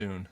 soon.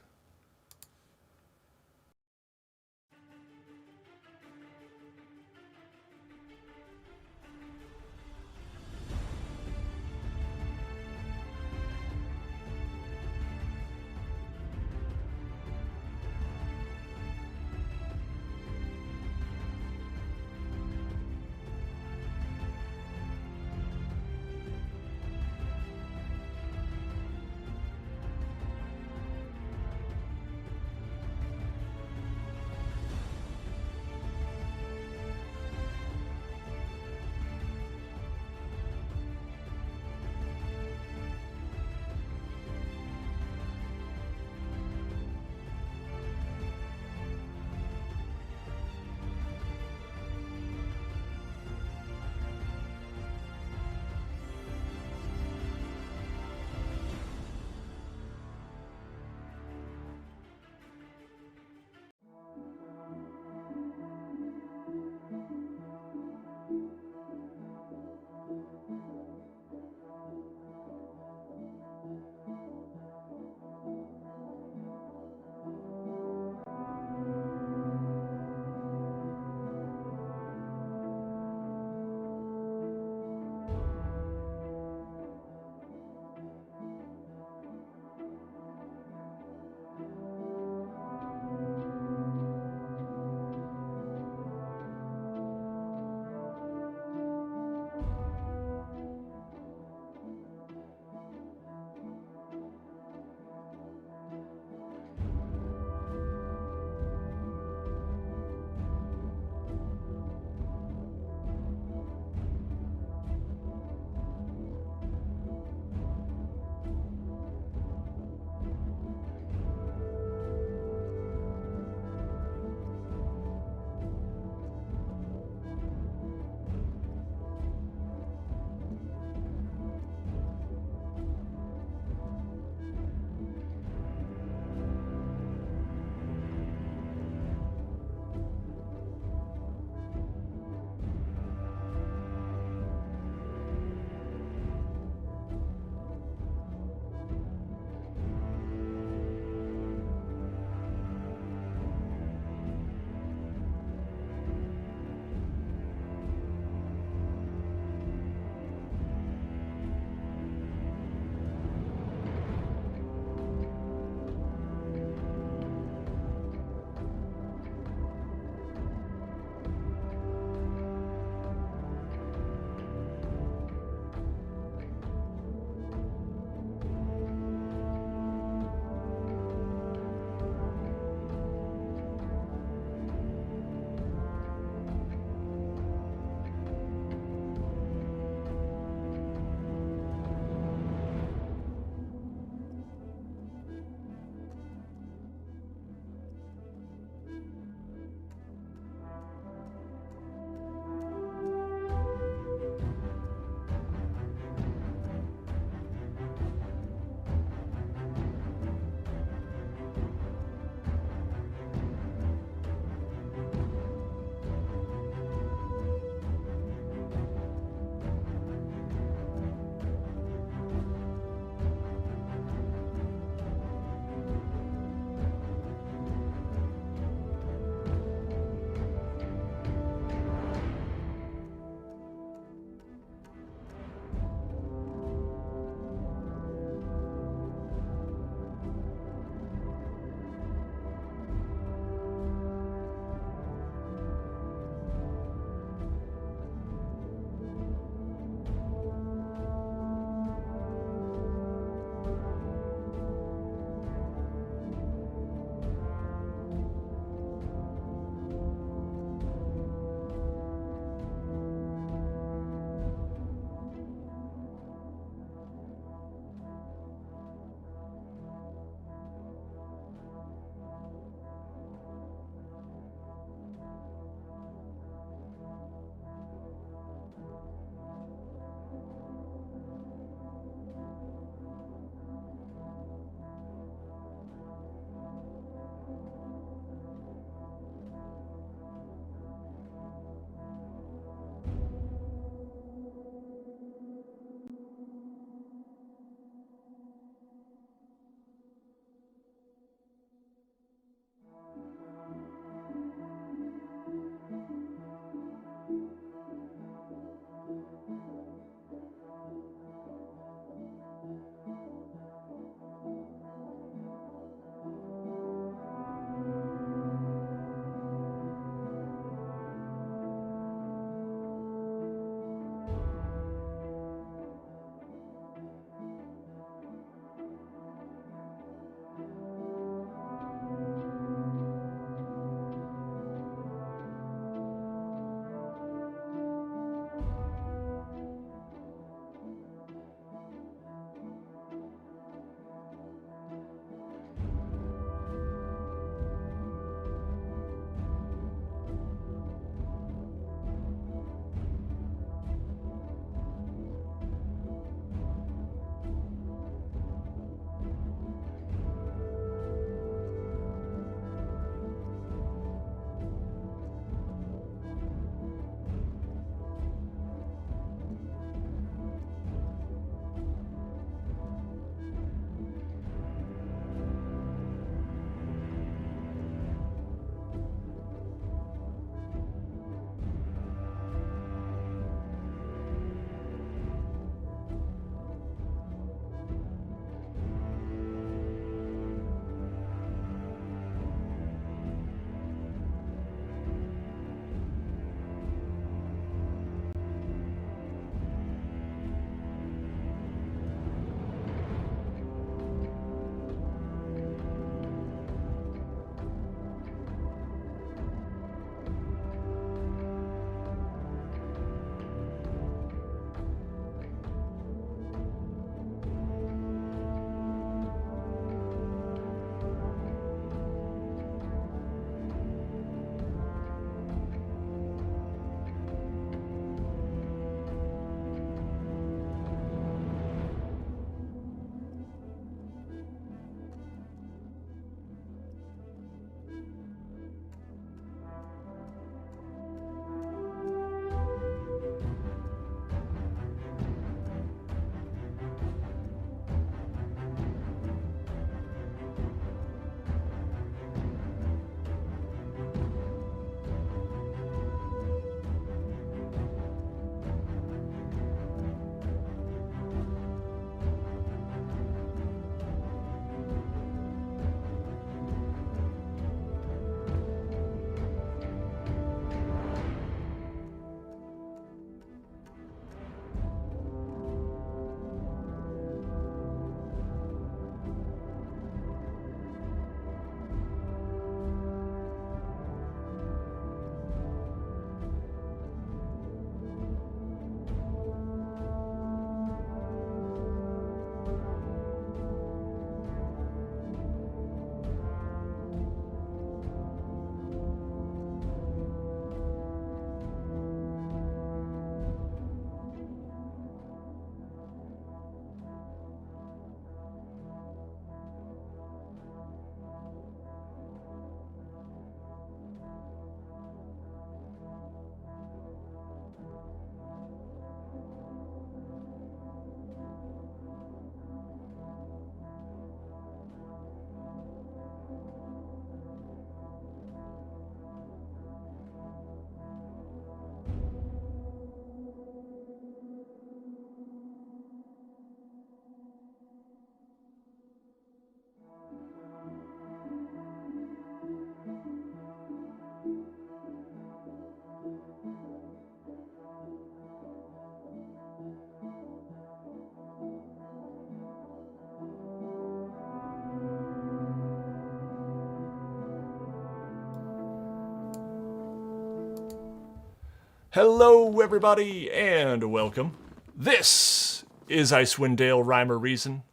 Hello, everybody, and welcome. This is Icewind Dale Rhyme or Reason.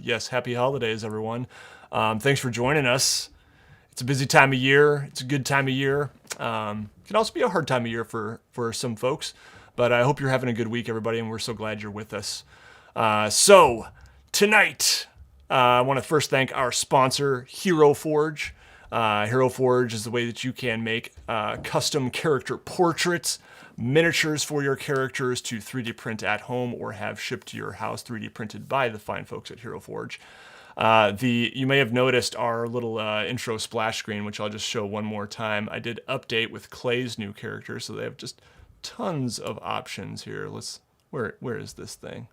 Yes, happy holidays, everyone. Thanks for joining us. It's a busy time of year. It's a good time of year. It can also be a hard time of year for some folks, but I hope you're having a good week, everybody, and we're so glad you're with us. So, tonight, I want to first thank our sponsor, Hero Forge. Hero Forge is the way that you can make custom character portraits, miniatures for your characters to 3D print at home or have shipped to your house 3D printed by the fine folks at Hero Forge. You may have noticed our little intro splash screen, which I'll just show one more time. I did update with Clay's new character, so they have just tons of options here. Where is this thing?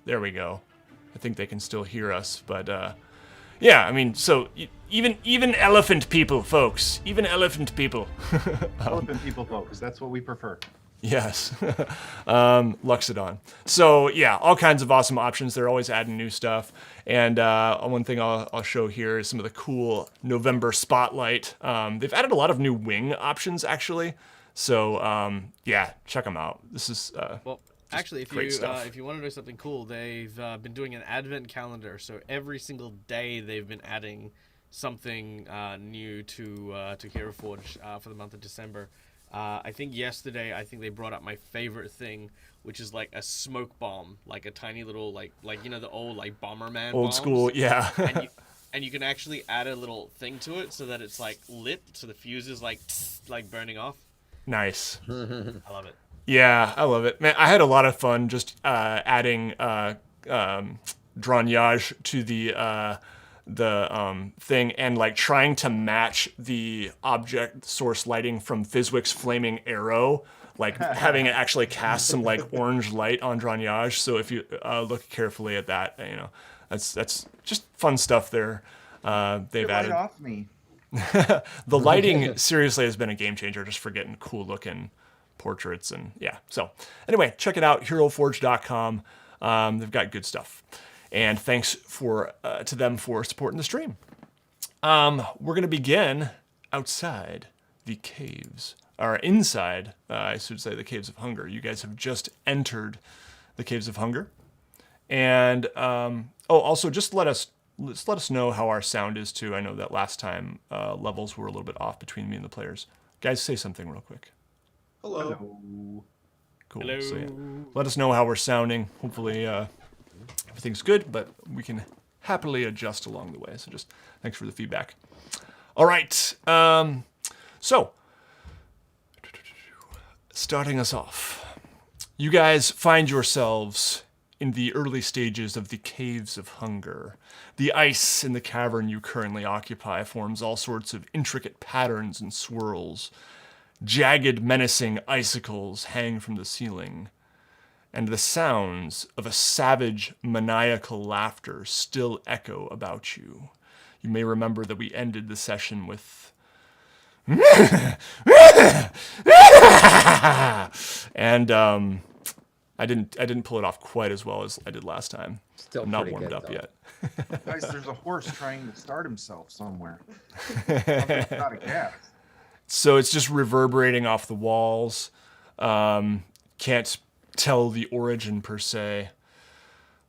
There we go. I think they can still hear us, but yeah, I mean, so even elephant people, folks, even elephant people. Elephant people, folks. That's what we prefer. Yes, Luxodon. So yeah, all kinds of awesome options. They're always adding new stuff. And one thing I'll show here is some of the cool November Spotlight. They've added a lot of new wing options, actually. So yeah, check them out. This is Well, actually, great stuff. if you want to know something cool, they've been doing an advent calendar. So every single day they've been adding something new to Hero Forge for the month of December. I think yesterday, they brought up my favorite thing, which is like a smoke bomb, like a tiny little like the old like Bomberman old bombs. school, yeah. And you can actually add a little thing to it so that it's like lit, so the fuse is like like burning off. Nice. I love it. Yeah, I love it, man. I had a lot of fun just adding dronyage to the thing and like trying to match the object source lighting from Fizwick's flaming arrow, like having it actually cast some like orange light on dronyage. So if you look carefully at that, that's just fun stuff there. They've Get right added off me. the lighting seriously has been a game changer just for getting cool looking portraits. And yeah, so anyway, check it out, heroforge.com. They've got good stuff, and thanks to them for supporting the stream. We're gonna begin outside the caves, or inside, I should say, the Caves of Hunger. You guys have just entered the Caves of Hunger, and also just let us know how our sound is too. I know that last time levels were a little bit off between me and the players. Guys, say something real quick. Hello. Cool. Hello. So yeah, let us know how we're sounding. Hopefully everything's good, but we can happily adjust along the way. So just thanks for the feedback. All right. So starting us off, you guys find yourselves in the early stages of the Caves of Hunger. The ice in the cavern you currently occupy forms all sorts of intricate patterns and swirls. Jagged, menacing icicles hang from the ceiling, and the sounds of a savage, maniacal laughter still echo about you. You may remember that we ended the session with and I didn't pull it off quite as well as I did last time. Still I'm not pretty warmed good, up though. yet. Guys, there's a horse trying to start himself somewhere. Something's out of gas. So it's just reverberating off the walls. Can't tell the origin per se.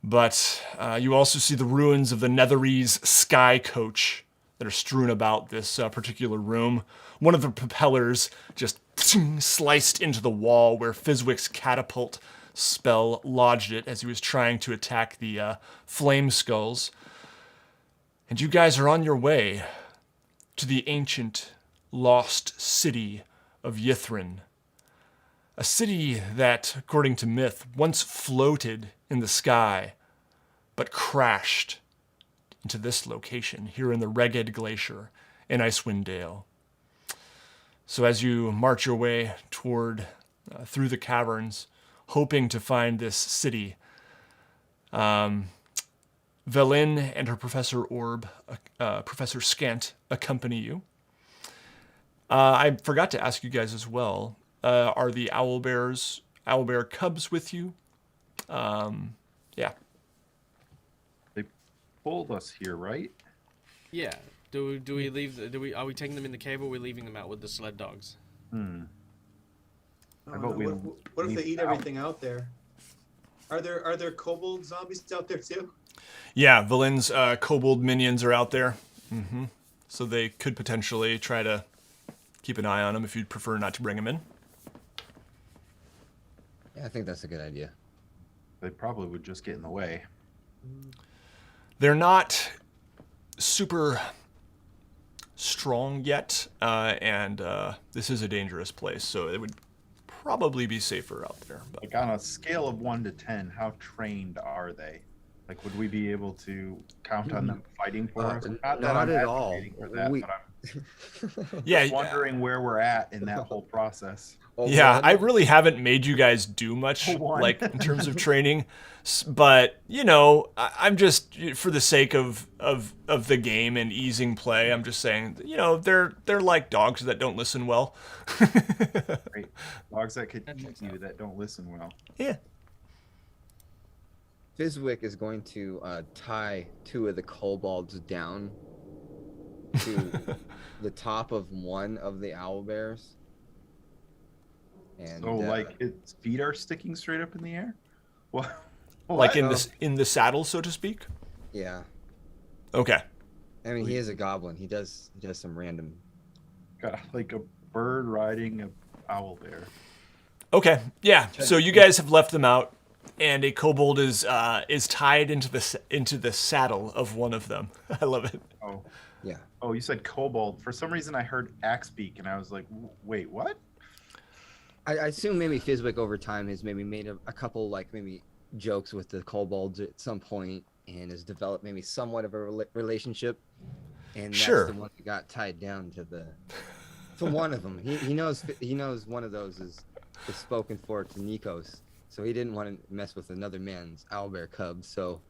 But you also see the ruins of the netherese sky coach that are strewn about this particular room. One of the propellers just sliced into the wall where Fizwick's catapult spell lodged it as he was trying to attack the flame skulls. And you guys are on your way to the ancient lost city of Ythrin. A city that, according to myth, once floated in the sky, but crashed into this location here in the Reged Glacier in Icewind Dale. So as you march your way toward, through the caverns, hoping to find this city, Velin and her Professor Orb, Professor Scant, accompany you. I forgot to ask you guys as well, are the owlbear cubs with you? Yeah. They pulled us here, right? Yeah. Are we taking them in the cave or are we leaving them out with the sled dogs? How about we What if they leave eat it out? everything out there? Are there kobold zombies out there too? Yeah, Valin's kobold minions are out there. So they could potentially try to keep an eye on them if you'd prefer not to bring them in. Yeah, I think that's a good idea. They probably would just get in the way. They're not super strong yet, and this is a dangerous place, so it would probably be safer out there. But Like on a scale of 1 to 10, how trained are they? Like, would we be able to count on them fighting for us? Not that I'm at all. advocating for that, We- but I'm yeah, wondering where we're at in that whole process. yeah, One, I really haven't made you guys do much, One. like in terms of training, but you know, I'm just for the sake of the game and easing play. I'm just saying, you know, they're like dogs that don't listen well. Right? Dogs that could eat you that don't listen well. Yeah. Fizwick is going to tie 2 of the kobolds down to the top of one of the owlbears. And So, like, its feet are sticking straight up in the air? What? Like What? in the saddle, so to speak. yeah, Okay. I mean he is a goblin. He does some random. Got like a bird riding a owl bear. Okay. Yeah. So you guys have left them out, and a kobold is tied into the saddle of one of them. I love it. Oh, Yeah, oh, you said kobold. For some reason, I heard axe beak, and I was like, wait, what? I assume maybe Fizwick over time has maybe made a couple like maybe jokes with the kobolds at some point and has developed maybe somewhat of a relationship. And that's Sure. the one that got tied down to one of them. He knows one of those is spoken for to Nikos, so he didn't want to mess with another man's owlbear cub. So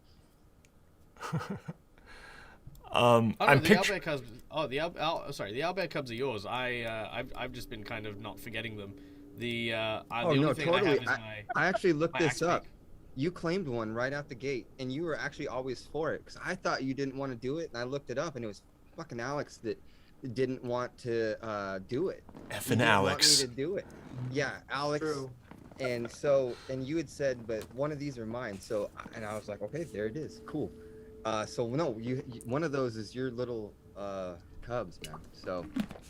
Oh, no, I'm the picturing. owlbear cubs. Oh, the owlbear cubs are yours. I've just been kind of not forgetting them. The oh only no, thing totally. I have is I actually looked my this axe up. beak. You claimed one right out the gate, and you were actually always for it because I thought you didn't want to do it, and I looked it up, and it was fucking Alex that didn't want to do it. He Effing didn't Alex. want me to do it. Yeah, Alex. True. And you had said, but one of these are mine. So, and I was like, okay, there it is, cool. So no, you one of those is your little cubs, man. So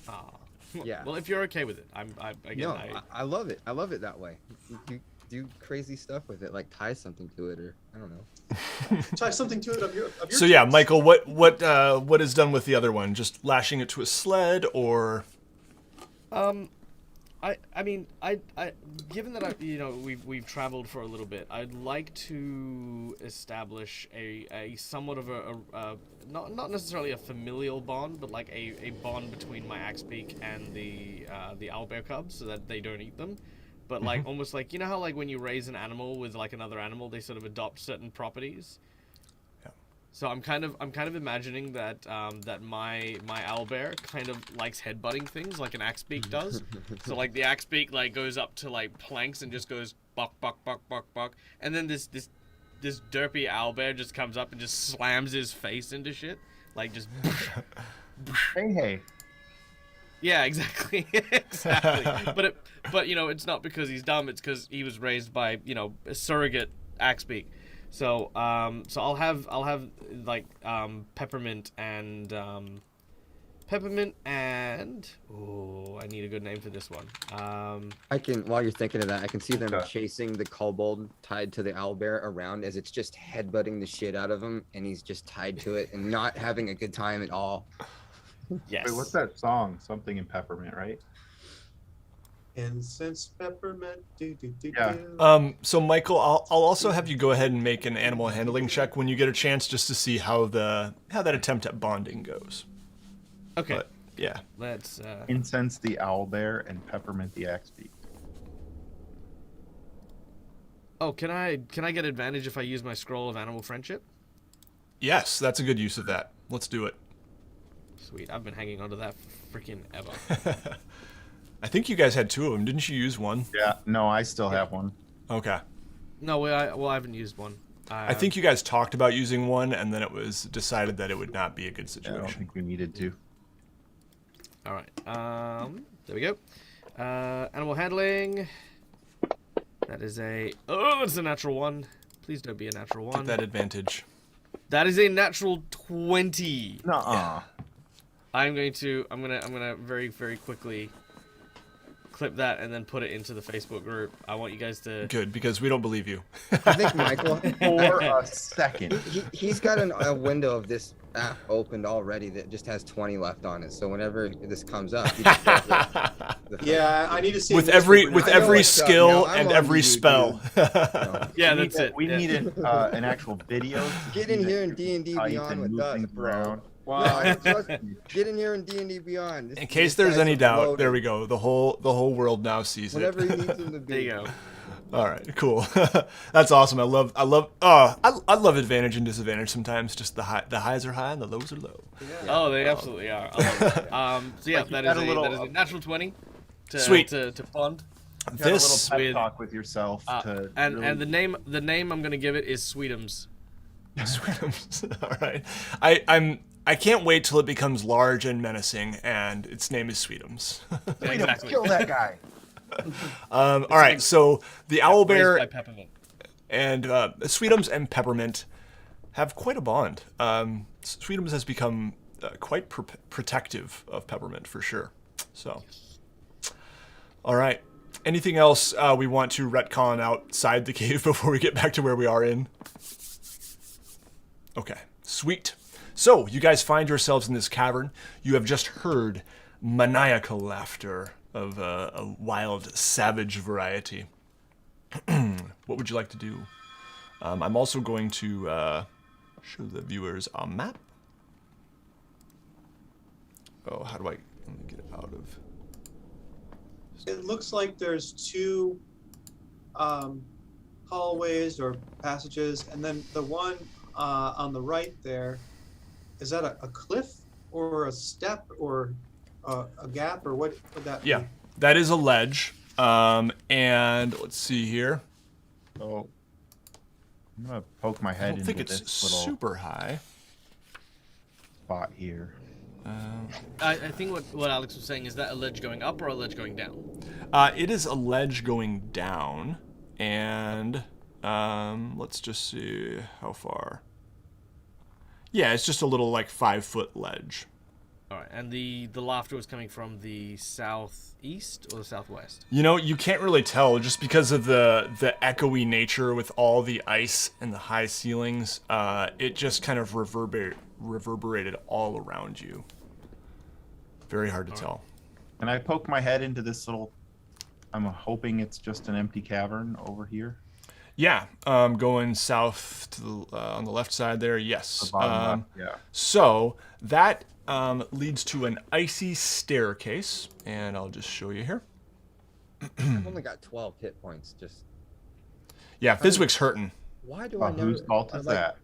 Aw. Yeah. Well, if you're okay with it, no, I love it. I love it that way. You do crazy stuff with it, like tie something to it, or I don't know. Tie something to it of your So yeah, choice. Michael, what is done with the other one? Just lashing it to a sled, or I mean, given that we've traveled for a little bit, I'd like to establish a somewhat of a not necessarily a familial bond, but like a bond between my axebeak and the owlbear cubs, so that they don't eat them. But like almost like, you know how like when you raise an animal with like another animal, they sort of adopt certain properties. So I'm kind of imagining that that my owlbear kind of likes headbutting things like an axebeak does. So like the axebeak like goes up to like planks and just goes buck buck buck buck buck, and then this derpy owlbear just comes up and just slams his face into shit, like just. Hey. Yeah, exactly, exactly. But you know, it's not because he's dumb. It's because he was raised by a surrogate axebeak. So I'll have like peppermint and oh, I need a good name for this one. I can, while you're thinking of that, I can see them Okay. chasing the kobold tied to the owlbear around as it's just headbutting the shit out of him, and he's just tied to it and not having a good time at all. Yes. Wait, what's that song? Something in peppermint, right? Incense peppermint. Yeah. So Michael, I'll also have you go ahead and make an animal handling check when you get a chance, just to see how that attempt at bonding goes. Okay. But yeah, Let's. Incense the owl bear and peppermint the axe beak. Oh, can I get advantage if I use my scroll of animal friendship? yes, that's a good use of that. Let's do it. Sweet. I've been hanging on to that for freaking ever. I think you guys had two of them. Didn't you use one? Yeah. No, I still have one. Okay. No, I haven't used one. I think you guys talked about using one, and then it was decided that it would not be a good Yeah, I don't situation. think we needed to. All right. There we go. Animal handling. That is a... Oh, it's a natural 1. Please don't be a natural 1. Get that advantage. That is a natural 20. Nuh-uh. I'm gonna very, very quickly clip that and then put it into the Facebook group. I want you guys to... Good, because we don't believe you. I think Michael. For a second. He's got a window of this app opened already that just has 20 left on it. So whenever this comes up, he just does it. Yeah, I need to see with this every paper with now. I know every what's up. skill No, I'm and on every you, spell. No. Yeah, that's it. We yeah. needed an actual video. to Get see in that here in you D&D type Beyond and with move us, things bro. around. Wow. Get in here in D&D Beyond. In case there's any doubt, there we go. The whole world now sees Whatever it. he needs him to be. There you go. All right, cool. That's awesome. I love advantage and disadvantage sometimes. Just the highs are high and the lows are low. Oh, they absolutely are. I love it. So yeah, Like you that had is a little- that is a natural 20 to Sweet. to fund. You had a This little pep with- talk with yourself to and really... the name I'm gonna give it is Sweetums. All right. I can't wait till it becomes large and menacing, and its name is Sweetums. Yeah, exactly. Kill that guy. All right. So the owlbear Raised by peppermint. and Sweetums and Peppermint have quite a bond. Sweetums has become quite protective of Peppermint for sure. So, all right. Anything else we want to retcon outside the cave before we get back to where we are in? Okay, sweet. So, you guys find yourselves in this cavern. You have just heard maniacal laughter of a wild, savage variety. What would you like to do? I'm also going to show the viewers a map. Oh, how do I... Let me get it out of... It looks like there's two hallways or passages, and then the one on the right there, is that a cliff or a step or a gap, or what would that Yeah, be? that is a ledge. And let's see here. So I'm gonna poke my I head don't into think it's this little super high. spot here. I think what Alex was saying is that a ledge going up or a ledge going down. It is a ledge going down, and let's just see how far. Yeah, it's just a little like 5-foot ledge. All right, and the laughter was coming from the southeast or the southwest. You know, you can't really tell just because of the echoey nature with all the ice and the high ceilings. It just kind of reverberated all around you. Very hard to tell. And I poke my head into this little... I'm hoping it's just an empty cavern over here. Yeah, going south to the on the left side there. Yes. The bottom left, yeah. So that leads to an icy staircase, and I'll just show you here. I've only got 12 hit points. Just Yeah, Fizwick's hurting. why do I never? Whose fault is like, that?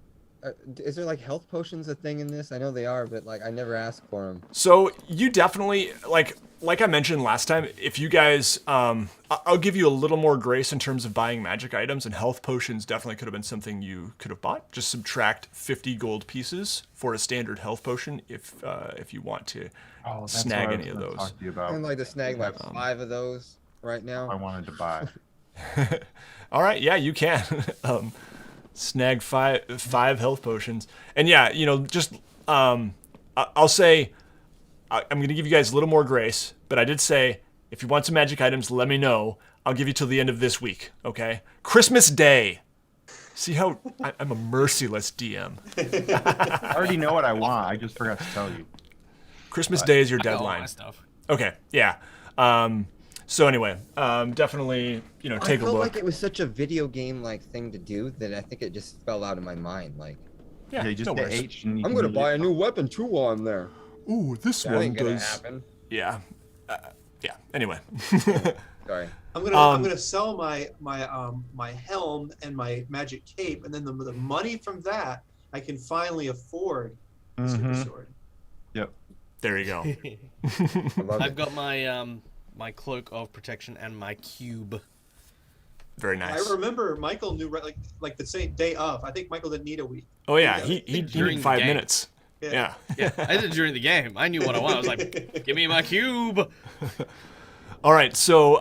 Is there like health potions a thing in this? I know they are, but like I never ask for them. So you definitely like I mentioned last time. If you guys, I'll give you a little more grace in terms of buying magic items, and health potions definitely could have been something you could have bought. Just subtract 50 gold pieces for a standard health potion if you want to snag any of those. Talk to you about. I'd like to snag like 5 of those right now. I wanted to buy. All right, yeah, you can. Snag five health potions, and yeah, you know, just I'll say I'm gonna give you guys a little more grace, but I did say if you want some magic items, let me know. I'll give you till the end of this week, okay? Christmas Day. See how I'm a merciless DM. I already know what I want. I just forgot to tell you. Christmas Day is your I got all my deadline. stuff. Okay, yeah. So anyway, definitely, you know, take I a felt look. like it was such a video game like thing to do that I think it just fell out of my mind. Like, Yeah, you just no hit worries. H and you I'm can gonna buy a immediately- new weapon too while I'm there. Ooh, this That one ain't gonna does. happen. Yeah, yeah. Anyway. Sorry. I'm gonna sell my helm and my magic cape, and then the money from that I can finally afford a super Mhm. sword. Yep. There you go. I love I've it. got my my cloak of protection and my cube. Very nice. I remember Michael knew like the same day of. I think Michael didn't need a week. Oh yeah, he During needed the 5 game. minutes. Yeah. Yeah, I did it during the game. I knew what I wanted. I was like, "Give me my cube." All right, so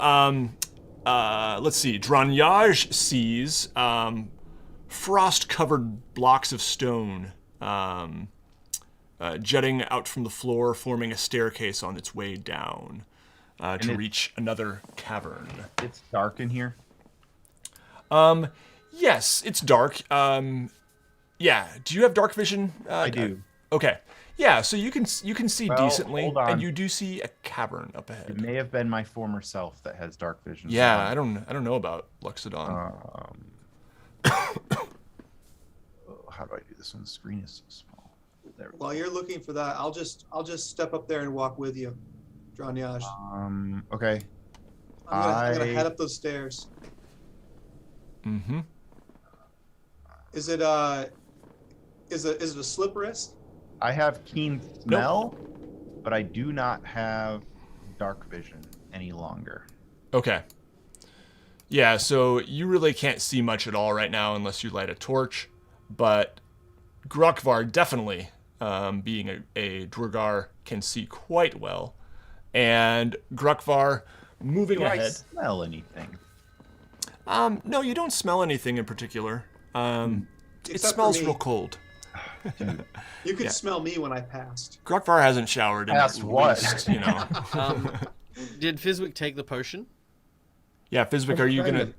let's see. Dranyage sees frost-covered blocks of stone jutting out from the floor, forming a staircase on its way down to reach another cavern. It's dark in here. Yes, it's dark. Yeah. Do you have dark vision? I do. Okay. Yeah. So you can see Well, decently, hold on. and you do see a cavern up It ahead. may have been my former self that has dark vision. Yeah, I don't know about Luxodon. How do I do this when the screen is so small? There we While you're looking for that, I'll just step up there and walk with you, Dranyage. go. Okay. I'm gonna I- head up those stairs. Mm-hmm. Is it a slip wrist? I have keen smell, but I do not have dark vision any longer. Okay. Yeah, so you really can't see much at all right now unless you light a torch, but Grokvar definitely, being a Dwergar, can see quite well. And Grokvar, moving Do I ahead. smell anything? No, you don't smell anything in particular. It Except for smells me. real cold. You could Yeah. smell me when I passed. Grokvar hasn't showered in Past at what? least, you know. Did Fizwick take the potion? Yeah, Fizwick, are you gonna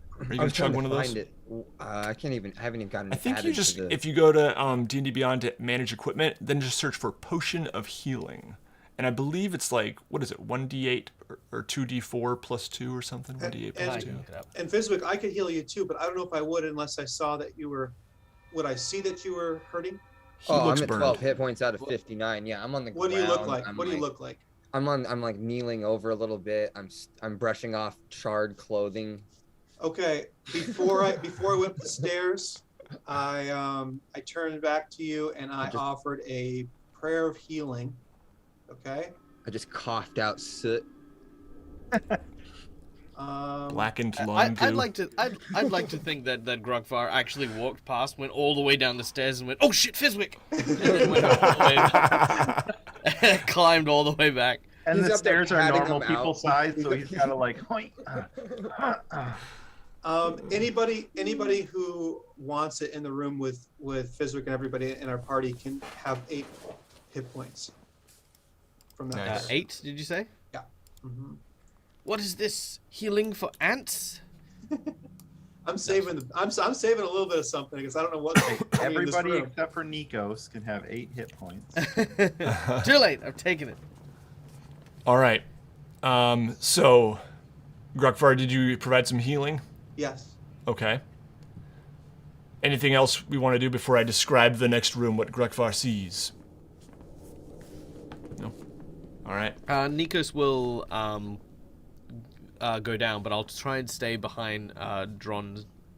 chug one of those? Find it. I haven't even gotten. I think you added just, to the... if you go to D&D Beyond to manage equipment, then just search for Potion of Healing. And I believe it's like, what is it, 1d8 or 2d4 plus 2 or something? 1d8 plus And- 2. And Fizwick, I could heal you too, but I don't know if I would unless I saw that you were. Would I see that you were hurting? He Oh, looks I'm at burned. 12 hit points out of 59. Yeah, I'm on the What ground. do you look like? I'm What do you like- look like? I'm like kneeling over a little bit. I'm brushing off charred clothing. Okay, before I went up the stairs, I turned back to you and I offered a prayer of healing. Okay. I just coughed out soot. Blackened lung I'd goo. like to think that Grogvar actually walked past, went all the way down the stairs, and went, "Oh shit, Fizwick!" And then went all the way, climbed all the way back. And He's the up there stairs are patting normal them people out. size, so he's got to like. Hoink, Anybody who wants it in the room with Fizwick and everybody in our party can have 8 hit points from that. Nice. 8, did you say? hmm What is this healing for ants? I'm saving I'm saving a little bit of something because I don't know what Everybody except for Nikos can have 8 hit points. Too late. I've taken it. All right. So, Grokvar, did you provide some healing? Yes. Okay. Anything else we want to do before I describe the next room, what Grokvar sees? No? All right. Nikos will go down, but I'll try and stay behind Dronyage.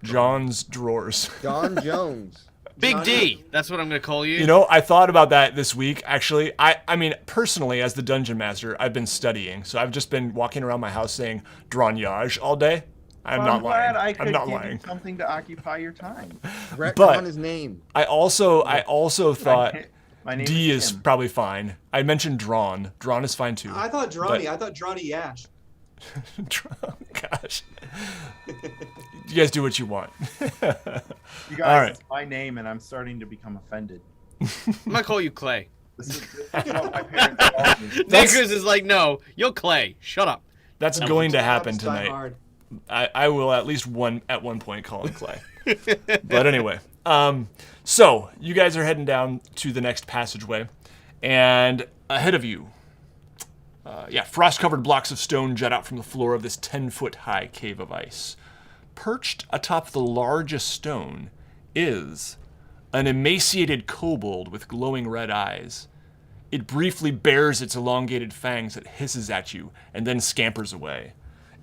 John's drawers. John Jones. Big Johnny- D. That's what I'm going to call you. You know, I thought about that this week, actually. I mean, personally, as the dungeon master, I've been studying. So I've just been walking around my house saying Dronyage all day. I'm not glad lying. I could I'm not give lying. you something to occupy your time. But- Retcon his name. I also thought My name D is is Tim. probably fine. I mentioned Drawn. Drawn is fine too. I thought Drawny. I thought Drawny Yash. Gosh. You guys do what you want. You guys, All right. it's my name, and I'm starting to become offended. I'm going to call you Clay. This is what my parents called me. Nikos is like, no, you're Clay. Shut up. That's going to happen Jobs die tonight. hard. I will at least at one point call it Clay. But anyway, so you guys are heading down to the next passageway, and ahead of you, frost-covered blocks of stone jut out from the floor of this 10-foot-high cave of ice. Perched atop the largest stone is an emaciated kobold with glowing red eyes. It briefly bares its elongated fangs that hisses at you and then scampers away.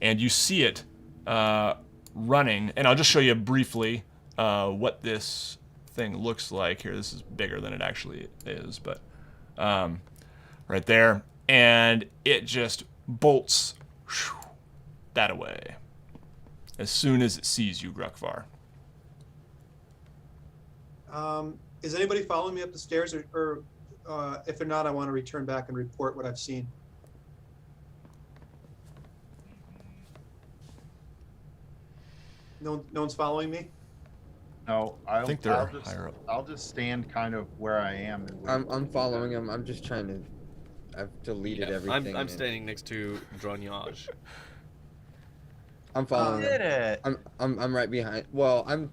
And you see it running, and I'll just show you briefly what this thing looks like. Here, this is bigger than it actually is, but right there. And it just bolts that away as soon as it sees you, Grukvar. Is anybody following me up the stairs, or if they're not, I want to return back and report what I've seen. No one's following me. No, I think they're I'll just, higher up. I'll just stand kind of where I am. And wait I'm for you following to- him. I'm just trying to. I've deleted Yeah, everything. I'm and standing next to Dronyage. I'm following Did him. it? I'm right behind. Well, I'm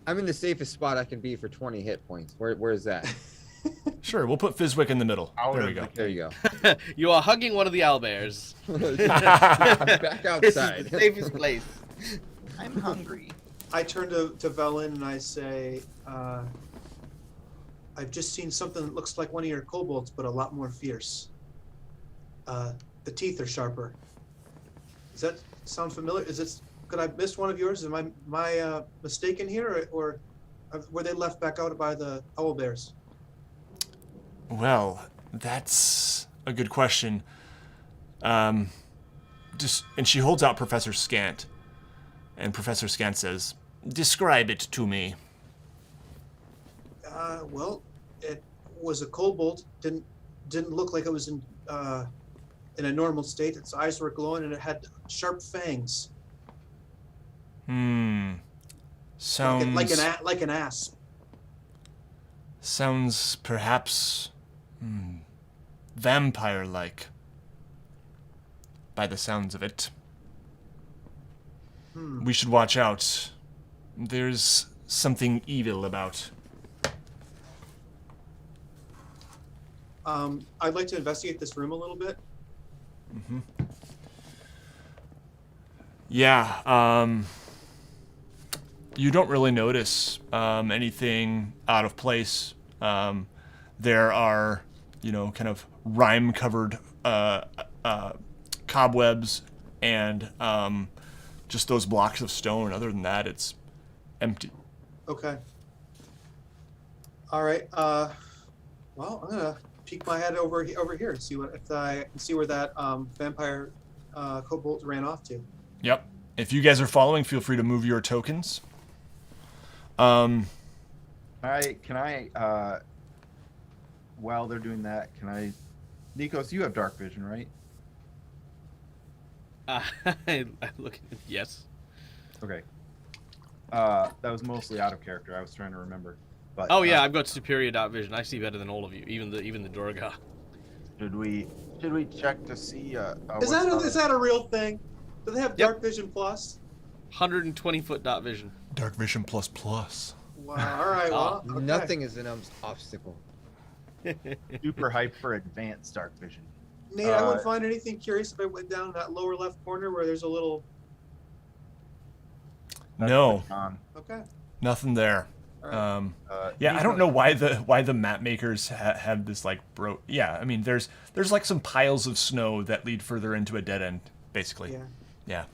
in the safest spot I can be for 20 hit points. Where's that? Sure, we'll put Fizwick in the middle. Out There of we go. the There you You are hugging one of the owlbears. go. Back This is outside. the safest place. I'm hungry. I turn to Velen and I say, I've just seen something that looks like one of your kobolds, but a lot more fierce. The teeth are sharper. Does that sound familiar? Could I miss one of yours? Am I mistaken here, or were they left back out by the owlbears? Well, that's a good question. And she holds out Professor Scant, and Professor Scant says, "Describe it to me." Well, it was a kobold. Didn't look like it was in a normal state. Its eyes were glowing, and it had sharp fangs, Sounds like an asp. sounds perhaps vampire-like, by the sounds of it. We should watch out. There's something evil about. I'd like to investigate this room a little bit. Yeah, you don't really notice anything out of place. There are, kind of rime-covered cobwebs and just those blocks of stone. Other than that, it's empty. Okay. All right. Well, I'm gonna peek my head over here and see if I can see where that vampire kobold ran off to. Yep. If you guys are following, feel free to move your tokens. Can I, while they're doing that, Nikos, you have dark vision, right? I look at yes. Okay. That was mostly out of character. I was trying to remember. But, Oh yeah, I've got superior dark vision. I see better than all of you, even the Durga. Should we check to see? Is that a real thing? Do they have dark vision plus? 120-foot dark vision. Dark vision plus plus. Wow. All right. Well, okay. Nothing is an obstacle. super hype for advanced dark vision? Nate, I wouldn't find anything curious if I went down that lower left corner where there's a little. No, Okay. nothing there. All right. Yeah, I don't know why the map makers have this like Yeah, I mean there's like some piles of snow that lead further into a dead end, basically. Yeah. Yeah.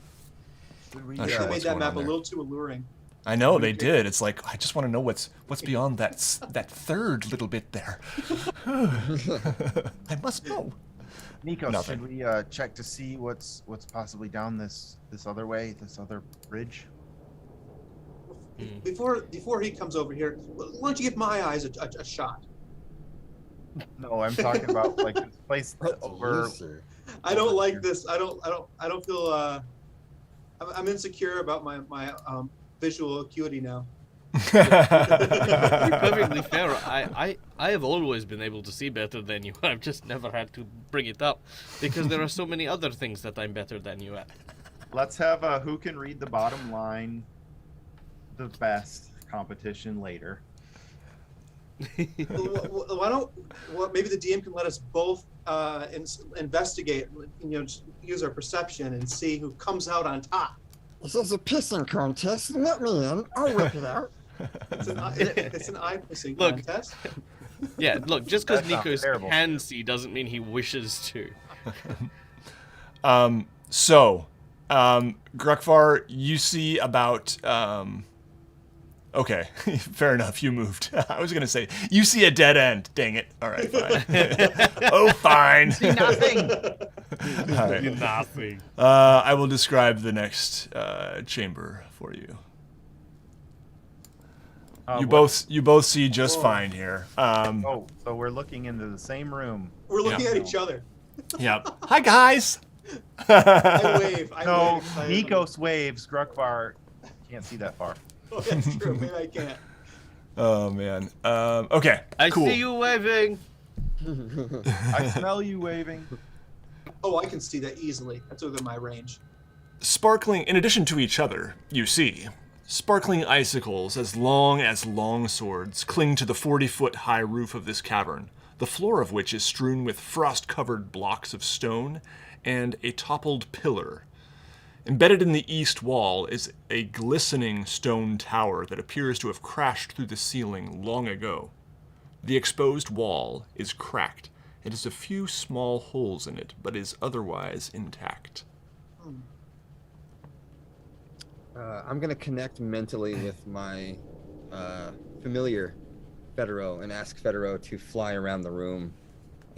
Should we, Not They sure made what's that going map on a there. little too alluring. I know they did. It's like I just want to know what's beyond that third little bit there. I must know. Nikos, Nothing. should we check to see what's possibly down this other way, this other bridge? Before he comes over here, why don't you give my eyes a shot? No, I'm talking about like this place over. I don't like this. I don't feel. I'm insecure about my visual acuity now. To be perfectly fair, I have always been able to see better than you. I've just never had to bring it up because there are so many other things that I'm better than you at. Let's have a who can read the bottom line the best competition later. Why don't? Maybe the DM can let us both investigate. Just use our perception and see who comes out on top. This is a pissing contest. Let me in. I'll whip it out. It's an eye pissing Look. contest. Yeah, look, just because That's not Nikos terrible. can see doesn't mean he wishes to. Grukvar, you see about okay, fair enough, you moved. I was gonna say you see a dead end. Dang it. All right, fine. Oh, fine. See nothing. All right. Nothing. I will describe the next chamber for you. You both see just Whoa. fine here. Oh, so we're looking into the same room. We're looking Yeah. at each other. Yep. Hi guys. I wave. No, excitedly. Nikos waves. Grukvar Can't see that far. Oh, that's true. Maybe I can't. Oh man. Okay. I cool. see you waving. I smell you waving. Oh, I can see that easily. That's within my range. Sparkling, in addition to each other, you see, sparkling icicles as long swords cling to the 40-foot high roof of this cavern, the floor of which is strewn with frost-covered blocks of stone and a toppled pillar. Embedded in the east wall is a glistening stone tower that appears to have crashed through the ceiling long ago. The exposed wall is cracked. It has a few small holes in it, but is otherwise intact. I'm gonna connect mentally with my familiar Federo and ask Federo to fly around the room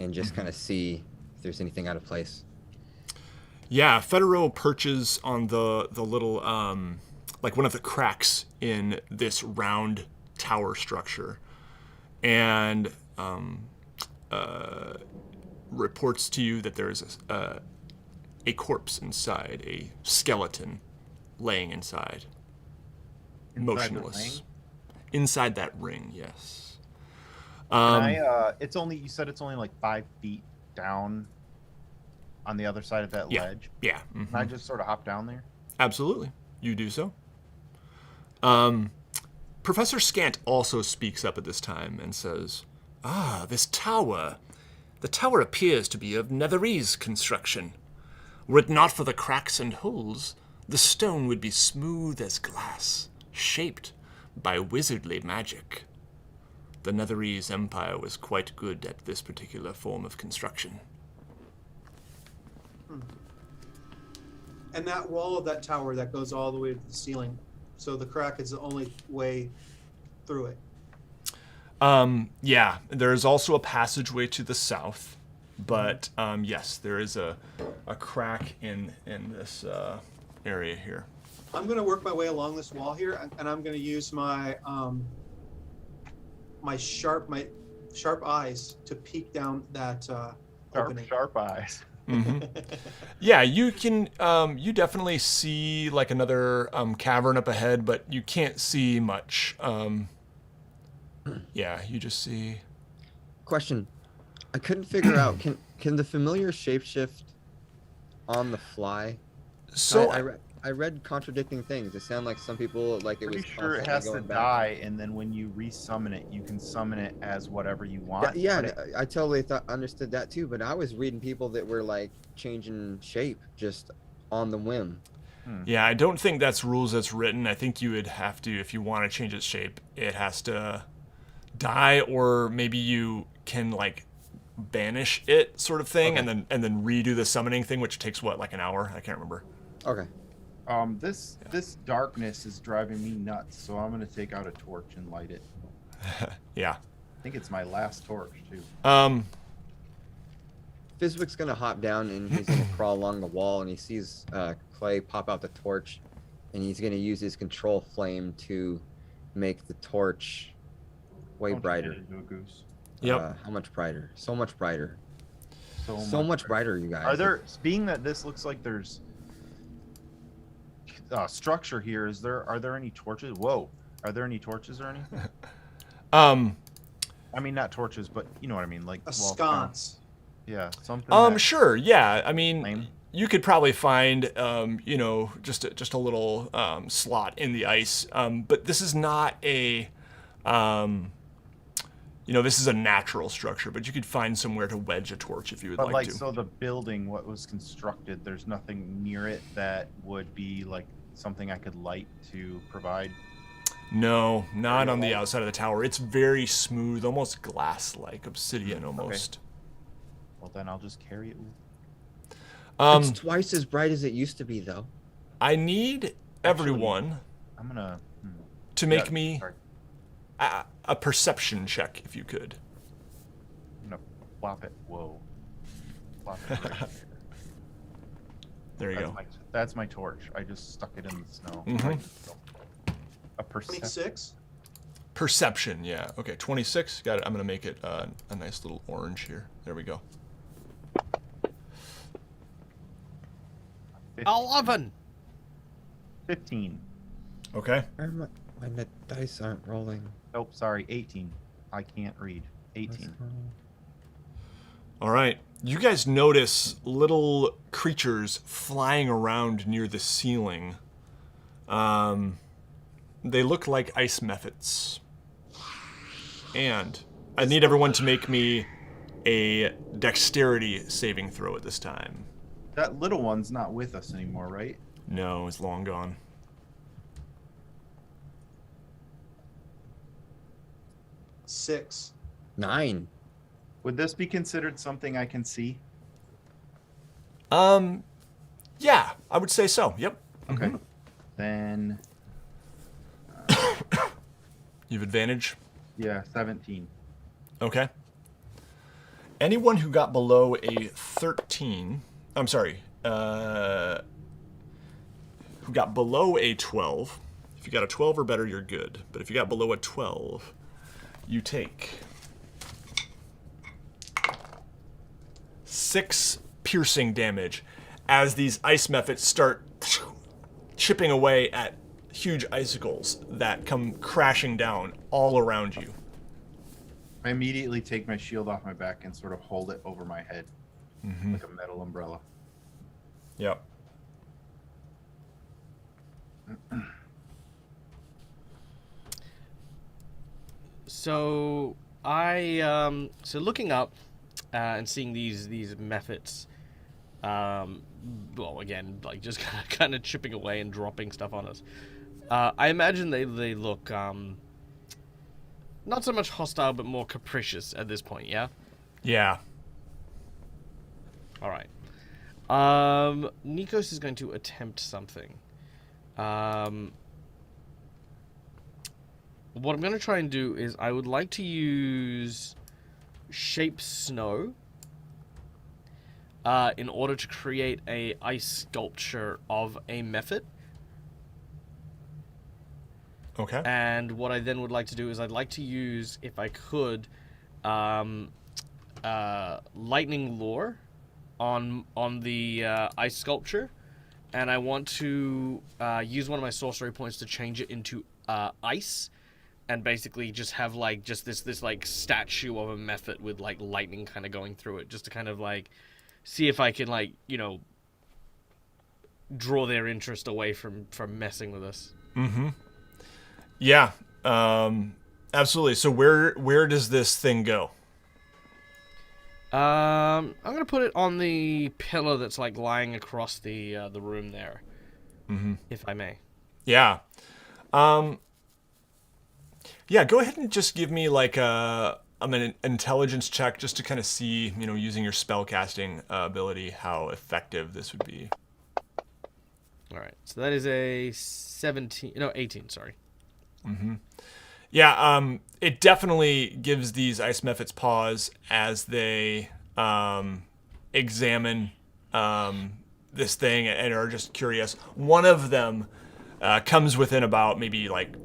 and just kind of see if there's anything out of place. Yeah, Federo perches on the little, like one of the cracks in this round tower structure, and reports to you that there's a corpse inside, a skeleton laying inside, motionless. Inside that ring, yes. It's only, you said it's only like 5 feet down on the other side of that ledge. Yeah. Can I just sort of hop down there? Absolutely. You do so. Professor Scant also speaks up at this time and says, this tower. The tower appears to be of netherese construction. Were it not for the cracks and holes, the stone would be smooth as glass, shaped by wizardly magic. The netherese empire was quite good at this particular form of construction. And that wall of that tower that goes all the way to the ceiling. So the crack is the only way through it. Yeah, there's also a passageway to the south, but yes, there is a crack in this area here. I'm going to work my way along this wall here, and I'm going to use my my sharp eyes to peek down that opening. Sharp eyes. Yeah, you can. You definitely see like another cavern up ahead, but you can't see much. Yeah, you just see. Question: I couldn't figure out. Can the familiar shapeshift on the fly? So I read contradicting things. It sounded like some people like it was. Pretty sure it has to die, and then when you resummon it, you can summon it as whatever you want. Yeah, I totally understood that too. But I was reading people that were like changing shape just on the whim. Yeah, I don't think that's rules that's written. I think you would have to, if you want to change its shape, it has to die, or maybe you can like banish it, sort of thing, Okay. and then redo the summoning thing, which takes what, like an hour? I can't remember. Okay. This darkness is driving me nuts, so I'm gonna take out a torch and light it. Yeah. I think it's my last torch too. Fizwick's gonna hop down and he's gonna crawl along the wall, and he sees Clay pop out the torch, and he's gonna use his control flame to make the torch way Don't you brighter. dare do a goose. Yep. How much brighter? So much brighter. So So much brighter, you guys. Are there, being that this looks like there's structure here, are there any torches? Whoa. Are there any torches or anything? I mean, not torches, but you know what I mean, like A sconce. Yeah, something. Sure. Yeah. I mean, Lame. you could probably find, just a little slot in the ice. But this is not a, this is a natural structure. But you could find somewhere to wedge a torch if you would But like to. so the building, what was constructed, there's nothing near it that would be like something I could light to provide. No, not on the outside of the tower. It's very smooth, almost glass-like, obsidian almost. Well, then I'll just carry it. It's twice as bright as it used to be, though. I need everyone I'm gonna to make me sorry. a perception check, if you could. I'm gonna flop it. Whoa. Flop it right there. There you go. That's my torch. I just stuck it in the snow. Mhm. A perception. 26. Perception, yeah. Okay, 26. Got it. I'm going to make it a nice little orange here. There we go. 15. 11. 15. Okay. Why am my dice aren't rolling? Oh, sorry, 18. I can't read. 18. All right. You guys notice little creatures flying around near the ceiling. They look like ice mephits. And I need everyone to make me a dexterity saving throw at this time. That little one's not with us anymore, right? No, it's long gone. 6. 9. Would this be considered something I can see? Yeah, I would say so. Yep. Okay. Then, You have advantage. yeah, 17. Okay. Anyone who got below a 13, I'm sorry, who got below a 12, if you got a 12 or better, you're good. But if you got below a 12, you take 6 piercing damage as these ice mephits start chipping away at huge icicles that come crashing down all around you. I immediately take my shield off my back and sort of hold it over my head like a metal umbrella. Yep. So so looking up and seeing these mephits, well, again, like just kind of chipping away and dropping stuff on us. I imagine they look not so much hostile, but more capricious at this point. Yeah. Yeah. All right. Nikos is going to attempt something. What I'm going to try and do is I would like to use Shape Snow in order to create a ice sculpture of a mephit. Okay. And what I then would like to do is I'd like to use, if I could, lightning lure on the ice sculpture, and I want to use one of my sorcery points to change it into ice, and basically just have like this like statue of a mephit with like lightning kind of going through it, just to kind of like see if I can like, you know, draw their interest away from messing with us. Mm-hmm. Yeah. Absolutely. So where does this thing go? I'm gonna put it on the pillar that's like lying across the room there, if I may. Yeah. Yeah, go ahead and just give me like an intelligence check just to kind of see, you know, using your spellcasting ability, how effective this would be. All right, so that is a 18. Sorry. Yeah, it definitely gives these ice mephits pause as they examine this thing and are just curious. One of them comes within about maybe like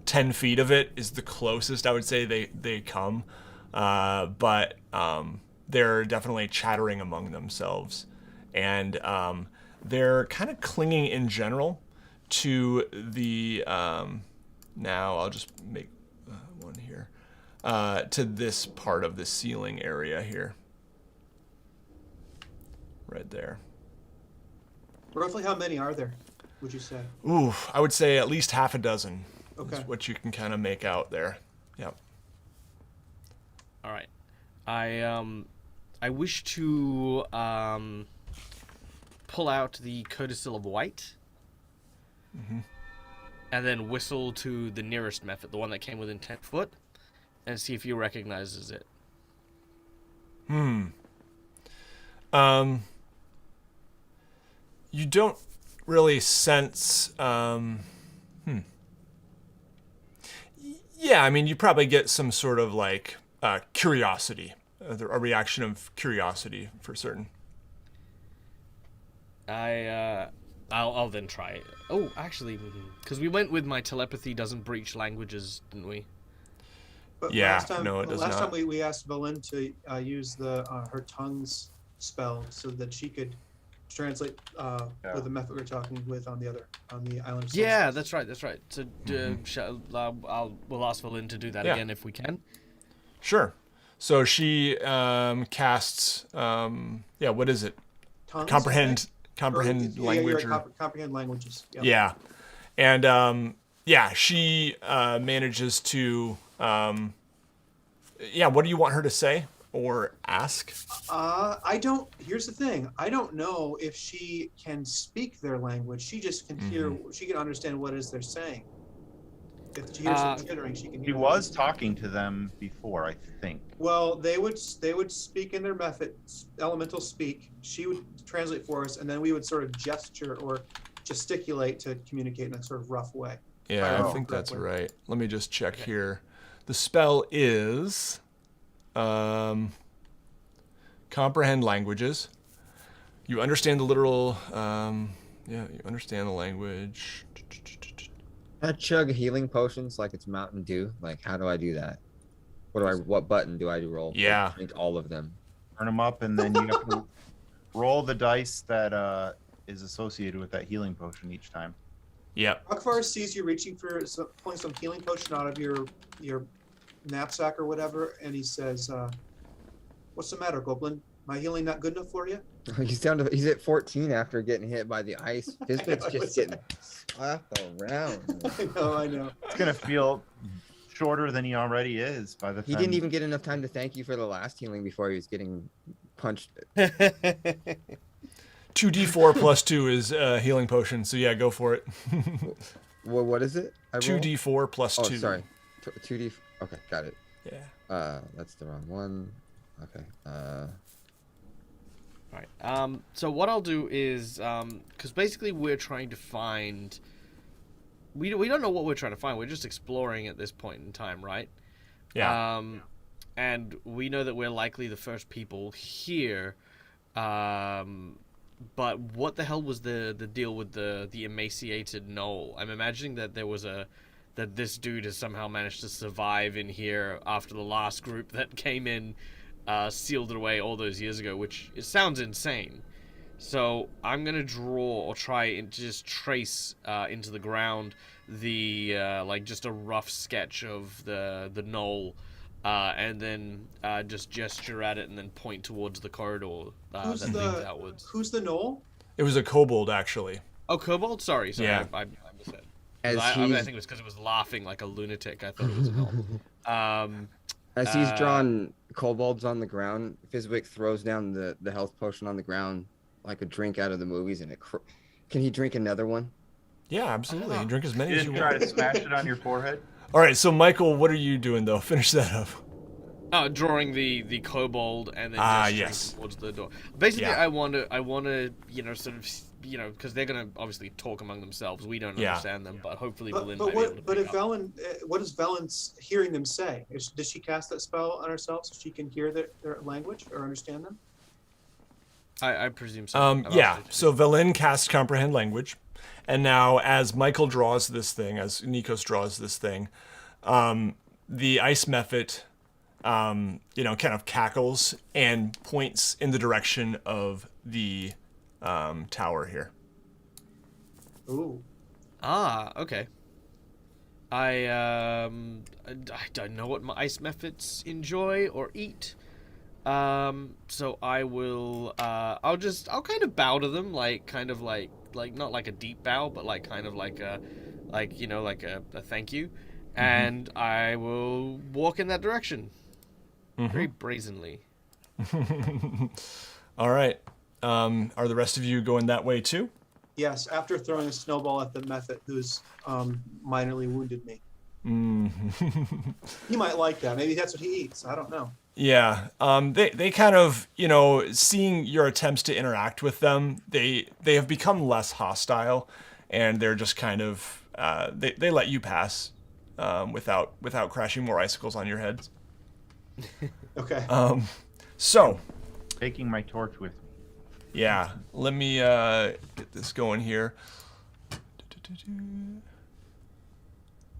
10 feet of it is the closest I would say they come. But they're definitely chattering among themselves. And they're kind of clinging in general to the... now I'll just make one here. To this part of the ceiling area here. Right there. Roughly how many are there, would you say? Ooh, I would say at least half a dozen. Okay. Is what you can kind of make out there. Yep. All right, I wish to pull out the codicil of white, and then whistle to the nearest mephit, the one that came within 10 foot, and see if he recognizes it. You don't really sense. Yeah, I mean, you probably get some sort of like curiosity, a reaction of curiosity for certain. I'll then try it. Oh, actually, because we went with my telepathy doesn't breach languages, didn't we? But Yeah, last time, no, it does last not. time we asked Valen to use the her tongues spell so that she could translate with the mephit we're talking with on the island of Yeah, Solstice? that's right. So we'll ask Valin to do that Yeah. again if we can. Sure. So she casts. What is it? Tongues, Comprehend yeah, language. you're right, comprehend languages. Yep. Yeah, and she manages to. What do you want her to say or ask? Here's the thing. I don't know if she can speak their language. She just can hear. She can understand what it is they're saying. If she hears them chittering, she can He hear. was talking to them before, I think. Well, they would speak in their method, elemental speak. She would translate for us, and then we would sort of gesture or gesticulate to communicate in a sort of rough way. Yeah, I Oh. think that's correctly. right. Let me just check here. The spell is comprehend languages. You understand the literal. You understand the language. I chug healing potions like it's Mountain Dew. Like, how do I do that? What button do I roll? Yeah. I think all of them. Turn them up, and then you have to roll the dice that is associated with that healing potion each time. Yep. Akvar sees you reaching for pulling some healing potion out of your knapsack or whatever, and he says, "What's the matter, Goblin? My healing not good enough for you?" He's at 14 after getting hit by the ice. Fizwick's just getting slapped around. I know. It's gonna feel shorter than he already is by the time. He didn't even get enough time to thank you for the last healing before he was getting punched. 2d4 plus 2 is healing potion. So yeah, go for it. Well, what is it? 2d4 plus 2. Oh, sorry. 2d. Okay, got it. Yeah. That's the wrong one. Okay. Right. So what I'll do is, because basically we're trying to find. We don't know what we're trying to find. We're just exploring at this point in time, right? Yeah. And we know that we're likely the first people here. But what the hell was the deal with the emaciated gnoll? I'm imagining that that this dude has somehow managed to survive in here after the last group that came in, sealed it away all those years ago, which it sounds insane. So I'm gonna draw or try and just trace into the ground the like just a rough sketch of the gnoll, and then just gesture at it and then point towards the corridor that leads outwards. Who's the gnoll? It was a kobold, actually. Oh, kobold. Sorry. Yeah. I misheard. As I he's, think it was because it was laughing like a lunatic. I thought it was a gnoll. as he's drawn kobolds on the ground, Fizwick throws down the health potion on the ground like a drink out of the movies, and can he drink another one? Yeah, absolutely. You drink as many You as you didn't try want. to smash it on your forehead. All right, so Michael, what are you doing though? Finish that up. Drawing the kobold and then gesturing yes. towards the door. Basically, Yeah. I want to sort of because they're gonna obviously talk among themselves. We don't Yeah. understand them, but hopefully But, Valin but might be able to what? But pick if up. Velen, what is Velen's hearing them say? Does she cast that spell on herself so she can hear their language or understand them? I presume so. I've asked Yeah, her to. so Velen casts comprehend language, and now as Michael draws this thing, as Nikos draws this thing, the ice mephit, kind of cackles and points in the direction of the tower here. Ooh. Okay. I don't know what my ice mephits enjoy or eat. So I will I'll kind of bow to them, like not like a deep bow, but like kind of like a thank you, and I will walk in that direction very brazenly. All right. Are the rest of you going that way too? Yes, after throwing a snowball at the mephit who's minorly wounded me. He might like that. Maybe that's what he eats. I don't know. Yeah. They kind of, seeing your attempts to interact with them, they have become less hostile, and they're just kind of they let you pass without crashing more icicles on your heads. Okay. So, Taking my torch with me. yeah, let me get this going here.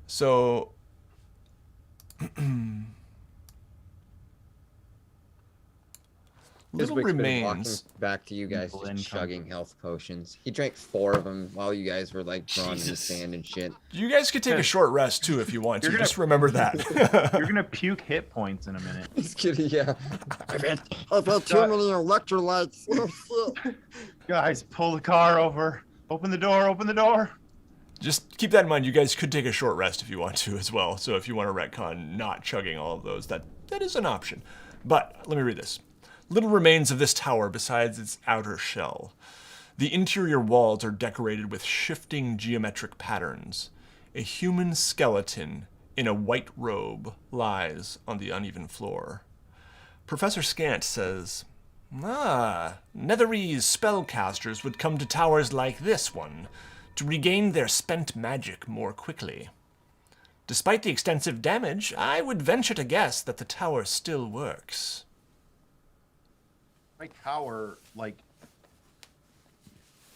So, Little Fizwick's been walking remains. back to you guys, People just income. chugging health potions. He drank 4 of them while you guys were like drawn in the Jesus. sand and shit. You guys could take a short rest too if you want to. You're gonna- Just remember that. You're gonna puke hit points in a minute. He's kidding, yeah. I've had too many electrolytes. Oh, shit. Guys, pull the car over. Open the door. Open the door. Just keep that in mind. You guys could take a short rest if you want to as well. So if you want to retcon not chugging all of those, that is an option. But let me read this. Little remains of this tower besides its outer shell. The interior walls are decorated with shifting geometric patterns. A human skeleton in a white robe lies on the uneven floor. Professor Scant says, netherese spellcasters would come to towers like this one to regain their spent magic more quickly. Despite the extensive damage, I would venture to guess that the tower still works. My tower, like,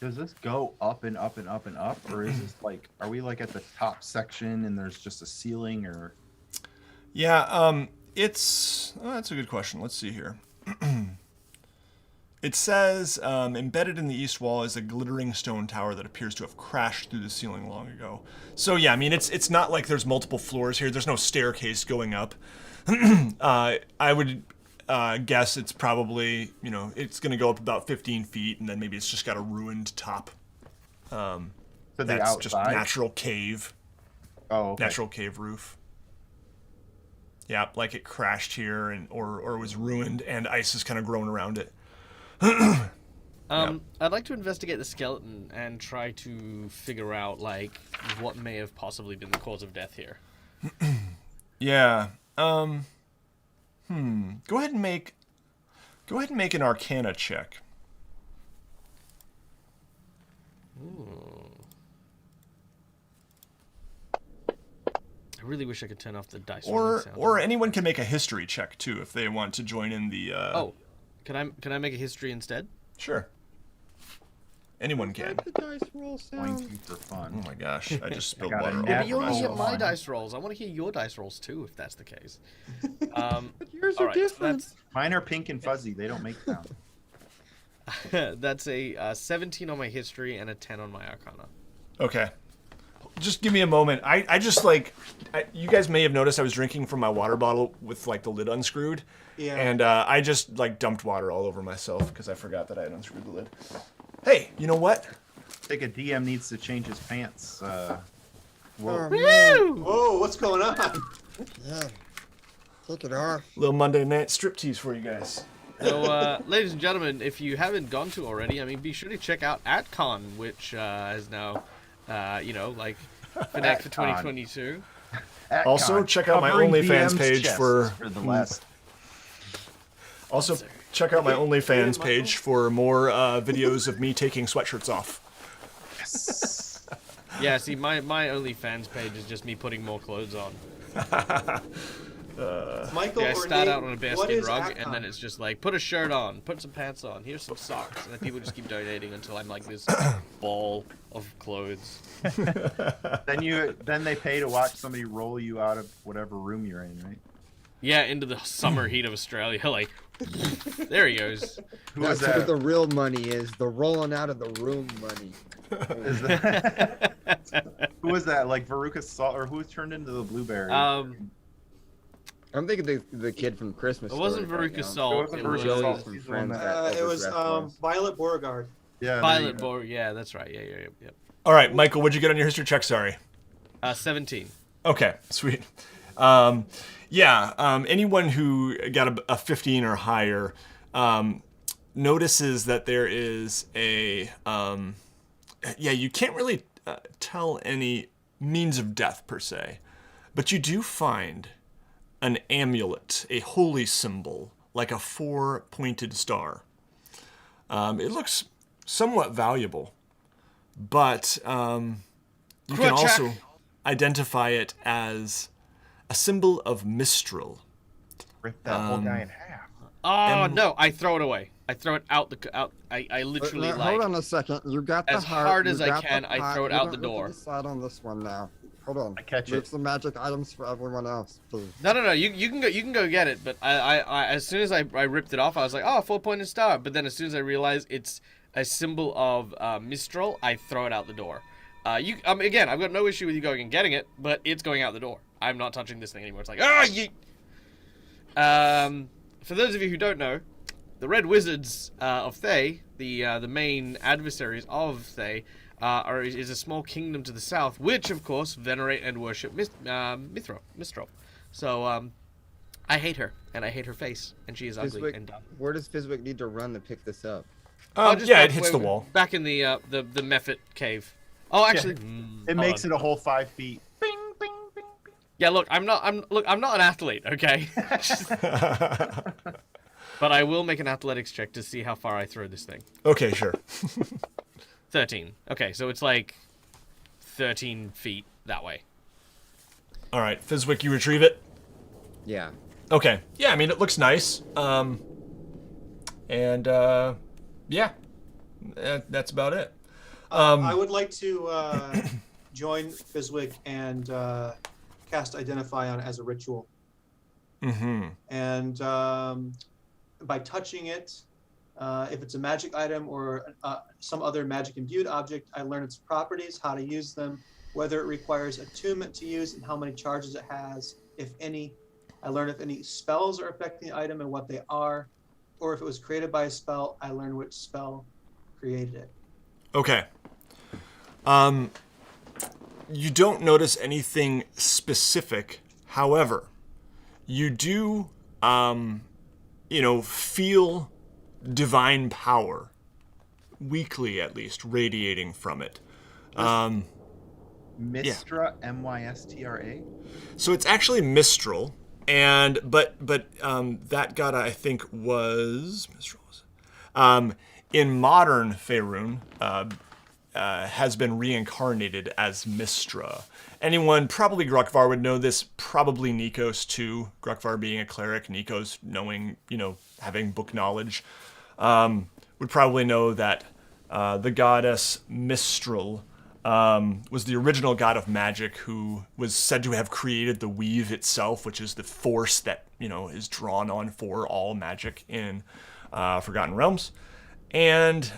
does this go up and up and up and up, or is this like, are we like at the top section and there's just a ceiling, or? Yeah, that's a good question. Let's see here. It says, embedded in the east wall is a glittering stone tower that appears to have crashed through the ceiling long ago. So yeah, I mean, it's not like there's multiple floors here. There's no staircase going up. I would guess it's probably, it's going to go up about 15 feet, and then maybe it's just got a ruined top. To the That's just outside? natural cave. Oh, okay. Natural cave roof. Yeah, like it crashed here or was ruined, and ice has kind of grown around it. I'd like to investigate the skeleton and try to figure out like what may have possibly been the cause of death here. Yeah. Go ahead and make an Arcana check. I really wish I could turn off the dice. rolling Or sound. or anyone can make a history check too if they want to join in the. Oh, can I make a history instead? Sure. Anyone can. The dice roll sound. Pointing for Oh fun. my gosh! I just spilled got a water all nat But you over only hear myself. my one. dice rolls. I want to hear your dice rolls too, if that's the case. But yours All are right, so different. Mine are pink and fuzzy. They don't make sound. that's a 17 on my history and a 10 on my arcana. Okay. Just give me a moment. I just you guys may have noticed I was drinking from my water bottle with like the lid unscrewed. Yeah. And I just like dumped water all over myself because I forgot that I had unscrewed the lid. Hey, you know what? I think a DM needs to change his pants. Oh, Whoa. man. Whoa, what's going on? Yeah. Take it off. Little Monday night striptease for you guys. So, ladies and gentlemen, if you haven't gone to already, I mean, be sure to check out AtCon, which is now, like, Fnac for 2022. Also, Atcon, check out my covering OnlyFans DM's page chest for the last. Also, check out my OnlyFans page for more videos of me taking sweatshirts off. Yes. Yeah, see, my OnlyFans page is just me putting more clothes on. Michael Yeah, I or start Nate, out on a what bearskin is rug, Atcon? and then it's just like, put a shirt on, put some pants on, here's some socks, and then people just keep donating until I'm like this ball of clothes. Then they pay to watch somebody roll you out of whatever room you're in, right? Yeah, into the summer heat of Australia, like, there he goes. Who That's was what that? the real money is. The rolling out of the room money. Is that who was that? Like Veruca Salt, or who turned into the blueberry? I'm thinking the kid from Christmas. It wasn't Story right Veruca now. Salt, It wasn't it Veruca was Salt. from He's the one Friends that- that It was overdressed was. Violet Beauregard. yeah. there you Violet go. Boar, yeah, that's right, yeah. All right, Michael, what'd you get on your history check? Sorry. 17. Okay, sweet. Anyone who got a 15 or higher notices that there is a you can't really tell any means of death per se, but you do find an amulet, a holy symbol, like a 4-pointed star. It looks somewhat valuable, but you can also identify it as a symbol of Mistral. Rip that whole guy in half. Oh, no, I throw it away. I throw it out I literally, Hold on a second. You got the as heart. hard you as I got can, the I pot. throw it You out don't the get to door. decide on this one now. Hold on. I catch Leave it. some magic items for everyone else, please. No. You can go get it. But I as soon as I ripped it off, I was like, oh, 4-pointed star. But then as soon as I realized it's a symbol of Mistral, I throw it out the door. Again, I've got no issue with you going and getting it, but it's going out the door. I'm not touching this thing anymore. It's like, yeet. For those of you who don't know, the Red Wizards of Thay, the main adversaries of Thay, is a small kingdom to the south, which of course venerate and worship Mistral. So I hate her, and I hate her face, and she is ugly Fizwick, and dumb. where does Fizwick need to run to pick this up? Just Yeah, back it hits the wall. Back in the mephit cave. Oh, actually, It makes it a whole 5 feet. Bing, bing, bing, bing. Yeah, look, I'm not an athlete, okay? But I will make an athletics check to see how far I throw this thing. Okay, sure. 13. Okay, so it's like 13 feet that way. All right, Fizwick, you retrieve it. Yeah. Okay. Yeah, I mean it looks nice. Yeah, that's about it. I would like to join Fizwick and cast Identify on it as a ritual. Mm-hmm. And by touching it, if it's a magic item or some other magic imbued object, I learn its properties, how to use them, whether it requires attunement to use and how many charges it has, if any. I learn if any spells are affecting the item and what they are, or if it was created by a spell, I learn which spell created it. Okay. You don't notice anything specific. However, you do, feel divine power, weakly at least, radiating from it. Mystra, M-Y-S-T-R-A? So it's actually Mistral, but that god I think was Mistral. In modern Faerun, has been reincarnated as Mistra. Anyone, probably Grukvar would know this, probably Nikos too. Grukvar being a cleric, Nikos knowing, having book knowledge, would probably know that the goddess Mistral was the original god of magic who was said to have created the weave itself, which is the force that, is drawn on for all magic in Forgotten Realms. And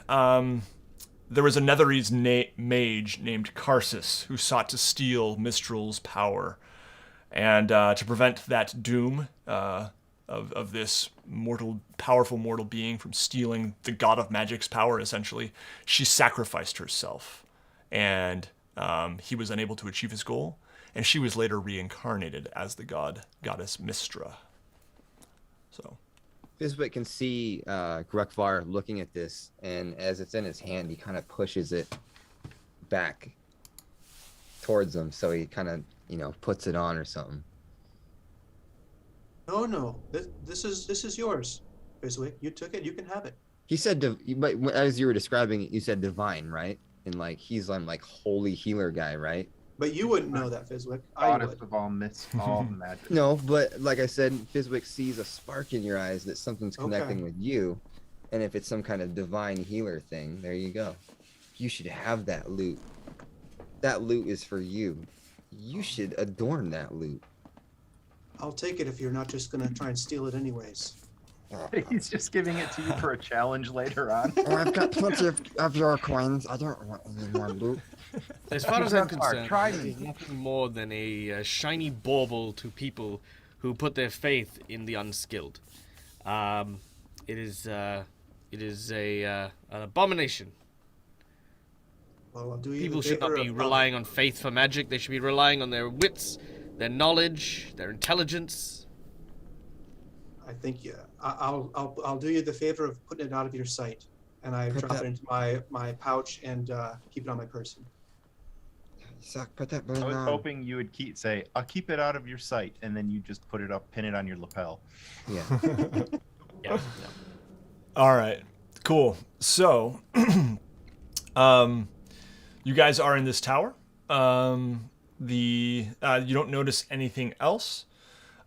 there was a netherese mage named Karsus who sought to steal Mistral's power. And to prevent that doom of this powerful mortal being from stealing the god of magic's power, essentially, she sacrificed herself. And he was unable to achieve his goal. And she was later reincarnated as the goddess Mistra. So... Fizwick can see Grukvar looking at this, and as it's in his hand, he kind of pushes it back towards him, so he kind of, puts it on or something. No, this is yours, Fizwick. You took it. You can have it. He said, but as you were describing it, you said divine, right? And he's like holy healer guy, right? But you wouldn't know that, Fizwick. I Goddess would. of all all magic. No, but like I said, Fizwick sees a spark in your eyes that something's connecting with you, and if it's some kind of divine healer thing, there you go. You should have that loot. That loot is for you. You should adorn that loot. I'll take it if you're not just gonna try and steal it anyways. He's just giving it to you for a challenge later on. Oh, I've got plenty of your coins. I don't want any more loot. As far as I'm Grukvar, concerned, try it me. is nothing more than a shiny bauble to people who put their faith in the unskilled. It is an abomination. Well, I'll do you People the should not favor be of, relying on faith for magic. They should be relying on their wits, their knowledge, their intelligence. I think I'll do you the favor of putting it out of your sight, and I Put drop that- it into my pouch and keep it on my person. Zach, put that I balloon was on. hoping you would say, I'll keep it out of your sight, and then you just put it up, pin it on your lapel. Yeah. Yeah. All right, cool. So, you guys are in this tower. You don't notice anything else.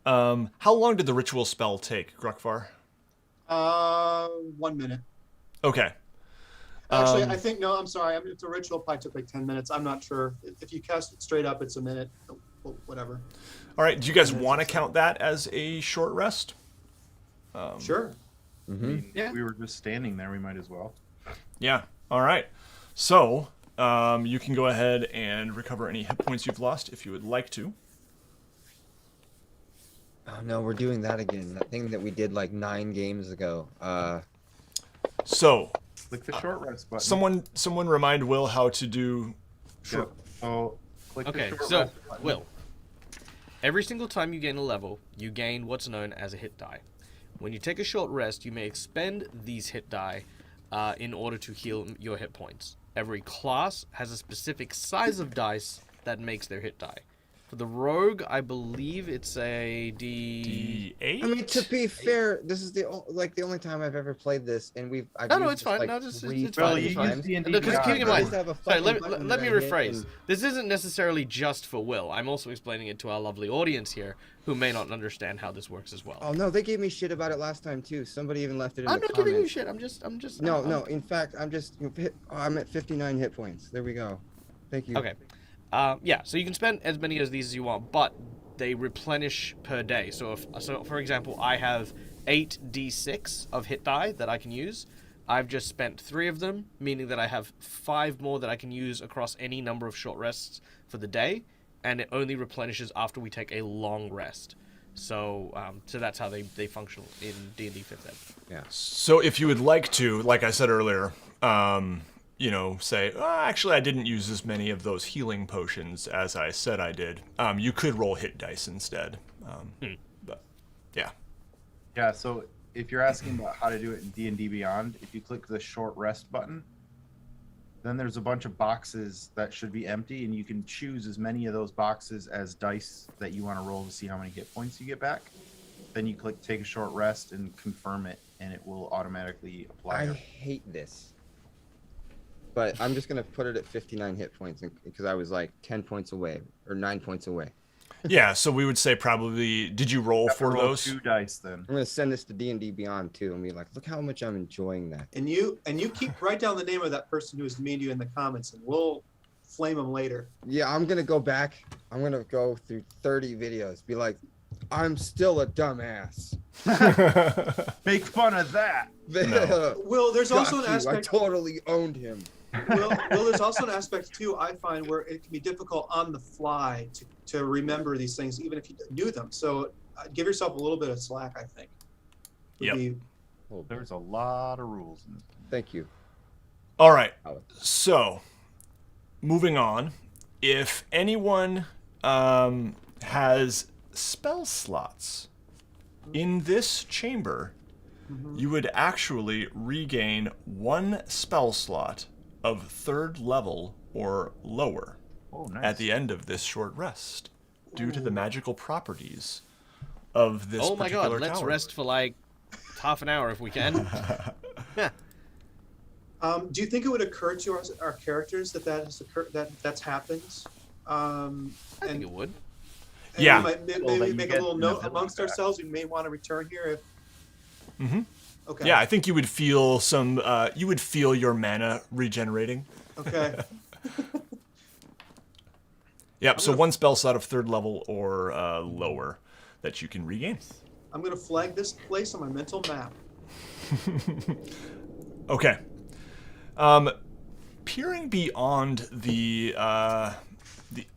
How long did the ritual spell take, Grukvar? 1 minute. Okay. Actually, I think no. I'm sorry. It's a ritual. Probably took like 10 minutes. I'm not sure. If you cast it straight up, it's a minute. Whatever. All right. Do you guys want to count that as a short rest? Sure. I mean, we were just standing there. We might as well. Yeah. All right. So you can go ahead and recover any hit points you've lost if you would like to. Oh no, we're doing that again. That thing that we did like 9 games ago. So Click the short rest button. someone remind Will how to do. Sure. So click Okay, the short so, rest button. Will. Every single time you gain a level, you gain what's known as a hit die. When you take a short rest, you may expend these hit die in order to heal your hit points. Every class has a specific size of dice that makes their hit die. For the rogue, I believe it's a D8? I mean, to be fair, this is the only time I've ever played this, and I've No, used it's this, fine. like, no, it's 3 fine. Well, It's you fine. use D&D No, 'cause Beyond, keep in right? mind. Just have a Sorry, fucking button let me that I hit rephrase. and- This isn't necessarily just for Will. I'm also explaining it to our lovely audience here, who may not understand how this works as well. Oh no, they gave me shit about it last time too. Somebody even left it in I'm the not comments. giving you shit. I'm just. No. In fact, I'm at 59 hit points. There we go. Thank you. Okay. Yeah. So you can spend as many of these as you want, but they replenish per day. So for example, I have 8d6 of hit die that I can use. I've just spent 3 of them, meaning that I have 5 more that I can use across any number of short rests for the day, and it only replenishes after we take a long rest. So that's how they function in D&D 5th Ed. Yeah. So if you would like to, like I said earlier, say, actually I didn't use as many of those healing potions as I said I did. You could roll hit dice instead. But yeah. Yeah, so if you're asking about how to do it in D&D Beyond, if you click the short rest button, then there's a bunch of boxes that should be empty, and you can choose as many of those boxes as dice that you want to roll to see how many hit points you get back. Then you click take a short rest and confirm it, and it will automatically apply. I hate this. But I'm just gonna put it at 59 hit points because I was like 10 points away or 9 points away. Yeah, so we would say probably, did you roll You have to for roll those? 2 dice then. I'm gonna send this to D&D Beyond too and be like, look how much I'm enjoying that. And you write down the name of that person who was mean to you in the comments, and we'll flame them later. Yeah, I'm gonna go back. I'm gonna go through 30 videos. Be like, I'm still a dumbass. Make fun of that. Will, there's also an Got you. I aspect. totally owned him. Will, there's also an aspect too, I find, where it can be difficult on the fly to remember these things, even if you knew them. So give yourself a little bit of slack, I think. Yep. There's a lot of rules in this. Thank you. All right. Alex. So, moving on. If anyone has spell slots in this chamber, you would actually regain 1 spell slot of 3rd level or lower Oh, nice. at the end of this short rest due to the magical properties of this Oh my particular god, let's tower. rest for like half an hour if we can. Do you think it would occur to our characters that's happened? I think it would. And Yeah. we might maybe Well, then you make a get little an note ability amongst back. ourselves. We may want to return here if. Okay. Yeah, I think you would feel some. You would feel your mana regenerating. Okay. Yep. So 1 spell slot of 3rd level or lower that you can regain. I'm gonna flag this place on my mental map. Okay. Peering beyond the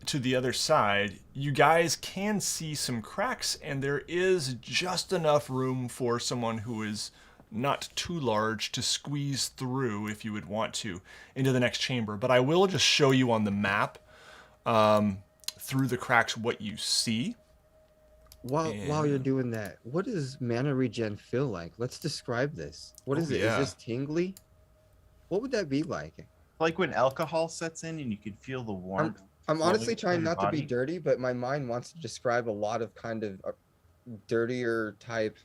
to the other side, you guys can see some cracks, and there is just enough room for someone who is not too large to squeeze through, if you would want to, into the next chamber. But I will just show you on the map through the cracks what you see. While you're doing that, what does mana regen feel like? Let's describe this. What is it? yeah. Is this tingly? What would that be like? Like when alcohol sets in and you can feel the warmth. I'm honestly flowing trying through your not to be body. dirty, but my mind wants to describe a lot of kind of dirtier type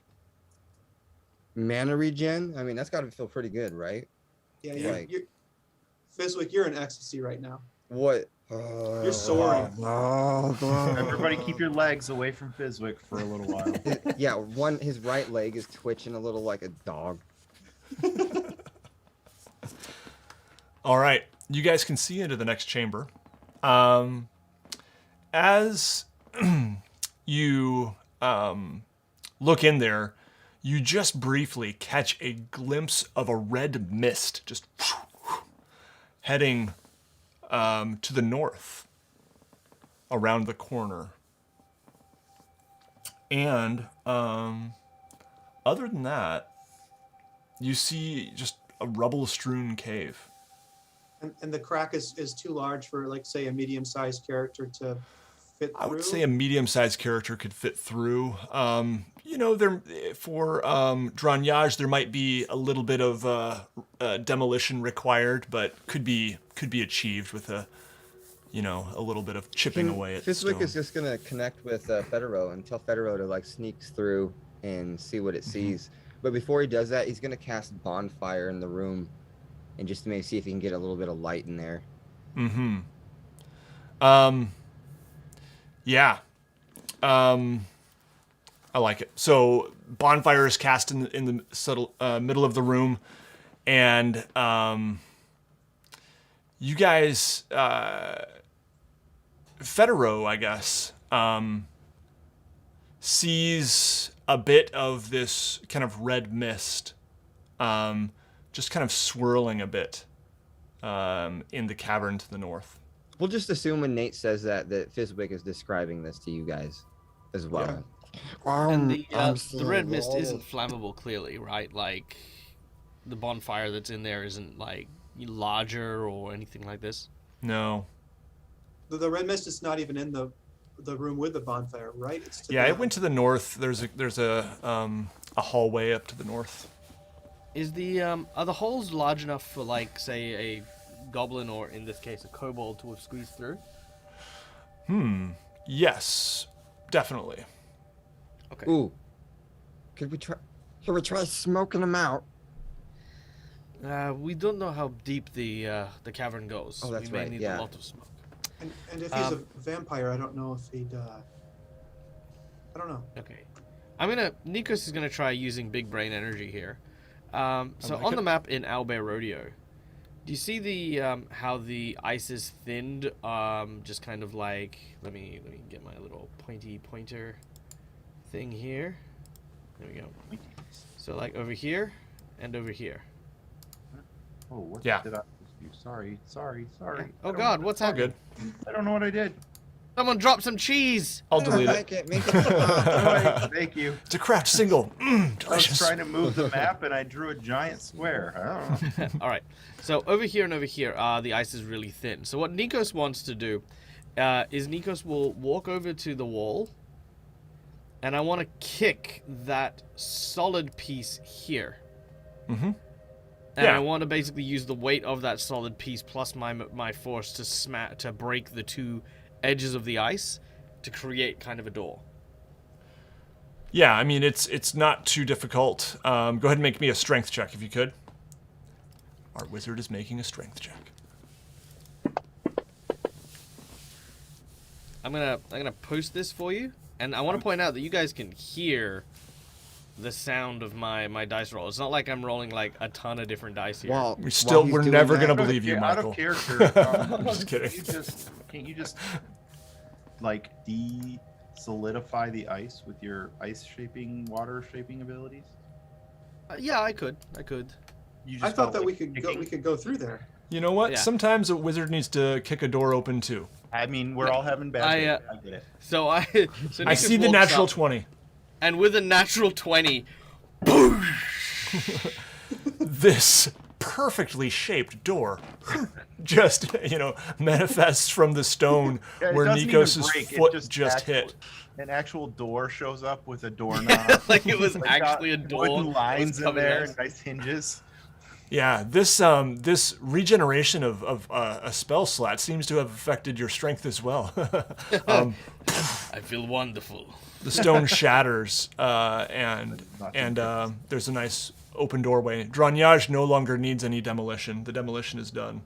mana regen. I mean, that's got to feel pretty good, right? Yeah, Like- you're Fizwick, you're in ecstasy right now. What? You're soaring. Everybody keep your legs away from Fizwick for a little while. Yeah, his right leg is twitching a little like a dog. All right, you guys can see into the next chamber. As you look in there, you just briefly catch a glimpse of a red mist just heading to the north around the corner. And other than that, you see just a rubble-strewn cave. And the crack is too large for, like, say, a medium-sized character to fit through? I would say a medium-sized character could fit through. There for Dranyage, there might be a little bit of demolition required, but could be achieved with a little bit of chipping away at Fizwick stone. is just gonna connect with Federo and tell Federo to like sneaks through and see what it sees. But before he does that, he's gonna cast bonfire in the room, and just to maybe see if he can get a little bit of light in there. Mm-hmm. Yeah. I like it. So bonfire is cast in the subtle middle of the room, and you guys, Federo, I guess, sees a bit of this kind of red mist, just kind of swirling a bit in the cavern to the north. We'll just assume when Nate says that Fizwick is describing this to you guys as well. And the red mist isn't flammable, clearly, right? Like, the bonfire that's in there isn't, like, larger or anything like this? No. The red mist is not even in the room with the bonfire, right? It's to Yeah, the, it went to the north. There's a hallway up to the north. Is are the holes large enough for, like, say, a goblin, or in this case a kobold, to have squeezed through? Yes, definitely. Okay. Ooh, could we try smoking them out? We don't know how deep the cavern goes. Oh, that's we may right, need yeah. a lot of smoke. and if he's a vampire, I don't know if he'd. I don't know. Okay. Nikos is gonna try using big brain energy here. So like on it. the map in Owlbear Rodeo, do you see the how the ice is thinned? Just kind of like, let me get my little pointer thing here. There we go. So like over here and over here. Oh, what Yeah. did I do? Sorry. Oh God, what's All happening? good. I don't know what I did. Someone drop some cheese. I'll delete it. Make it. Thank you. It's a cracked single. I was Delicious. trying to move the map and I drew a giant square. I don't know. All right. So over here and over here, the ice is really thin. So what Nikos wants to do is Nikos will walk over to the wall, and I want to kick that solid piece here. Mm-hmm. And Yeah. I want to basically use the weight of that solid piece plus my force to break the two edges of the ice to create kind of a door. Yeah, I mean, it's not too difficult. Go ahead and make me a strength check if you could. Our wizard is making a strength check. I'm gonna post this for you, and I want to point out that you guys can hear the sound of my dice roll. It's not like I'm rolling like a ton of different dice here. Well, We're never gonna believe you, Out Michael. of character. Just kidding. Can't you just like solidify the ice with your water shaping abilities? Yeah, I could. You I just thought felt that like we could kicking- go through there. You know what? Yeah. Sometimes a wizard needs to kick a door open too. I mean, we're all having bad days. I get it. So I Nikos see the walks natural up, 20. and with a natural 20, This perfectly shaped door just, manifests from the stone Yeah, it where doesn't even Nikos' break, it foot just just actual- hit. An actual door shows up with a doorknob. like it was Like actually a got door. Wooden that lines was in coming there out. and nice hinges. Yeah, this regeneration of a spell slot seems to have affected your strength as well. I feel wonderful. The stone shatters, and there's a nice open doorway. Dranyage no longer needs any demolition. The demolition is done.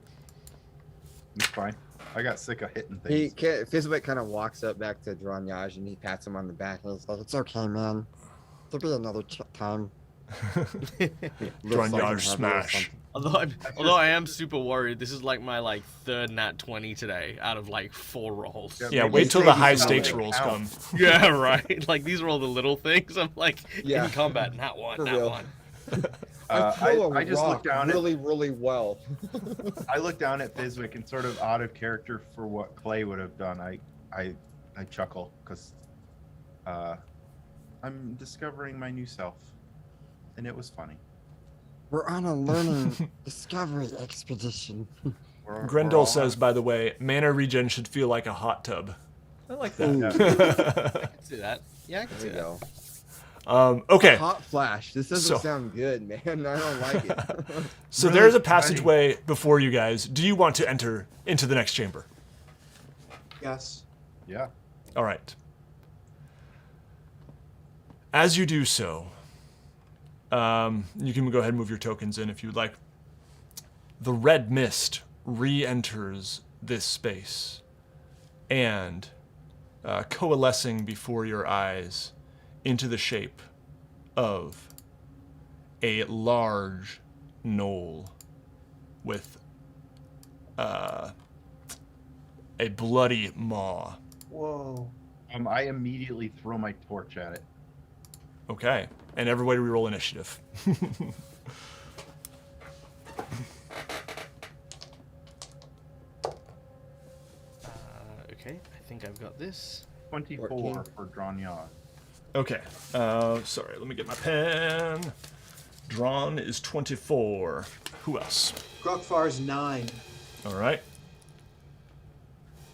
It's fine. I got sick of hitting He things. Fizwick kind of walks up back to Dranyage and he pats him on the back and he's like, "It's okay, man. There'll be another time." Dronyage smash. Although I am super worried, this is like my third nat 20 today out of 4 rolls. Yeah, maybe wait till the maybe high some stakes of it rolls come. counts. Yeah, right. These are all the little things. I'm Yeah. in combat, nat 1, For nat real. 1. I just looked down really, really well. I looked down at Fizwick and sort of out of character for what Clay would have done. I chuckle because I'm discovering my new self, and it was funny. We're on a learning discovery expedition. We're Grendel all says, by the way, mana regen should feel like a hot tub. I like that. I can see that. Yeah, I can see There we that. go. Okay, Hot flash. This doesn't So- sound good, man. I don't like it. so Really there's a exciting. passageway before you guys. Do you want to enter into the next chamber? Yes. Yeah. All right. As you do so, you can go ahead and move your tokens in if you'd like. The red mist re-enters this space and coalescing before your eyes into the shape of a large gnoll with a bloody maw. Whoa. I immediately throw my torch at it. Okay, and everybody reroll initiative. Okay, I think I've got this. 24 14. for Dronyage. Okay, sorry, let me get my pen. Drawn is 24. Who else? Grokfar's 9. All right,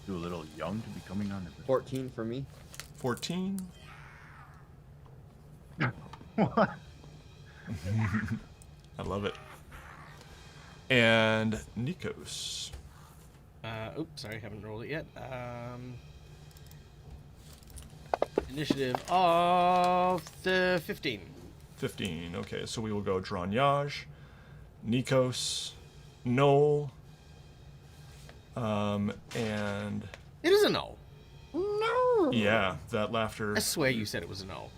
You a little young to be coming on the 14 for me. 14. What? I love it. And Nikos. Oops, sorry, haven't rolled it yet. Initiative of the 15. 15. Okay, so we will go Dronyage, Nikos, Gnoll, and It is a no. yeah, that laughter. I swear you said it was a no.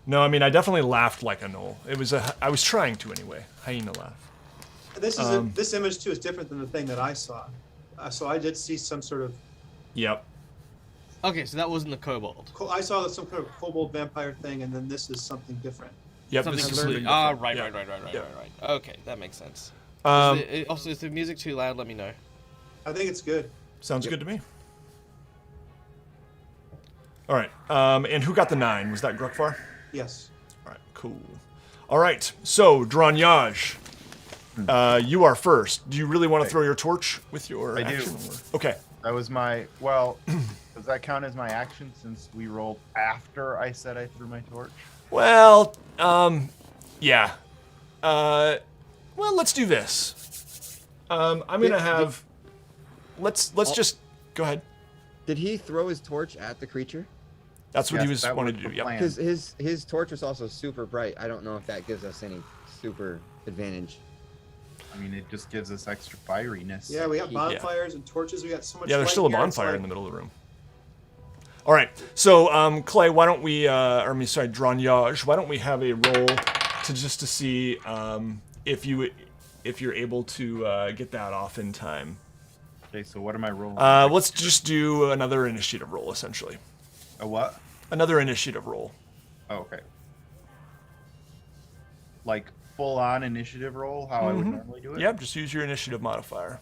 No, I mean I definitely laughed like a Gnoll. I was trying to anyway. Hyena laugh. This is this image too is different than the thing that I saw. So I did see some sort of. Yep. Okay, so that wasn't the kobold. I saw some kind of kobold vampire thing, and then this is something different. Yep. Something This is completely. something Right, different. right. Yeah. Okay, that makes sense. Um, Also, is the music too loud? Let me know. I think it's good. Sounds good to me. All right. And who got the 9? Was that Grukvar? Yes. All right. Cool. All right. So Dronyage, you are first. Do you really want to throw your torch with your I do. action? Or? Okay. That was my, well, does that count as my action since we rolled after I said I threw my torch? Well, yeah. Well, let's do this. I'm gonna have. Let's just go ahead. Did he throw his torch at the creature? That's what Yes, he was that wanting was to do. the Yep. plan. Because his torch was also super bright. I don't know if that gives us any super advantage. I mean, it just gives us extra fieriness. Yeah, we got Yeah. bonfires and torches. We got so much. Yeah, there's light still a here, it's bonfire like- in the middle of the room. All right. So, Clay, why don't we, Dronyage, why don't we have a roll to see if you're able to get that off in time. Okay, so what am I rolling? Let's just do another initiative roll, essentially. A what? Another initiative roll. Oh, okay. Like full on initiative roll, how I would normally do it? Yep, just use your initiative modifier.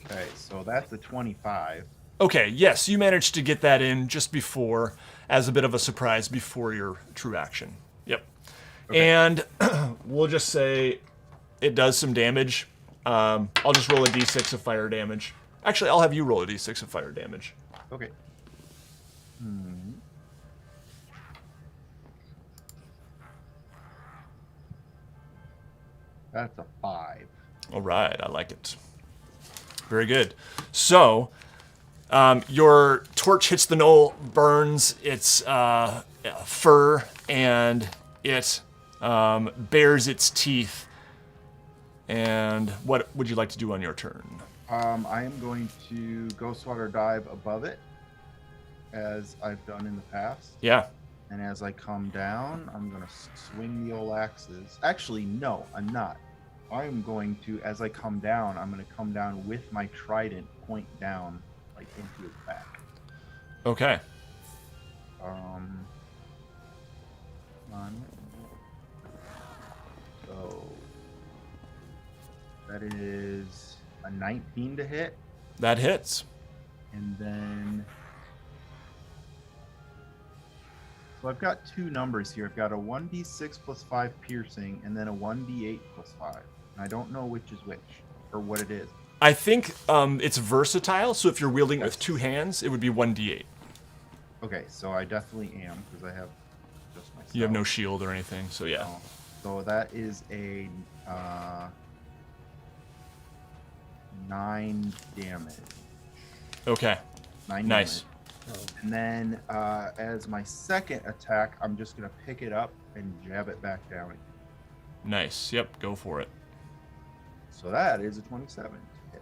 Okay, so that's a 25. Okay, yes, you managed to get that in just before, as a bit of a surprise before your true action. Yep. Okay. And we'll just say it does some damage. I'll just roll a d6 of fire damage. Actually, I'll have you roll a d6 of fire damage. Okay. That's a 5. All right, I like it. Very good. So, your torch hits the gnoll, burns its fur, and it bares its teeth. And what would you like to do on your turn? I am going to Ghostwater dive above it, as I've done in the past, Yeah. And as I come down, I'm going to swing the old axes. Actually, no, I'm not. I'm going to, as I come down, I'm going to come down with my trident point down, like into his back. Okay. Come on. So that is a 19 to hit. That hits. And then, so I've got two numbers here. I've got a 1d6 plus 5 piercing, and then a 1d8 plus 5. And I don't know which is which, or what it is. I think it's versatile, so if you're wielding it with two hands, it would be 1d8. Okay, so I definitely am, because I have just myself. You have no shield or anything, so yeah. So that is a 9 damage. Okay. 9 Nice. damage. And then as my second attack, I'm just going to pick it up and jab it back down again. Nice. Yep, go for it. So that is a 27 to hit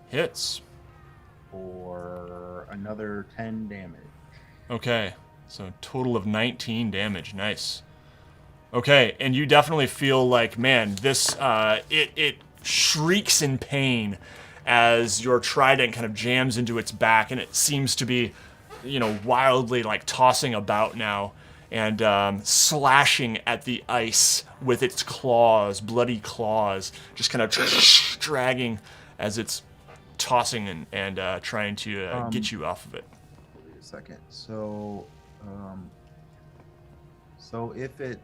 Hits. for another 10 damage. Okay. So total of 19 damage. Nice. Okay, and you definitely feel like, man, this it shrieks in pain as your trident kind of jams into its back, and it seems to be, wildly like tossing about now and slashing at the ice with its claws, bloody claws, just kind of dragging as it's tossing and trying to get you off of it. Wait a second. So if it,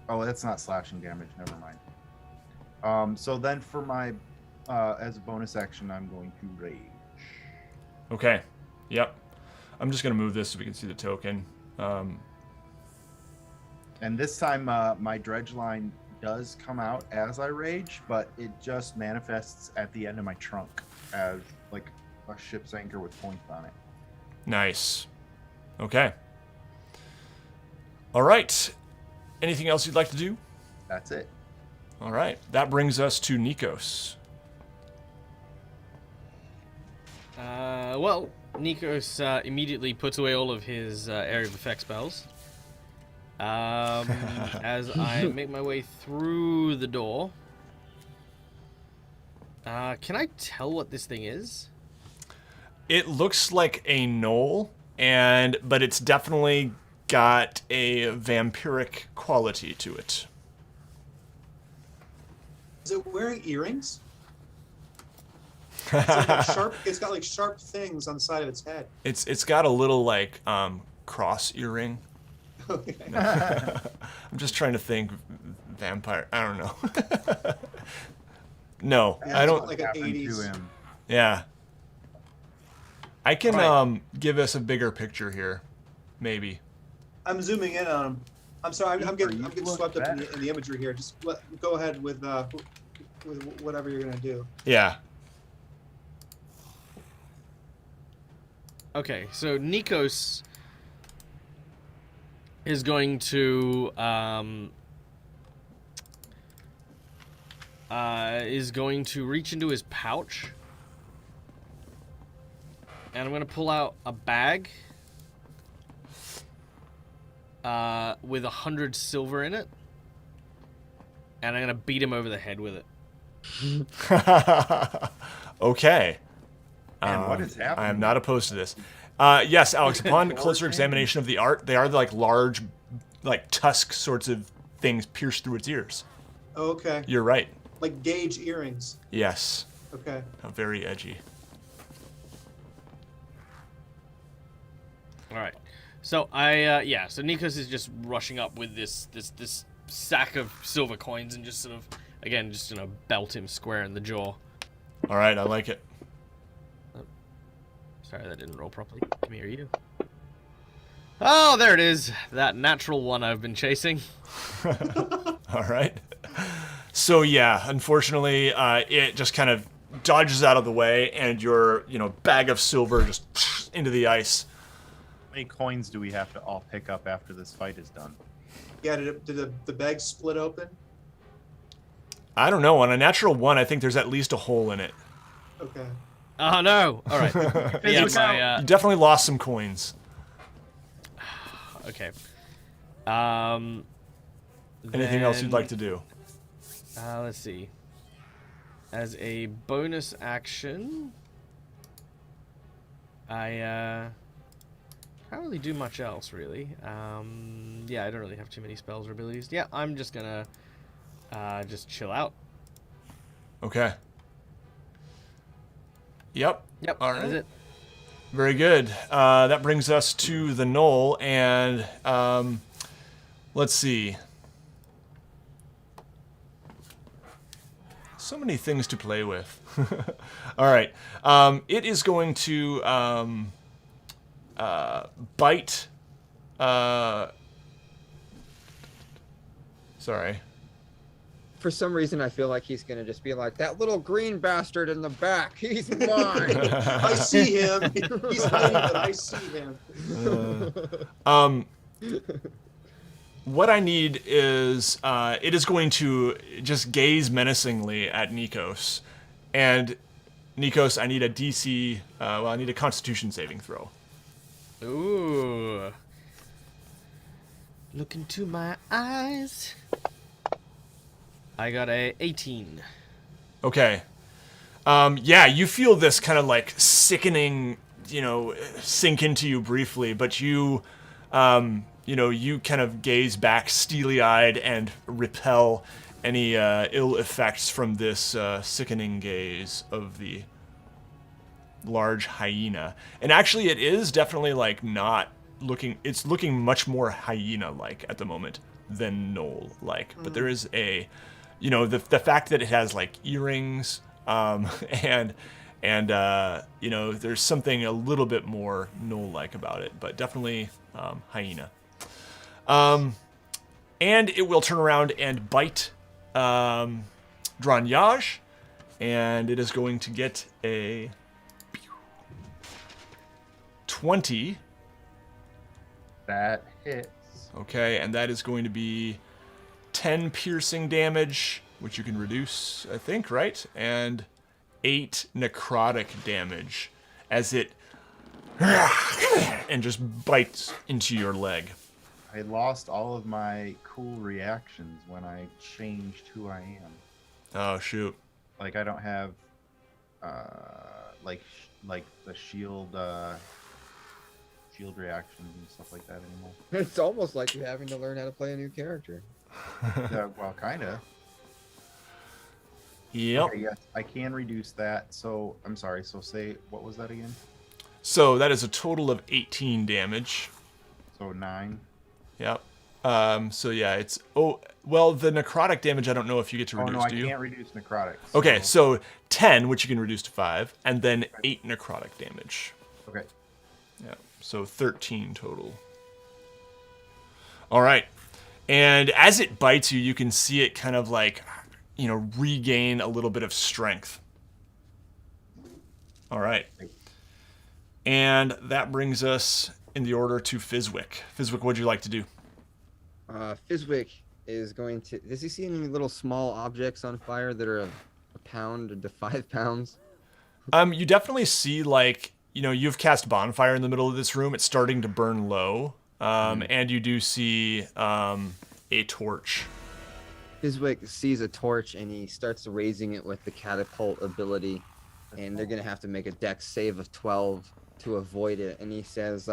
oh, that's not slashing damage. Never mind. So then for my as a bonus action, I'm going to rage. Okay. Yep. I'm just gonna move this so we can see the token. And this time, my dredge line does come out as I rage, but it just manifests at the end of my trunk as like a ship's anchor with points on it. Nice. Okay. All right. Anything else you'd like to do? That's it. All right. That brings us to Nikos. Well, Nikos immediately puts away all of his area of effect spells. As I make my way through the door. Can I tell what this thing is? It looks like a gnoll, but it's definitely got a vampiric quality to it. Is it wearing earrings? It's like sharp. It's got like sharp things on the side of its head. It's got a little like cross earring. Okay. I'm just trying to think vampire. I don't know. No, Yeah, I it's don't. like an Happened to 80s. him. Yeah. I can Right. give us a bigger picture here, maybe. I'm zooming in on him. I'm sorry. I'm getting You look swept up in better. the imagery here. Just go ahead with whatever you're gonna do. Yeah. Okay, so Nikos is going to reach into his pouch, and I'm gonna pull out a bag with 100 silver in it, and I'm gonna beat him over the head with it. Okay. And what is happening? I am not opposed to this. Yes, Alex, upon closer examination of the art, they are like large, like tusk sorts of things pierced through its ears. Okay. You're right. Like gauge earrings. Yes. Okay. Very edgy. All right. So so Nikos is just rushing up with this sack of silver coins and just sort of, again, just gonna belt him square in the jaw. All right, I like it. Sorry, that didn't roll properly. Come here, you. Oh, there it is. That natural one I've been chasing. All right. So yeah, unfortunately, it just kind of dodges out of the way, and your bag of silver just into the ice. How many coins do we have to all pick up after this fight is done? Yeah. Did the bag split open? I don't know. On a natural one, I think there's at least a hole in it. Okay. Oh no! All right. Yeah, You definitely lost some coins. okay. Anything else you'd like to do? Let's see. As a bonus action, I can't really do much else, really. Yeah, I don't really have too many spells or abilities. Yeah, I'm just gonna just chill out. Okay. Yep. Yep, All that right. is it. Very good. That brings us to the gnoll, and let's see. So many things to play with. All right. It is going to bite. Sorry. For some reason, I feel like he's gonna just be like, that little green bastard in the back. He's mine. I see him. He's hiding, but I see him. What I need is it is going to just gaze menacingly at Nikos, and Nikos, I need a DC. I need a Constitution saving throw. Ooh. Look into my eyes. I got a 18. Okay. Yeah, you feel this kind of like sickening, sink into you briefly, but you kind of gaze back steely-eyed and repel any ill effects from this sickening gaze of the large hyena. And actually, it is definitely like not looking. It's looking much more hyena-like at the moment than gnoll-like. But there is a, the fact that it has like earrings, and there's something a little bit more gnoll-like about it, but definitely hyena. And it will turn around and bite Dranyaj, and it is going to get a 20. That hits. Okay, and that is going to be 10 piercing damage, which you can reduce, I think, right? And 8 necrotic damage as it and just bites into your leg. I lost all of my cool reactions when I changed who I am. Oh, shoot. Like I don't have like the shield reactions and stuff like that anymore. It's almost like you're having to learn how to play a new character. Well, kind of. Yep. Okay, yes, I can reduce that. So I'm sorry. So say what was that again? So that is a total of 18 damage. So 9. Yep. So yeah, it's the necrotic damage I don't know if you get to reduce, no, I do you? can't reduce necrotic. Okay, so 10, which you can reduce to 5, and then 8 necrotic damage. Okay. Yeah. So 13 total. All right. And as it bites you, you can see it kind of like, regain a little bit of strength. All right. And that brings us in the order to Fizwick. Fizwick, what'd you like to do? Fizwick is going to. Does he see any little small objects on fire that are a pound to 5 pounds? You definitely see you've cast bonfire in the middle of this room. It's starting to burn low. And you do see a torch. Fizwick sees a torch and he starts raising it with the catapult ability, and they're gonna have to make a dex save of 12 to avoid it. And he says,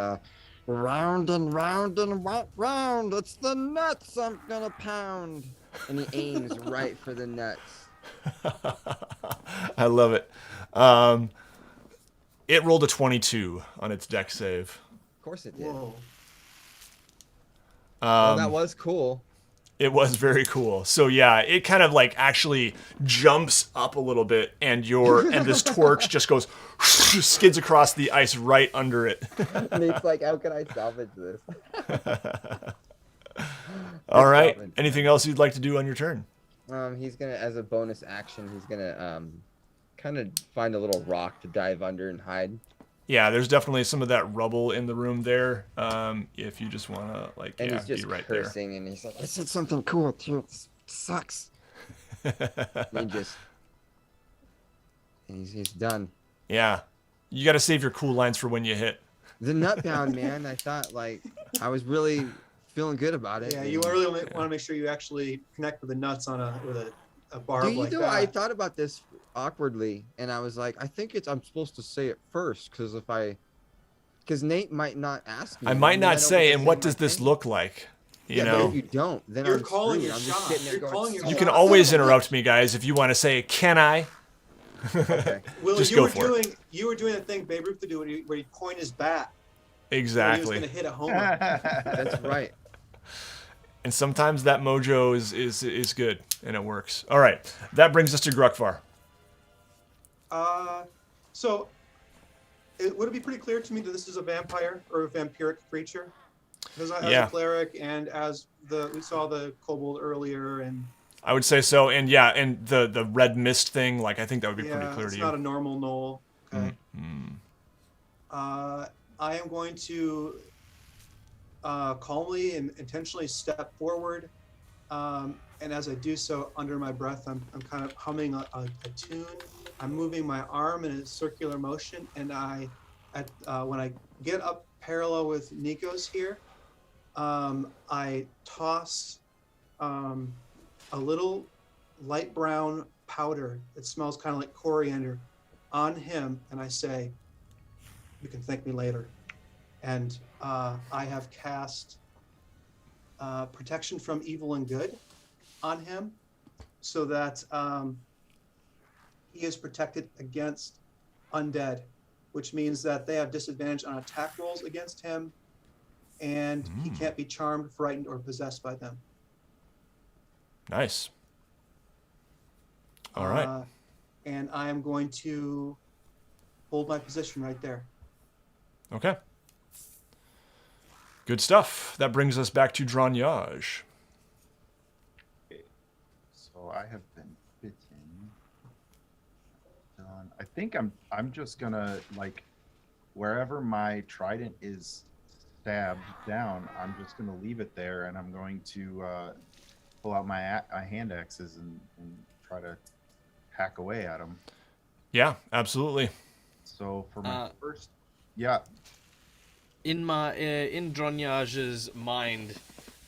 "Round and round and round, it's the nuts I'm gonna pound." And he aims right for the nuts. I love it. It rolled a 22 on its dex save. Of course it did. Whoa. Well, that was cool. It was very cool. So yeah, it kind of actually jumps up a little bit, and this torch just goes skids across the ice right under it. And it's like, how can I salvage this? All right. Anything else you'd like to do on your turn? He's gonna, as a bonus action, he's gonna kind of find a little rock to dive under and hide. Yeah, there's definitely some of that rubble in the room there. If you just want to And he's just be right cursing, there. and he's like, "I said something cool too. It sucks." And he's done. Yeah, you got to save your cool lines for when you hit. The nutbound, man. I thought I was really feeling good about it. Yeah, and- you really want to make sure you actually connect with the nuts on a barb Do you like do? that. I thought about this awkwardly, and I was like, I think I'm supposed to say it first, because Nate might not ask me. I might and not then say, don't and get what to does say my this thing. look like? You Yeah, but know, if you don't, then You're I'm calling screwed. your I'm just shot. sitting there You're going, calling your "Son you of can a always bitch." interrupt me, guys, if you want to say, "Can I?" Okay. Will, Just you go were for it. doing you were doing the thing Babe Ruth to do where he point his bat. When he was Exactly. going to hit a homer. That's right. And sometimes that mojo is good and it works. All right, that brings us to Grukvar. So, would it be pretty clear to me that this is a vampire or a vampiric creature? Because as Yeah. a cleric and as we saw the kobold earlier, and I would say so, and yeah, and the red mist thing, like I think that would be pretty clear it's to not you. a normal gnoll. Okay. Mm. I am going to calmly and intentionally step forward, and as I do so, under my breath, I'm kind of humming a tune. I'm moving my arm in a circular motion, and when I get up parallel with Nico's here, I toss a little light brown powder that smells kind of like coriander on him, and I say, "You can thank me later." And I have cast protection from evil and good on him, so that he is protected against undead, which means that they have disadvantage on attack rolls against him, and he can't be charmed, frightened, or possessed by them. Nice. All right. And I am going to hold my position right there. Okay. Good stuff. That brings us back to Dranyage. So I have been bitten. Done. I think I'm just gonna, like, wherever my trident is stabbed down, I'm just gonna leave it there, and I'm going to pull out my hand axes and try to hack away at them. Yeah, absolutely. So for my first, yeah. In Dronyage's mind,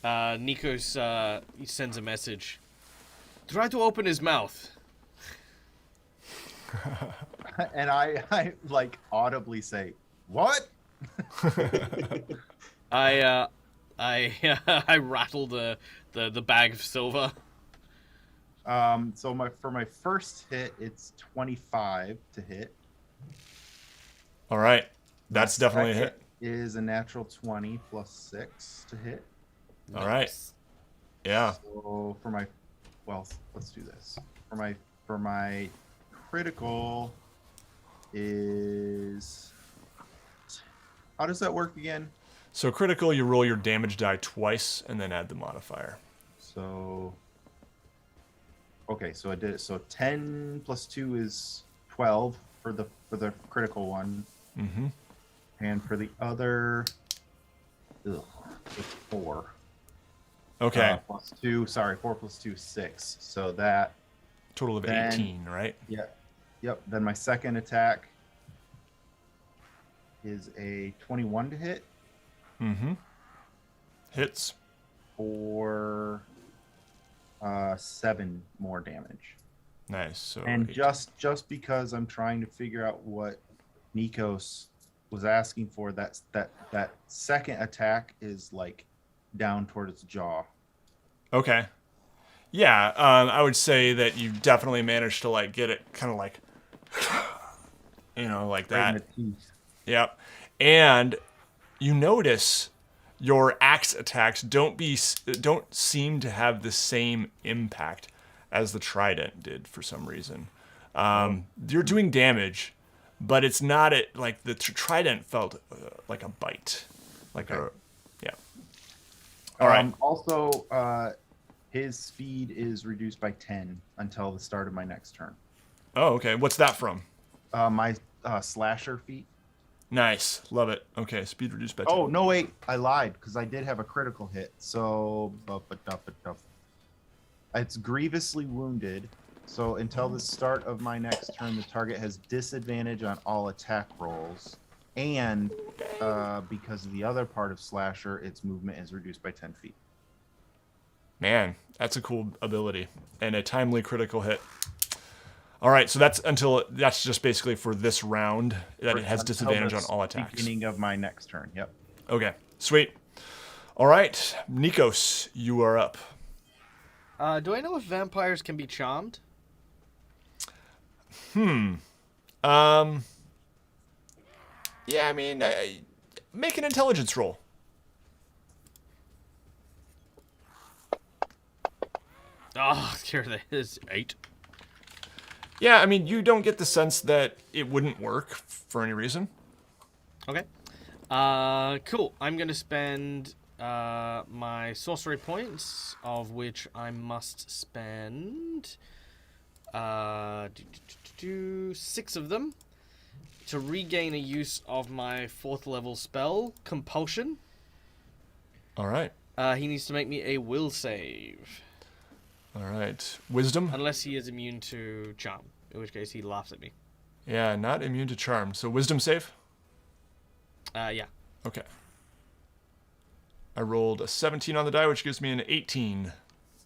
Nikos he sends a message. Try to open his mouth. And I like audibly say, "What?" I rattle the bag of silver. So for my first hit, it's 25 to hit. All right. That's My definitely a second hit. Is a natural 20 plus 6 to hit. All right. Yeah. So for my, well, let's do this. For my critical is, how does that work again? So critical, you roll your damage die twice and then add the modifier. So, okay, so I did it. So 10 plus 2 is 12 for the critical one. Mm-hmm. And for the other, it's 4. Okay. Plus 2, sorry, 4 plus 2 is 6. So that, Total of then- 18, right? yeah, yep. Then my second attack is a 21 to hit Mm-hmm. Hits. for 7 more damage. Nice. So And 18. just because I'm trying to figure out what Nikos was asking for, that second attack is like down toward its jaw. Okay. Yeah, I would say that you definitely managed to like get it kind of like, like Right in that. the teeth. Yep. And you notice your axe attacks don't seem to have the same impact as the trident did for some reason. You're doing damage, but it's not like the trident felt like a bite, like Okay. yeah. All right. Also, his speed is reduced by 10 until the start of my next turn. Oh, okay. What's that from? My slasher feat. Nice. Love it. Okay, speed reduced by 10. Oh, no, wait. I lied because I did have a critical hit. So, it's grievously wounded. So, until the start of my next turn, the target has disadvantage on all attack rolls. And because of the other part of Slasher, its movement is reduced by 10 feet. Man, that's a cool ability. And a timely critical hit. All right, so that's just basically for this round that it has disadvantage on all attacks. Beginning of my next turn. Yep. Okay, sweet. All right, Nikos, you are up. Do I know if vampires can be charmed? Yeah, I mean, make an intelligence roll. Oh, here it is. 8. Yeah, I mean, you don't get the sense that it wouldn't work for any reason. Okay. Cool. I'm going to spend my sorcery points, of which I must spend 6 of them to regain a use of my 4th level spell, Compulsion. All right. He needs to make me a will save. All right. Wisdom? Unless he is immune to charm, in which case he laughs at me. Yeah, not immune to charm. So wisdom save? Yeah. Okay. I rolled a 17 on the die, which gives me an 18.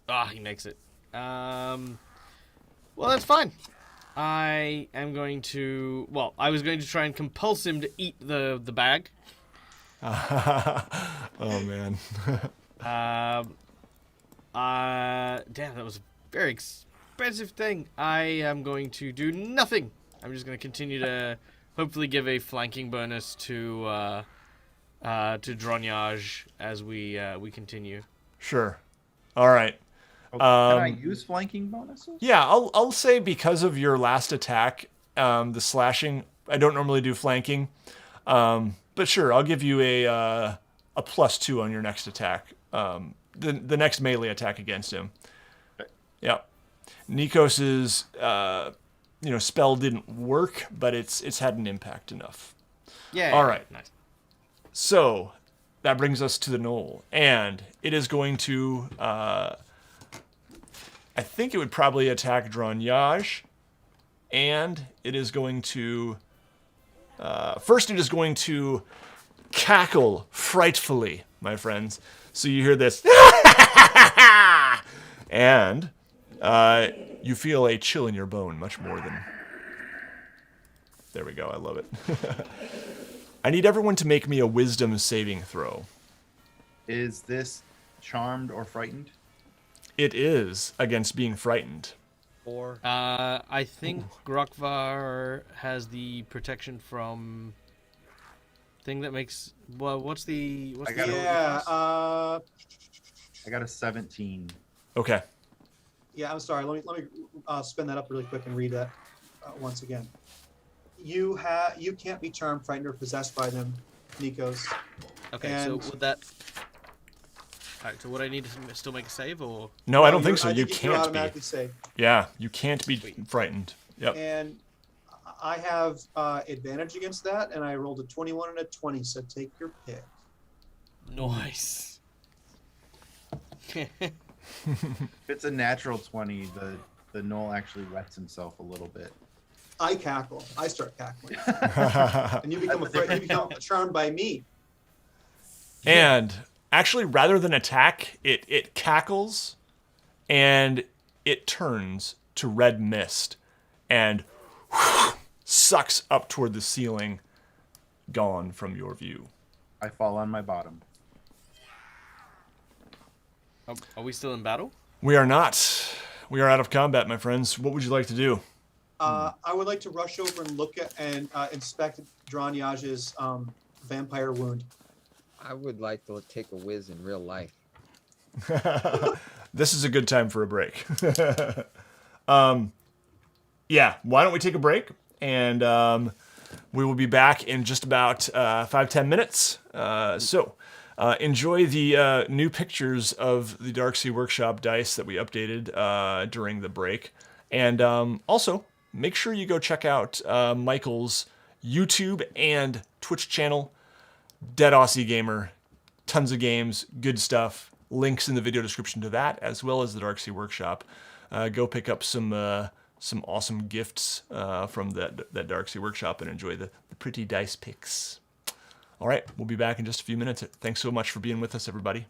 Ah, he makes it. Well, that's fine. I am going to... Well, I was going to try and compulse him to eat the bag. Oh, man. Damn, that was a very expensive thing. I am going to do nothing. I'm just going to continue to hopefully give a flanking bonus to Dronyage as we continue. Sure. All right. Oh, can I use flanking bonuses? Yeah, I'll say because of your last attack, the slashing, I don't normally do flanking. But sure, I'll give you a +2 on your next attack. The next melee attack against him. Okay. Yeah. Nikos's spell didn't work, but it's had an impact enough. Yeah. All right. Nice. So that brings us to the gnoll, and it is going to. I think it would probably attack Dronyage, and it is going to. First, it is going to cackle frightfully, my friends. So you hear this, and you feel a chill in your bone, much more than. There we go. I love it. I need everyone to make me a wisdom saving throw. Is this charmed or frightened? It is against being frightened. 4. I think Grokvar has the protection from thing that makes. Well, what's the? I got Yeah. I got a 17. Okay. Yeah, I'm sorry. Let me spin that up really quick and read that once again. You can't be charmed, frightened, or possessed by them, Nikos. Okay, And- so would that? Alright, so would I need to still make a save, or? No, I don't think so. I You think can't be. automatically safe. Yeah, you can't be Sweet. frightened. Yep. And I have advantage against that, and I rolled a 21 and a 20. So take your pick. Nice. If it's a natural 20, the gnoll actually wets himself a little bit. I cackle. I start cackling, and you become charmed by me. And actually, rather than attack, it cackles, and it turns to red mist, and sucks up toward the ceiling, gone from your view. I fall on my bottom. Are we still in battle? We are not. We are out of combat, my friends. What would you like to do? I would like to rush over and look at and inspect Dronyage's vampire wound. I would like to take a whiz in real life. This is a good time for a break. Yeah, why don't we take a break? And we will be back in just about 5-10 minutes. So enjoy the new pictures of the Darksea Workshop dice that we updated during the break. And also, make sure you go check out Michael's YouTube and Twitch channel. Dead Aussie Gamer, tons of games, good stuff. Links in the video description to that, as well as the Darksea Workshop. Go pick up some awesome gifts from that Darksea Workshop and enjoy the pretty dice picks. All right, we'll be back in just a few minutes. Thanks so much for being with us, everybody.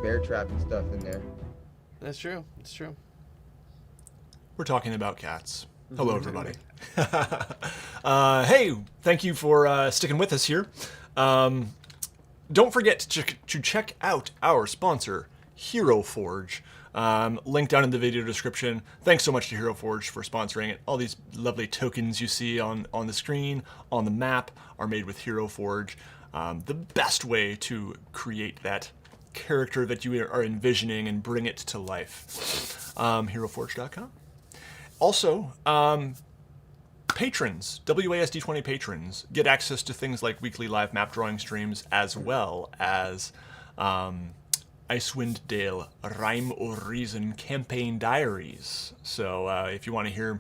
bear trap and stuff in there. That's true. It's true. We're talking about cats. Hello, everybody. Hey, thank you for sticking with us here. Don't forget to check out our sponsor, Hero Forge. Link down in the video description. Thanks so much to Hero Forge for sponsoring it. All these lovely tokens you see on the screen, on the map, are made with Hero Forge. The best way to create that character that you are envisioning and bring it to life. HeroForge.com. Also, patrons, WASD20 patrons, get access to things like weekly live map drawing streams, as well as Icewind Dale Rime or Reason campaign diaries. So if you want to hear,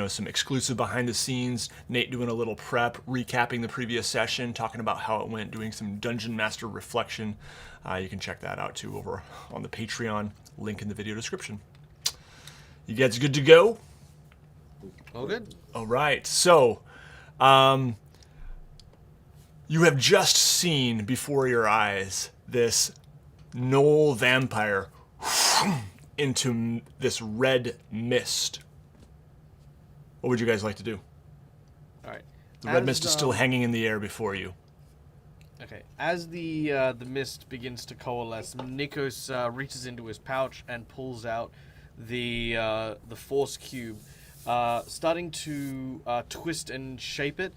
some exclusive behind the scenes, Nate doing a little prep, recapping the previous session, talking about how it went, doing some Dungeon Master reflection, you can check that out too over on the Patreon, link in the video description. You guys good to go? All good. All right. So, you have just seen before your eyes this gnoll vampire into this red mist. What would you guys like to do? All right. The red mist is still hanging in the air before you. Okay. As the mist begins to coalesce, Nikos reaches into his pouch and pulls out the force cube, starting to twist and shape it.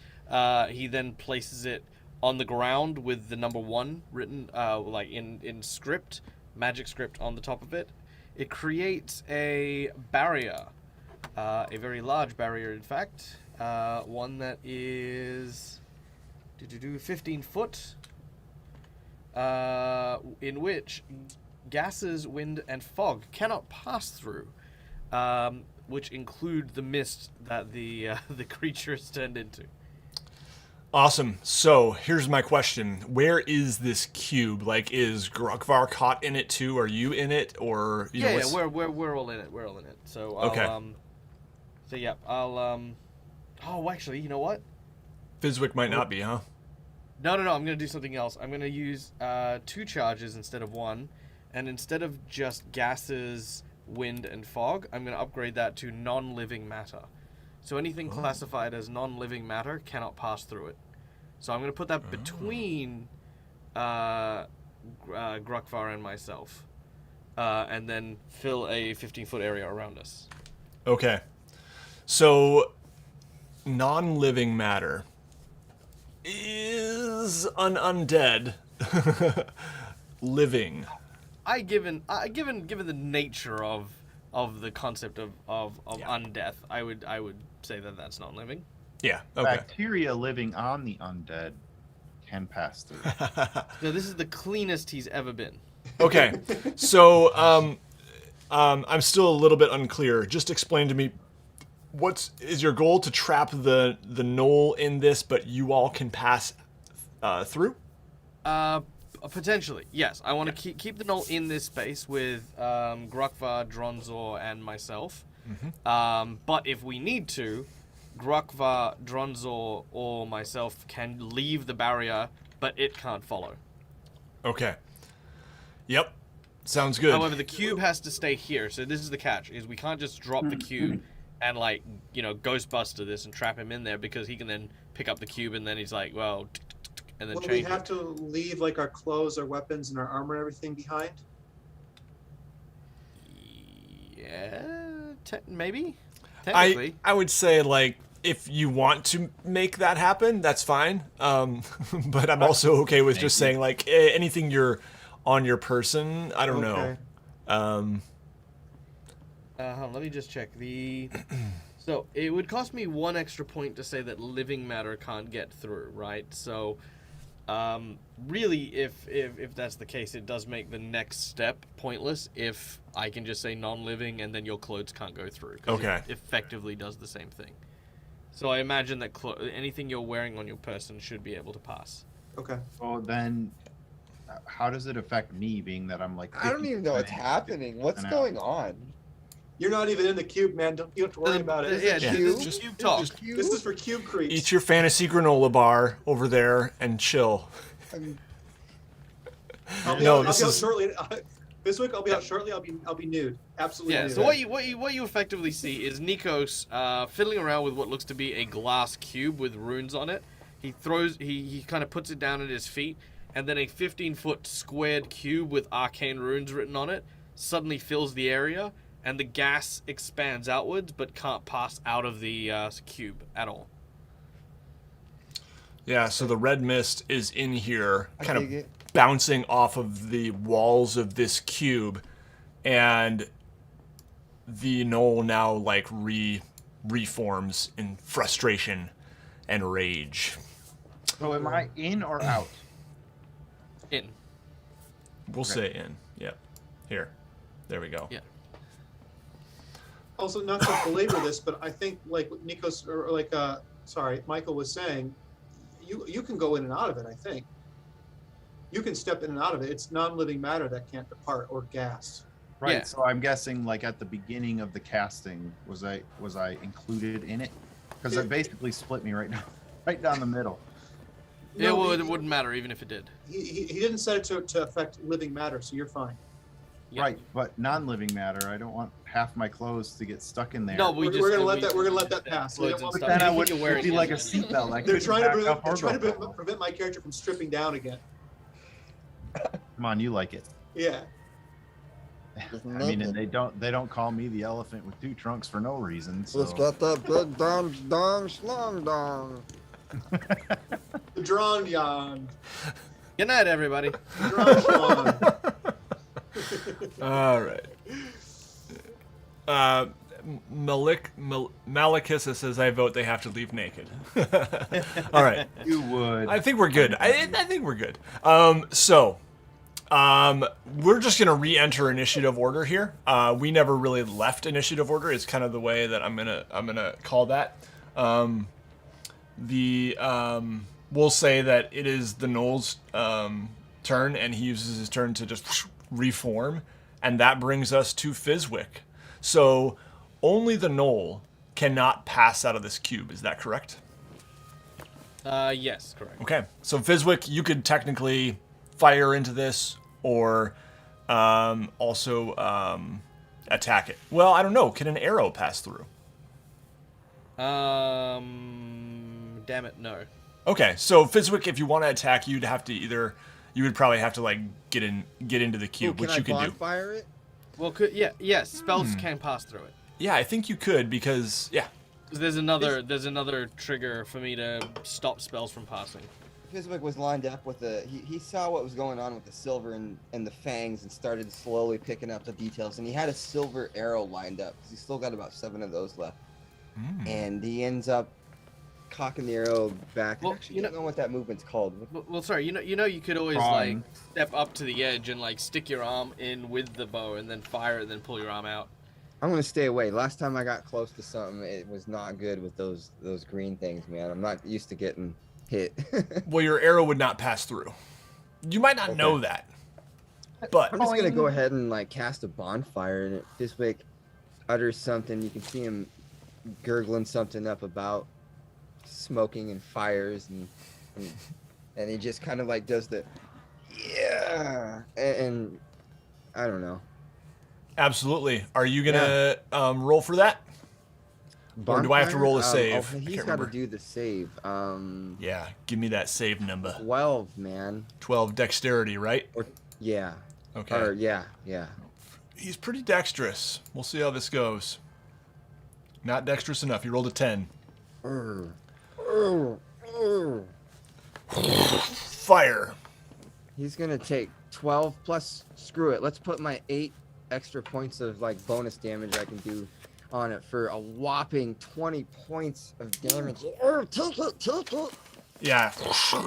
He then places it on the ground with the number 1 written like in script, magic script on the top of it. It creates a barrier, a very large barrier, in fact, one that is 15 foot, in which gases, wind, and fog cannot pass through, which include the mist that the creature is turned into. Awesome. So here's my question: where is this cube? Like, is Grokvar caught in it too? Are you in it, or Yeah, we're all in it. We're all in it. So I'll, okay. I'll Oh, actually, you know what? Fizwick might not be, huh? No. I'm gonna do something else. I'm gonna use 2 charges instead of 1, and instead of just gases, wind, and fog, I'm gonna upgrade that to non-living matter. So anything classified as non-living matter cannot pass through it. So I'm going to put that between Grokvar and myself, and then fill a 15-foot area around us. Okay. So, non-living matter is an undead living. Given the nature of the concept of undeath, I would say that that's non-living. Yeah. Okay. Bacteria living on the undead can pass through. So this is the cleanest he's ever been. Okay. So, I'm still a little bit unclear. Just explain to me, is your goal to trap the gnoll in this, but you all can pass through? Potentially, yes. I want to keep the gnoll in this space with Grokvar, Dronzor, and myself. Mm-hmm. But if we need to, Grokvar, Dronzor, or myself can leave the barrier, but it can't follow. Okay. Yep. Sounds good. However, the cube has to stay here. So this is the catch: is we can't just drop the cube and Ghostbuster this and trap him in there, because he can then pick up the cube and then he's like, well, and then Will change we have it. to leave like our clothes, our weapons, and our armor and everything behind? Yeah, maybe. Technically. I would say, like, if you want to make that happen, that's fine. But I'm also okay with just saying, like, anything you're on your person, I don't know. Let me just check the. So it would cost me 1 extra point to say that living matter can't get through, right? So, really, if that's the case, it does make the next step pointless. If I can just say non-living and then your clothes can't go through, 'cause Okay. it effectively does the same thing. So I imagine that anything you're wearing on your person should be able to pass. Okay. Well, then, how does it affect me, being that I'm like? I don't even know what's 50% happening. What's going on? You're not even in the cube, man. Don't you have to worry about it. Yeah, cube? just cube talk. This is for cube creeps. Eat your fantasy granola bar over there and chill. I'm- I'll be No, out this is- shortly. Fizwick, I'll be out shortly. I'll be nude. Absolutely Yeah. nude. So what you effectively see is Nikos fiddling around with what looks to be a glass cube with runes on it. He kind of puts it down at his feet, and then a 15-foot squared cube with arcane runes written on it suddenly fills the area, and the gas expands outwards but can't pass out of the cube at all. Yeah, so the red mist is in here, I kind dig of it. bouncing off of the walls of this cube, and the gnoll now like reforms in frustration and rage. So am I in or out? In. We'll say in. Yeah. Here. There we go. Yeah. Also, not to belabor this, but I think like what Nikos or like Michael was saying, you can go in and out of it. I think you can step in and out of it. It's non-living matter that can't depart or gas. Right. Yeah. So I'm guessing like at the beginning of the casting, was I included in it? Because it basically split me right down the middle. Yeah, No, well, he- it wouldn't matter even if it did. He didn't set it to affect living matter, so you're fine. Yeah. Right, but non-living matter, I don't want half my clothes to get stuck in there. No, We're gonna let that pass. We don't want but that- then I Anything would you're wearing be is like a non-living. seatbelt. I They're couldn't trying to back up or go forward. prevent my character from stripping down again. Come on, you like it. Yeah. I mean, and they don't call me the elephant with two trunks for no reason. So. Let's get that big dong slong dong. The drawn yawn. Good night, everybody. Drawn yawn. All right. Malicus says, I vote they have to leave naked. All right. You would. I think we're good. I think we're good. We're just gonna re-enter initiative order here. We never really left initiative order. It's kind of the way that I'm gonna call that. We'll say that it is the gnoll's turn, and he uses his turn to just reform, and that brings us to Fizwick. So only the gnoll cannot pass out of this cube. Is that correct? Yes, correct. Okay, so Fizwick, you could technically fire into this or also attack it. Well, I don't know. Can an arrow pass through? Damn it, no. Okay, so Fizwick, if you want to attack, you would probably have to like get into the cube, which you can do. Bonfire it? Well, yes, spells can pass through it. Yeah, I think you could because yeah. 'Cause there's another trigger for me to stop spells from passing. Fizwick was lined up with he saw what was going on with the silver and the fangs and started slowly picking up the details, and he had a silver arrow lined up because he's still got about 7 of those left. And he ends up cocking the arrow back. Well, Actually, I don't know what that movement's called. Well, sorry, you could always Drawing. like step up to the edge and like stick your arm in with the bow and then fire it, then pull your arm out. I'm gonna stay away. Last time I got close to something, it was not good with those green things, man. I'm not used to getting hit. Well, your arrow would not pass through. You might not know that, but I'm just gonna go ahead and like cast a bonfire, and Fizwick utters something. You can see him gurgling something up about smoking and fires, and he just kind of like does the and I don't know. absolutely. Are you gonna roll for that? Or do I have to roll a Bonfire? save? I He's can't got to remember. do the save. Yeah, give me that save number. 12, man. 12 dexterity, right? Or yeah. Okay. Or yeah. He's pretty dexterous. We'll see how this goes. Not dexterous enough. He rolled a 10. Fire. He's gonna take 12 plus. Screw it. Let's put my 8 extra points of like bonus damage I can do on it for a whopping 20 points of damage. Take it. Yeah.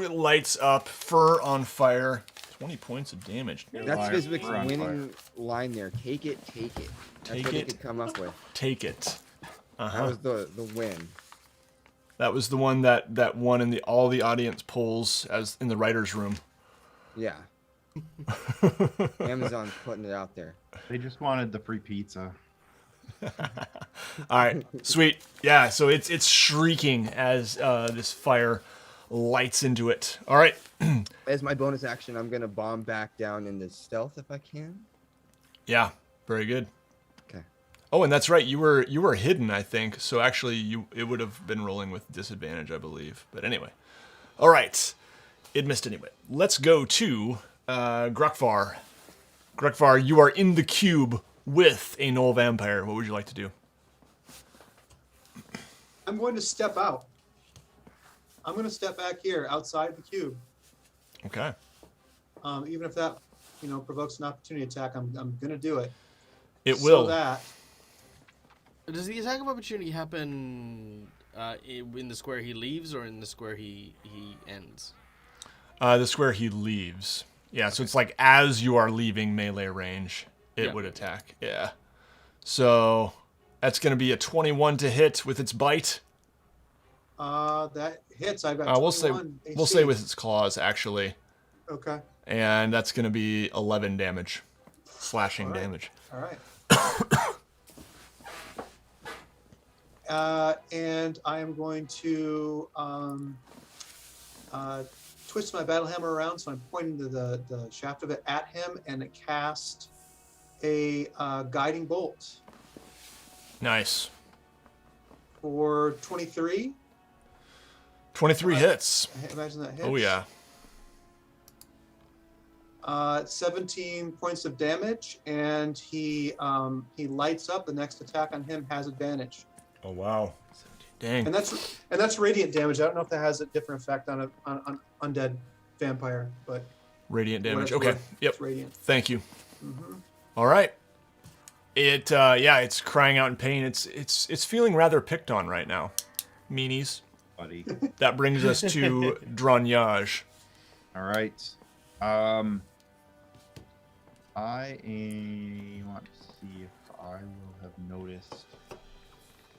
It lights up. Fur on fire. 20 points of damage. That's Fire, Fizwick's fire on winning line there. Take it. That's Take what he it. could come up with. Take it. That Uh-huh. was the win. That was the one that won in all the audience polls as in the writer's room. Yeah. Amazon's putting it out there. They just wanted the free pizza. All right, sweet. Yeah, so it's shrieking as this fire lights into it. All right. As my bonus action, I'm gonna bomb back down into stealth if I can. Yeah, very good. Okay. Oh, and that's right. You were hidden, I think. So actually, it would have been rolling with disadvantage, I believe. But anyway, all right. It missed anyway. Let's go to Gruckvar. Gruckvar, you are in the cube with a gnoll vampire. What would you like to do? I'm going to step out. I'm going to step back here outside the cube. Okay. Even if that, provokes an opportunity attack, I'm going to do it. It will. So that Does the attack of opportunity happen in the square he leaves or in the square he ends? The square he leaves. Yeah, so it's like as you are leaving melee range, it would attack. Yeah. So that's going to be a 21 to hit with its bite. that hits. I've got We'll 21 say AC. with its claws actually, Okay. and that's going to be 11 damage, slashing All right. damage. All right. And I am going to twist my battle hammer around, so I'm pointing the shaft of it at him, and it cast a guiding bolt Nice. for 23. 23 hits. Imagine that hits. Oh yeah. 17 points of damage, and he lights up. The next attack on him has advantage, Oh wow. Dang. and that's radiant damage. I don't know if that has a different effect on an undead vampire, but Radiant what damage. it's Okay. worth, Yep. it's radiant. Thank you. Hmm. All right. It's crying out in pain. It's feeling rather picked on right now. Meanies. buddy. That brings us to Dronyage. All right. I want to see if I will have noticed what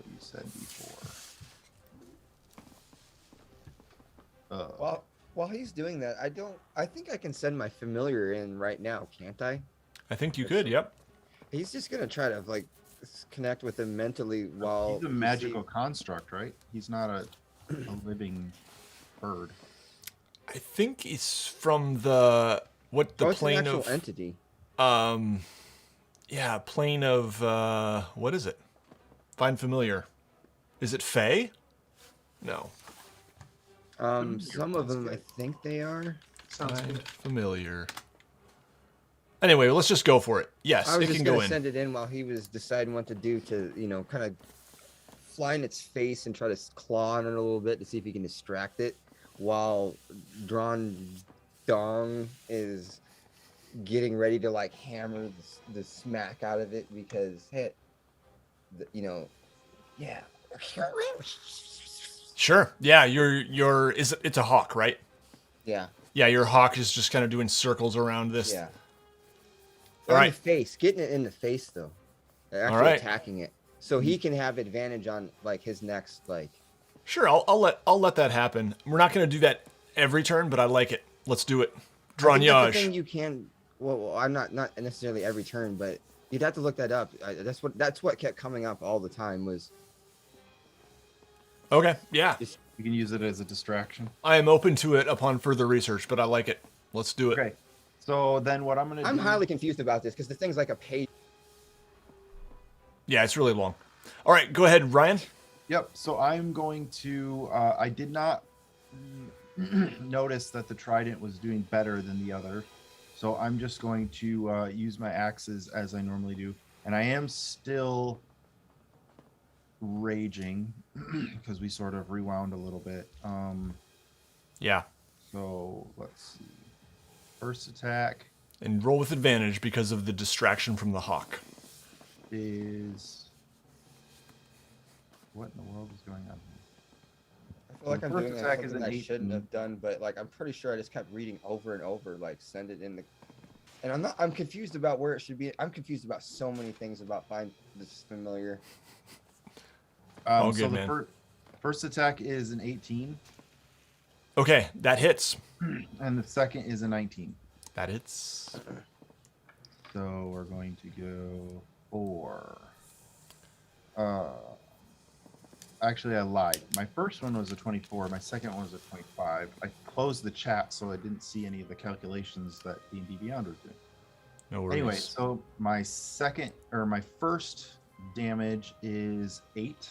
you said before. While he's doing that, I think I can send my familiar in right now, can't I? I think you could. Yep. He's just gonna try to connect with him mentally while He's a magical construct, right? He's not a living bird. I think it's from the it's an plane actual of entity. plane of what is it? Find familiar. Is it Fey? No. Some of them I think they are. Sounds Find good. familiar. Anyway, let's just go for it. Yes, I was it just can go gonna in. send it in while he was deciding what to do to, kind of fly in its face and try to claw on it a little bit to see if he can distract it, while Dron Dong is getting ready to hammer the smack out of it because yeah. Sure. Yeah, it's a hawk, right? Yeah. Yeah, your hawk is just kind of doing circles around this. Yeah. All In right. the face, getting it in the face though. Actually right. attacking it, so he can have advantage on his next Sure, I'll let that happen. We're not going to do that every turn, but I like it. Let's do it. I think that's the Dronyage. thing you can. Well, I'm not necessarily every turn, but you'd have to look that up. That's what kept coming up all the time was. Okay, yeah. You can use it as a distraction. I am open to it upon further research, but I like it. Let's do it. Okay. So then what I'm going to do... I'm highly confused about this because the thing's like a page. Yeah, it's really long. All right, go ahead, Ryan. Yep. So I'm going to... I did not notice that the trident was doing better than the other. So I'm just going to use my axes as I normally do. And I am still raging because we sort of rewound a little bit. Yeah, So let's see. First attack and roll with advantage because of the distraction from the hawk. is... What in the world is going on here? I feel like I'm First doing attack is something an I shouldn't 18. have done, but I'm pretty sure I just kept reading over and over, send it in the. And I'm confused about where it should be. I'm confused about so many things about find this familiar. All So good, the man. first attack is an 18, Okay, that hits. and the second is a 19. That hits. So we're going to go for... Actually, I lied. My first one was a 24. My second one was a 25. I closed the chat, so I didn't see any of the calculations that D&D Beyond was doing. No worries. Anyway, so my first damage is 8.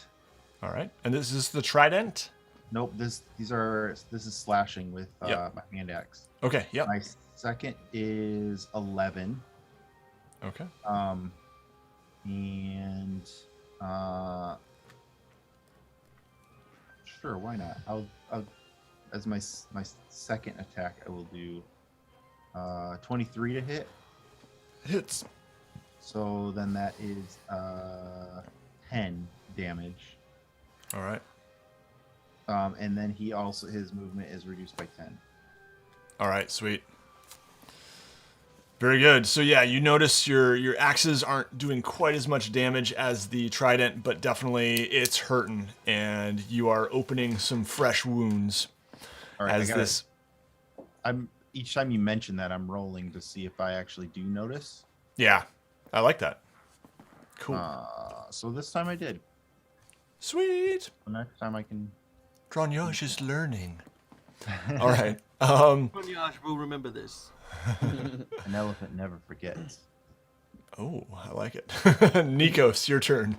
All right. And this is the trident? Nope, this is slashing with Yep. my hand axe. Okay, yep. My second is 11. Okay. And sure, why not? I'll as my second attack, I will do 23 to hit. Hits. So then that is 10 damage. All right. And then his movement is reduced by 10. All right, sweet. Very good. So yeah, you notice your axes aren't doing quite as much damage as the trident, but definitely it's hurting, and you are opening some fresh wounds. All right, as this. Each time you mention that, I'm rolling to see if I actually do notice. Yeah, I like that. Cool. So this time I did. Sweet. The next time I can. Dronyage is learning. All right. Dronyage will remember this. An elephant never forgets. Oh, I like it. Nikos, your turn.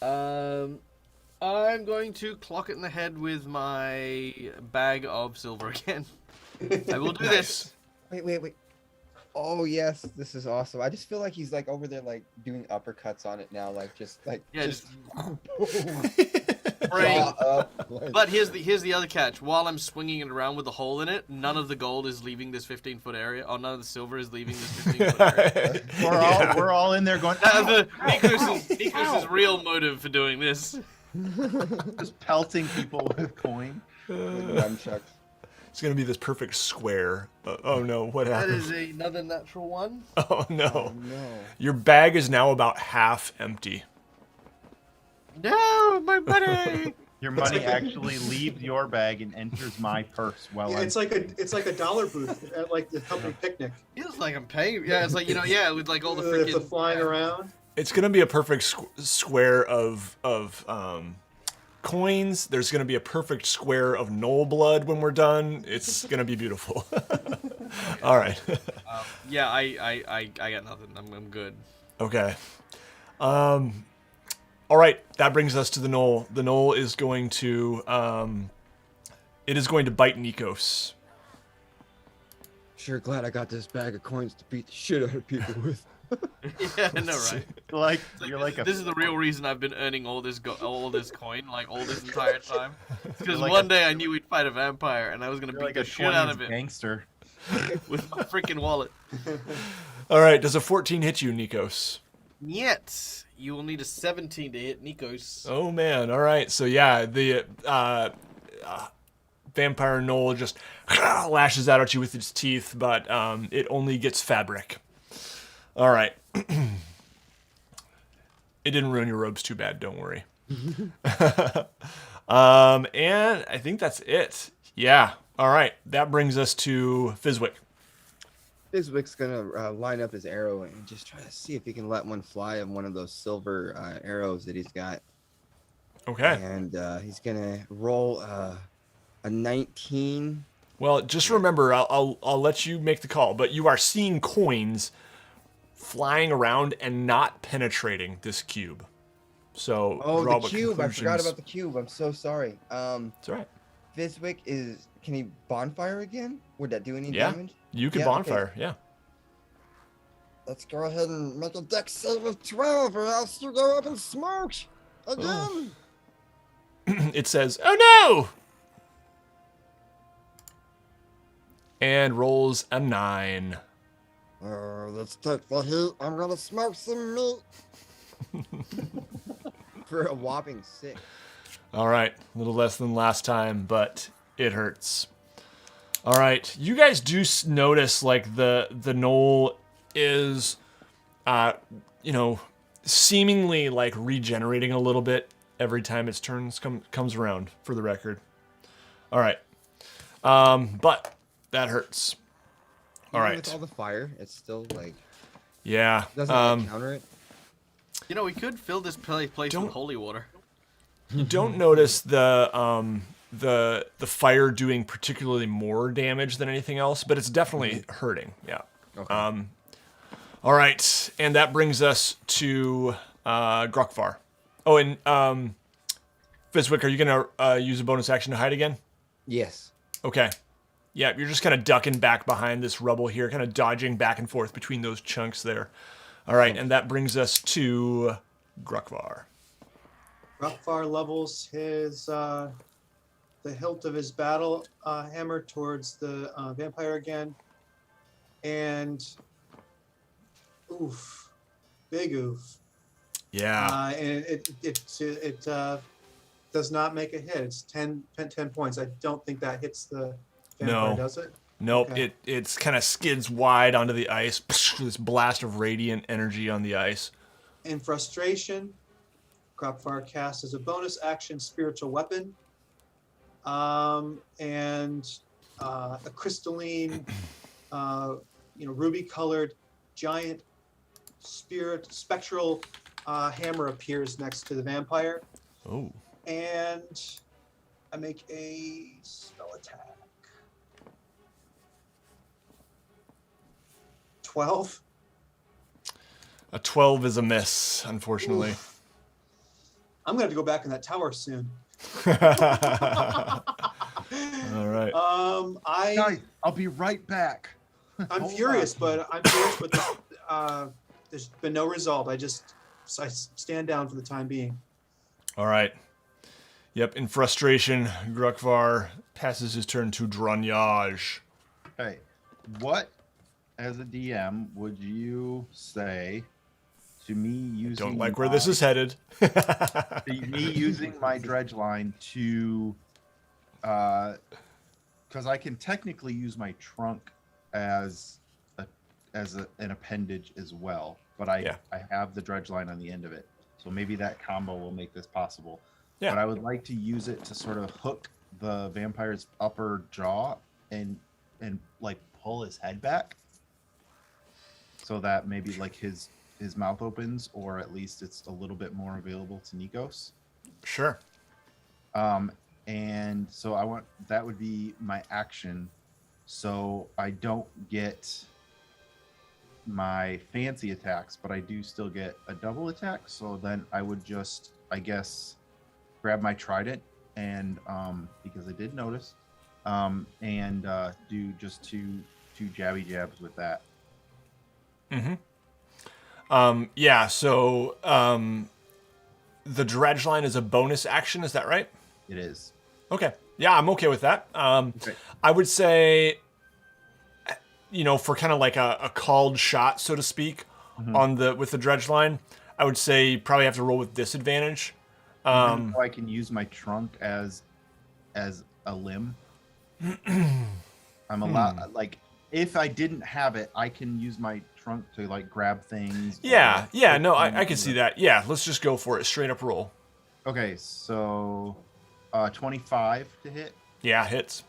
I'm going to clock it in the head with my bag of silver again. I will do this. Wait. Oh yes, this is awesome. I just feel like he's like over there like doing uppercuts on it now, like just like Yeah, just Brain. jaw up, like- But here's the other catch. While I'm swinging it around with the hole in it, none of the gold is leaving this 15-foot area, or none of the silver is leaving this 15-foot area. We're all in there going. Nikos' real motive for doing this. Just pelting people with coin. nunchucks. It's going to be this perfect square. Oh no, what That happened? is another natural one. Oh no. Oh no. Your bag is now about half empty. No, my money. Your money actually leaves your bag and enters my purse. Well, Yeah, it's like a dollar booth at like the company picnic. Feels like I'm paying. Yeah, it's like with like all the The freaking flying around. It's going to be a perfect square of coins. There's going to be a perfect square of gnoll blood when we're done. It's going to be beautiful. All right. Yeah, I got nothing. I'm good. Okay. All right. That brings us to the gnoll. The gnoll is going to it is going to bite Nikos. Sure glad I got this bag of coins to beat the shit out of people with. Yeah, I know, right? like Like, you're like a. this is the real reason I've been earning all this coin, like all this entire time. Because You're like one day I knew we'd fight a vampire, and I was gonna You're beat like the a shit out of 20s it gangster. with my freaking wallet. All right. Does a 14 hit you, Nikos? Yet you will need a 17 to hit Nikos. Oh man! All right, so yeah, the vampire gnoll just lashes out at you with its teeth, but it only gets fabric. All right, it didn't ruin your robes too bad. Don't worry. And I think that's it. Yeah. All right, that brings us to Fizwick. Fizwick's gonna line up his arrow and just try to see if he can let one fly of one of those silver arrows that he's got. Okay. And he's gonna roll a 19. Well, just remember, I'll let you make the call, but you are seeing coins flying around and not penetrating this cube. So Oh, draw the what cube! I forgot conclusions- about the cube. I'm so sorry. It's all right. Fizwick can he bonfire again? Would that do any Yeah. damage? You can Yeah, okay. bonfire. Yeah. Let's go ahead and make a dex save of 12, or else you go up in smoke again. It says, "Oh no!" and rolls a 9. Let's take the heat. I'm gonna smoke some meat. For a whopping 6. All right, a little less than last time, but it hurts. All right, you guys do notice like the gnoll is, seemingly like regenerating a little bit every time its turn comes around. For the record. All right, but that hurts. All Even right. With all the fire, it's still like Yeah. doesn't like, counter it. You know, we could fill this place Don't- with holy water. You don't notice the fire doing particularly more damage than anything else, but it's definitely hurting. Yeah. Okay. All right, and that brings us to Grokvar. Oh, and Fizwick, are you going to use a bonus action to hide again? Yes. Okay. Yeah, you're just kind of ducking back behind this rubble here, kind of dodging back and forth between those chunks there. All right, and that brings us to Grokvar. Rockfar levels his the hilt of his battle hammer towards the vampire again, and oof, big oof. Yeah. And it does not make a hit. It's 10 points. I don't think that hits the vampire, No. does it? Nope, Okay. it's kind of skids wide onto the ice. This blast of radiant energy on the ice. In frustration, Cropfire casts as a bonus action spiritual weapon, and a crystalline, ruby-colored giant spectral hammer appears next to the vampire, Oh. and I make a spell attack. 12. A 12 is a miss, unfortunately. Oof. I'm gonna have to go back in that tower soon. All right. Guys, I'll be right back. I'm Hold furious, on. but there's been no result. I stand down for the time being. All right. Yep, in frustration, Grukvar passes his turn to Dranyaj. Okay, what, as a DM, would you say to me using? Don't like where this is headed. Me using my dredge line to, because I can technically use my trunk as an appendage as well, but I have the dredge line on the end of it, so maybe that combo will make this possible. Yeah. But I would like to use it to sort of hook the vampire's upper jaw and like pull his head back, so that maybe like his mouth opens, or at least it's a little bit more available to Nikos. Sure. And so that would be my action, so I don't get my fancy attacks, but I do still get a double attack. So then I would just, I guess, grab my trident and because I did notice, and do just two jabby jabs with that. Mm-hmm. Yeah, so the dredge line is a bonus action, is that right? It is. Okay. Yeah, I'm okay with that. Okay. I would say, for kind of like a called shot, so to speak, with the dredge line, I would say you probably have to roll with disadvantage. Even though I can use my trunk as a limb. I'm allowed, like, if I didn't have it, I can use my trunk to like grab things. Yeah, no, I can see that. Yeah, let's just go for it. Straight up roll. Okay, so 25 to hit. Yeah, hits.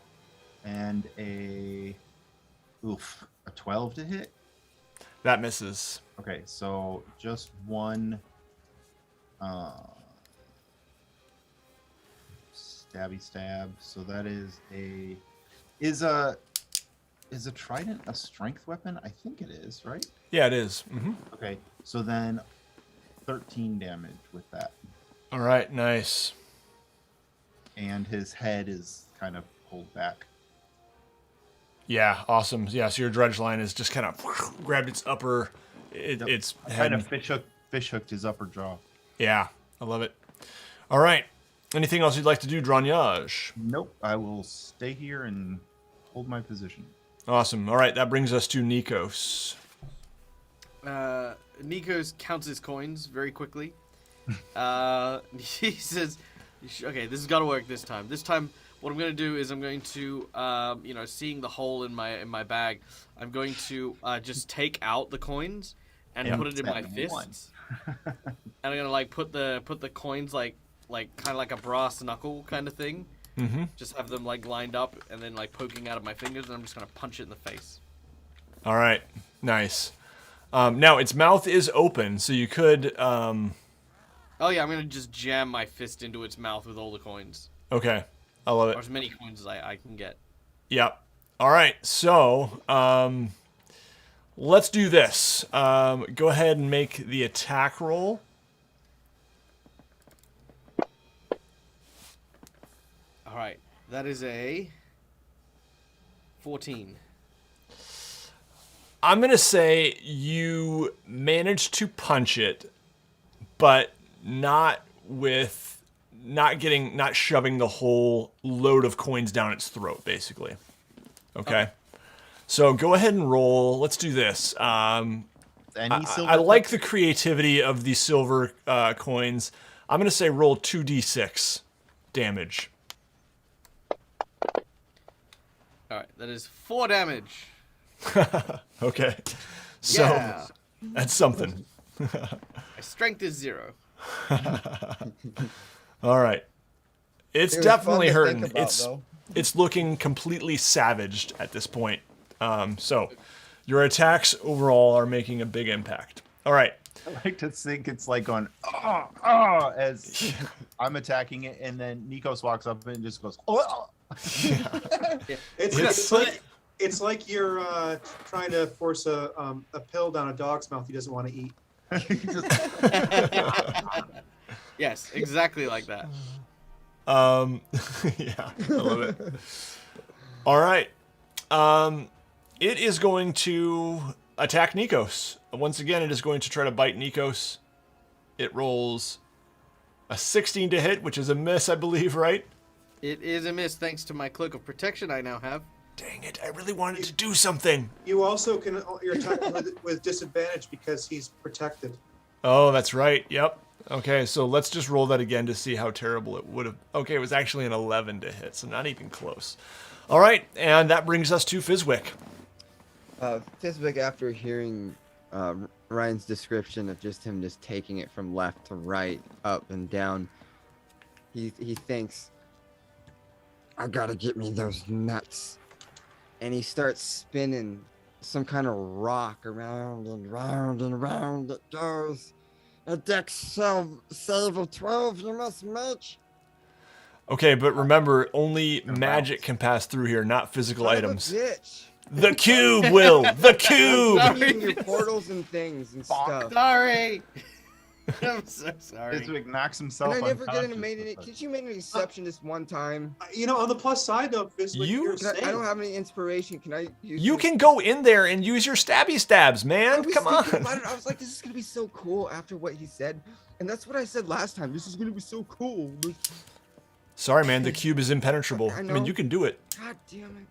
And a 12 to hit. That misses. Okay, so just one stabby stab. So that is a trident a strength weapon? I think it is, right? Yeah, it is. Mm-hmm. Okay, so then 13 damage with that. All right, nice. And his head is kind of pulled back. Yeah, awesome. Yeah, so your dredge line is just kind of grabbed its upper, its head. Kind of fish hooked his upper jaw. Yeah, I love it. All right. Anything else you'd like to do, Dranyaj? Nope, I will stay here and hold my position. Awesome. All right, that brings us to Nikos. Nikos counts his coins very quickly. He says, "Okay, this has got to work this time. This time, what I'm going to do is I'm going to, seeing the hole in my bag, I'm going to just take out the coins and put it in my fists, and I'm going to like put the coins like kind of like a brass knuckle kind of thing." Mm-hmm. Just have them like lined up and then like poking out of my fingers, and I'm just gonna punch it in the face. All right, nice. Now its mouth is open, so you could. Oh yeah, I'm gonna just jam my fist into its mouth with all the coins, Okay, I love or it. as many coins as I can get. Yep. All right, so let's do this. Go ahead and make the attack roll. All right, that is a 14. I'm going to say you managed to punch it, but not shoving the whole load of coins down its throat, basically. Okay. So go ahead and roll. Let's do this. Any silver I like the creativity of the silver coins. I'm going to say roll 2d6 damage. All right, that is 4 damage. Okay. So Yeah. that's something. My strength is 0. All right. It's It was definitely fun to think hurting. about, It's looking completely savaged at this point. So your attacks overall are making a big impact. All right. I like to think it's like going, as I'm attacking it, and then Nikos walks up and just goes, oh. It's like you're trying to force a pill down a dog's mouth he doesn't want to eat. Yes, exactly like that. Yeah, I love it. All right. It is going to attack Nikos. Once again, it is going to try to bite Nikos. It rolls a 16 to hit, which is a miss, I believe, right? It is a miss thanks to my cloak of protection I now have. Dang it, I really wanted to do something. You also can you're attacking with disadvantage because he's protected. Oh, that's right. Yep. Okay, so let's just roll that again to see how terrible it would have. Okay, it was actually an 11 to hit, so not even close. All right, and that brings us to Fizwick. Fizwick, after hearing Ryan's description of just him just taking it from left to right, up and down, he thinks, I gotta get me those nuts. And he starts spinning some kind of rock around and round and round it goes. A dex save of 12 you must make. Okay, but remember, only magic can pass through here, not physical items. Bitch. The cube, Will! The cube! Using your portals and things and stuff. Sorry. I'm so sorry. Fizwick knocks himself Can I never get unconscious. an Could you make an exception this one time? On the plus side though, Fizwick, You- you're Can safe. I don't have any inspiration. Can I use You this? can go in there and use your stabby stabs, I man. was Come thinking on. about it, I was like, this is gonna be so cool after what he said. And that's what I said last time. This is gonna be so cool. Sorry, man. The cube is impenetrable. I I know. mean, you can do it. God damn it.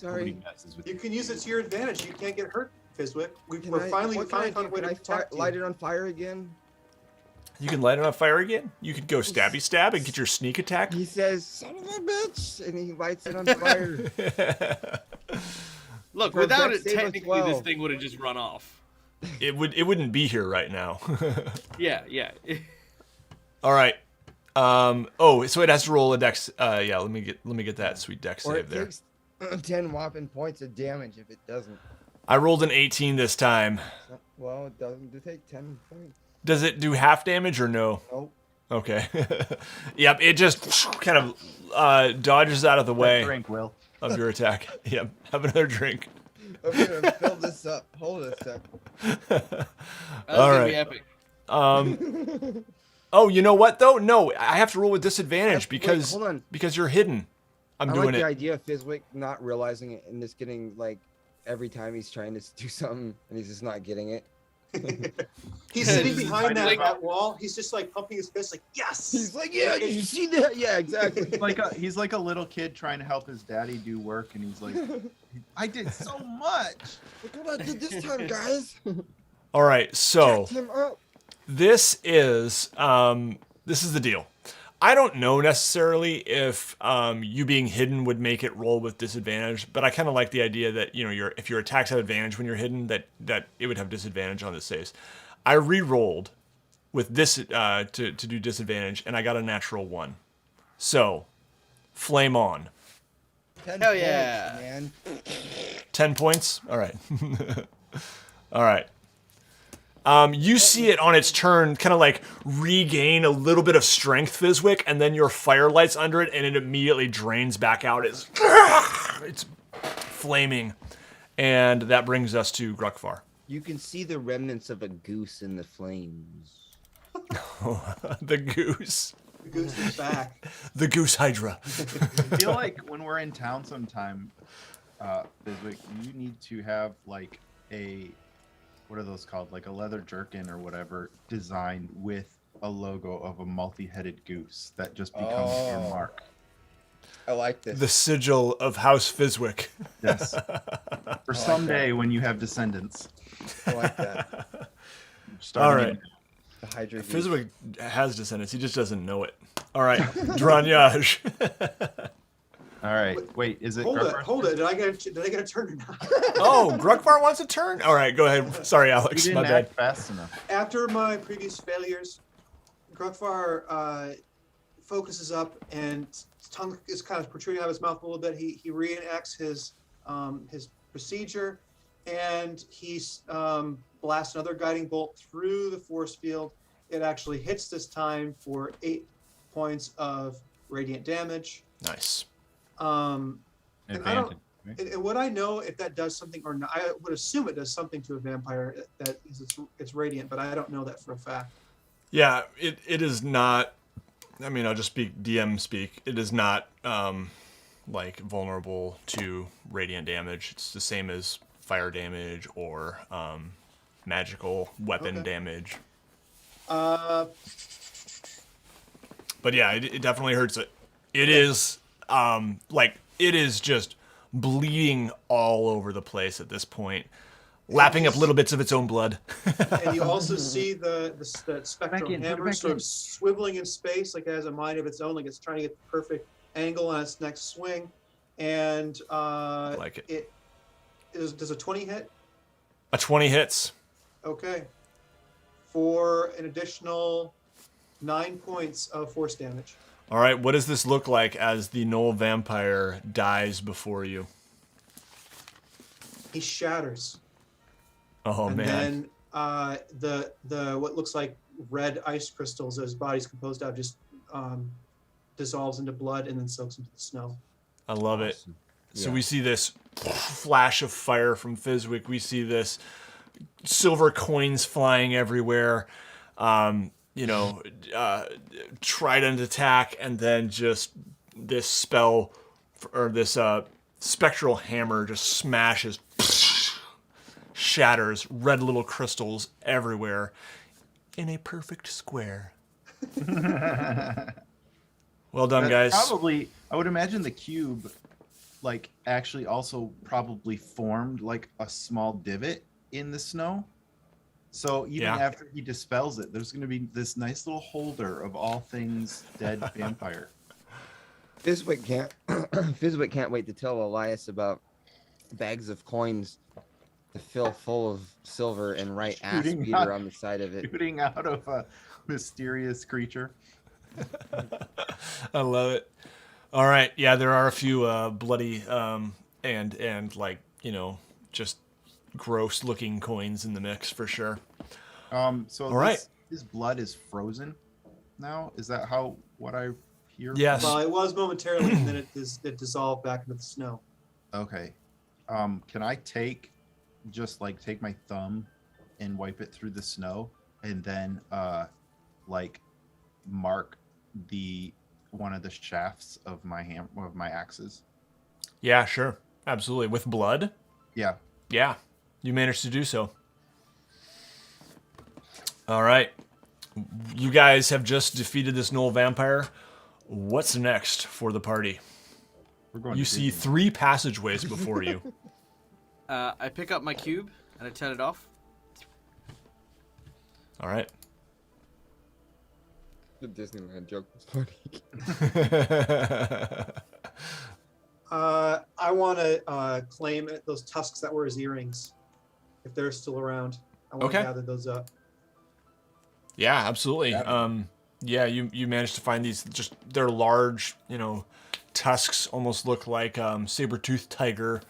Nobody Sorry. messes with You can use it to your advantage. You can't get hurt, Fizwick. What We're finally can I found a do? way Can to I protect light you. it on fire again? You can light it on fire again. You could go stabby stab and get your sneak attack. He says, son of a bitch, and he lights it on fire. Look, For a without dex it, save of technically this 12. thing would have just run off. It wouldn't be here right now. Yeah. All right. Oh, so it has to roll a dex. Yeah. Let me get that sweet dex Or save it there. takes 10 whopping points of damage if it doesn't. I rolled an 18 this time. Well, it doesn't take 10 points. Does it do half damage or no? Nope. Okay. Yep. It just kind of dodges out of the way Drink, Will. of your attack. Yep. Have another drink. I'm gonna fill this up. Hold it a sec. That's All gonna right. be epic. Oh, you know what though? No, I have to roll with disadvantage Wait, because hold on. you're hidden. I'm I doing like the it. idea of Fizwick not realizing it and just getting like every time he's trying to do something and he's just not getting it. He's sitting He's behind like- that wall. He's just like pumping his fist, like yes. He's like, yeah, did you see that? Yeah, exactly. He's like a little kid trying to help his daddy do work, and he's like, I did so much. Look what I did this time, guys. All right, so Jacked him up. this is the deal. I don't know necessarily if you being hidden would make it roll with disadvantage, but I kind of like the idea that if your attacks have advantage when you're hidden, that it would have disadvantage on the saves. I re-rolled with this to do disadvantage, and I got a natural 1. So, flame on. 10 Hell points, yeah. man. 10 points. All right. All right. You see it on its turn kind of like regain a little bit of strength, Fizwick, and then your fire lights under it, and it immediately drains back out. It's flaming. And that brings us to Gruckvar. You can see the remnants of a goose in the flames. The goose. The goose is back. The goose hydra. I feel like when we're in town sometime, Fizwick, you need to have like what are those called? Like a leather jerkin or whatever, designed with a logo of a multi-headed goose that just becomes your mark. I like this. The sigil of House Fizwick. Yes. For someday when you have descendants. I like that. All right. The Hydra goose. Fizwick has descendants. He just doesn't know it. All right. Dranyage. All right. Wait, is it? Hold it, Grubber? hold it. Did I get a turn or not? Oh, Grugvar wants a turn? All right, go ahead. Sorry, You Alex. didn't My bad. act fast enough. After my previous failures, Grugvar focuses up and his tongue is kind of protruding out of his mouth a little bit. He reenacts his procedure, and he blasts another guiding bolt through the force field. It actually hits this time for 8 points of radiant damage. Nice. And I don't. Advantage. Right? And would I know if that does something or not? I would assume it does something to a vampire that is it's radiant, but I don't know that for a fact. Yeah, it is not. I mean, I'll just speak DM speak. It is not like vulnerable to radiant damage. It's the same as fire damage or magical weapon damage. But yeah, it definitely hurts it. It is it is just bleeding all over the place at this point, lapping up little bits of its own blood. And you also see the spectral Back in, put it hammer back sort in. of swiveling in space, like it has a mind of its own, like it's trying to get the perfect angle on its next swing. And I like it. Does a 20 hit? A 20 hits. Okay. For an additional 9 points of force damage. All right, what does this look like as the gnoll vampire dies before you? He shatters. Oh And man. then the what looks like red ice crystals that his body's composed of just dissolves into blood and then soaks into the snow. I love it. Awesome. So Yeah. we see this flash of fire from Fizwick. We see this silver coins flying everywhere. Trident attack, and then just this spell or this spectral hammer just smashes, shatters, red little crystals everywhere in a perfect square. Well done, guys. Probably, I would imagine the cube, like, actually also probably formed like a small divot in the snow. So even Yeah. after he dispels it, there's going to be this nice little holder of all things dead vampire. Fizwick can't wait to tell Elias about bags of coins to fill full of silver and write ass Shooting beater out- on the side of it. Shooting out of a mysterious creature. I love it. All right, yeah, there are a few bloody and like just gross looking coins in the mix for sure. So All right. his blood is frozen now. Is that what I hear? Yes. Well, it was momentarily, and then it dissolved back into the snow. Okay. Can I take my thumb and wipe it through the snow and then mark one of the shafts of my axes? Yeah, sure. Absolutely. With blood? Yeah. Yeah. You managed to do so. All right. You guys have just defeated this gnoll vampire. What's next for the party? We're going You to see Disneyland. 3 passageways before you. I pick up my cube and I turn it off. All right. The Disneyland joke was funny. I want to claim those tusks that were his earrings, if they're still around. I want Okay. to gather those up. Yeah, absolutely. Yeah, you managed to find these. Just they're large, tusks, almost look like saber-toothed tiger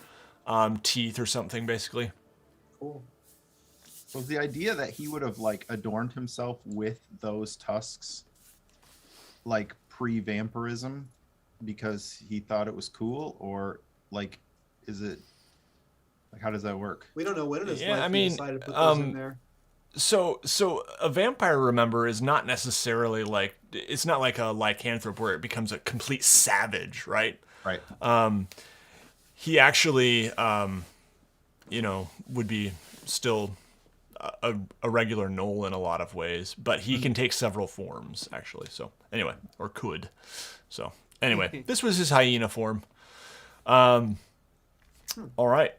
teeth or something, basically. Cool. Was the idea that he would have adorned himself with those tusks pre-vampirism because he thought it was cool, or is it Like, how does that work? We don't know when in his Yeah, life I he mean, decided to put those in there. So a vampire, remember, is not necessarily like, it's not like a lycanthrope where it becomes a complete savage, right? Right. He actually, would be still a regular gnoll in a lot of ways, but he can take several forms, actually. So anyway, or could. So anyway, this was his hyena form. All right.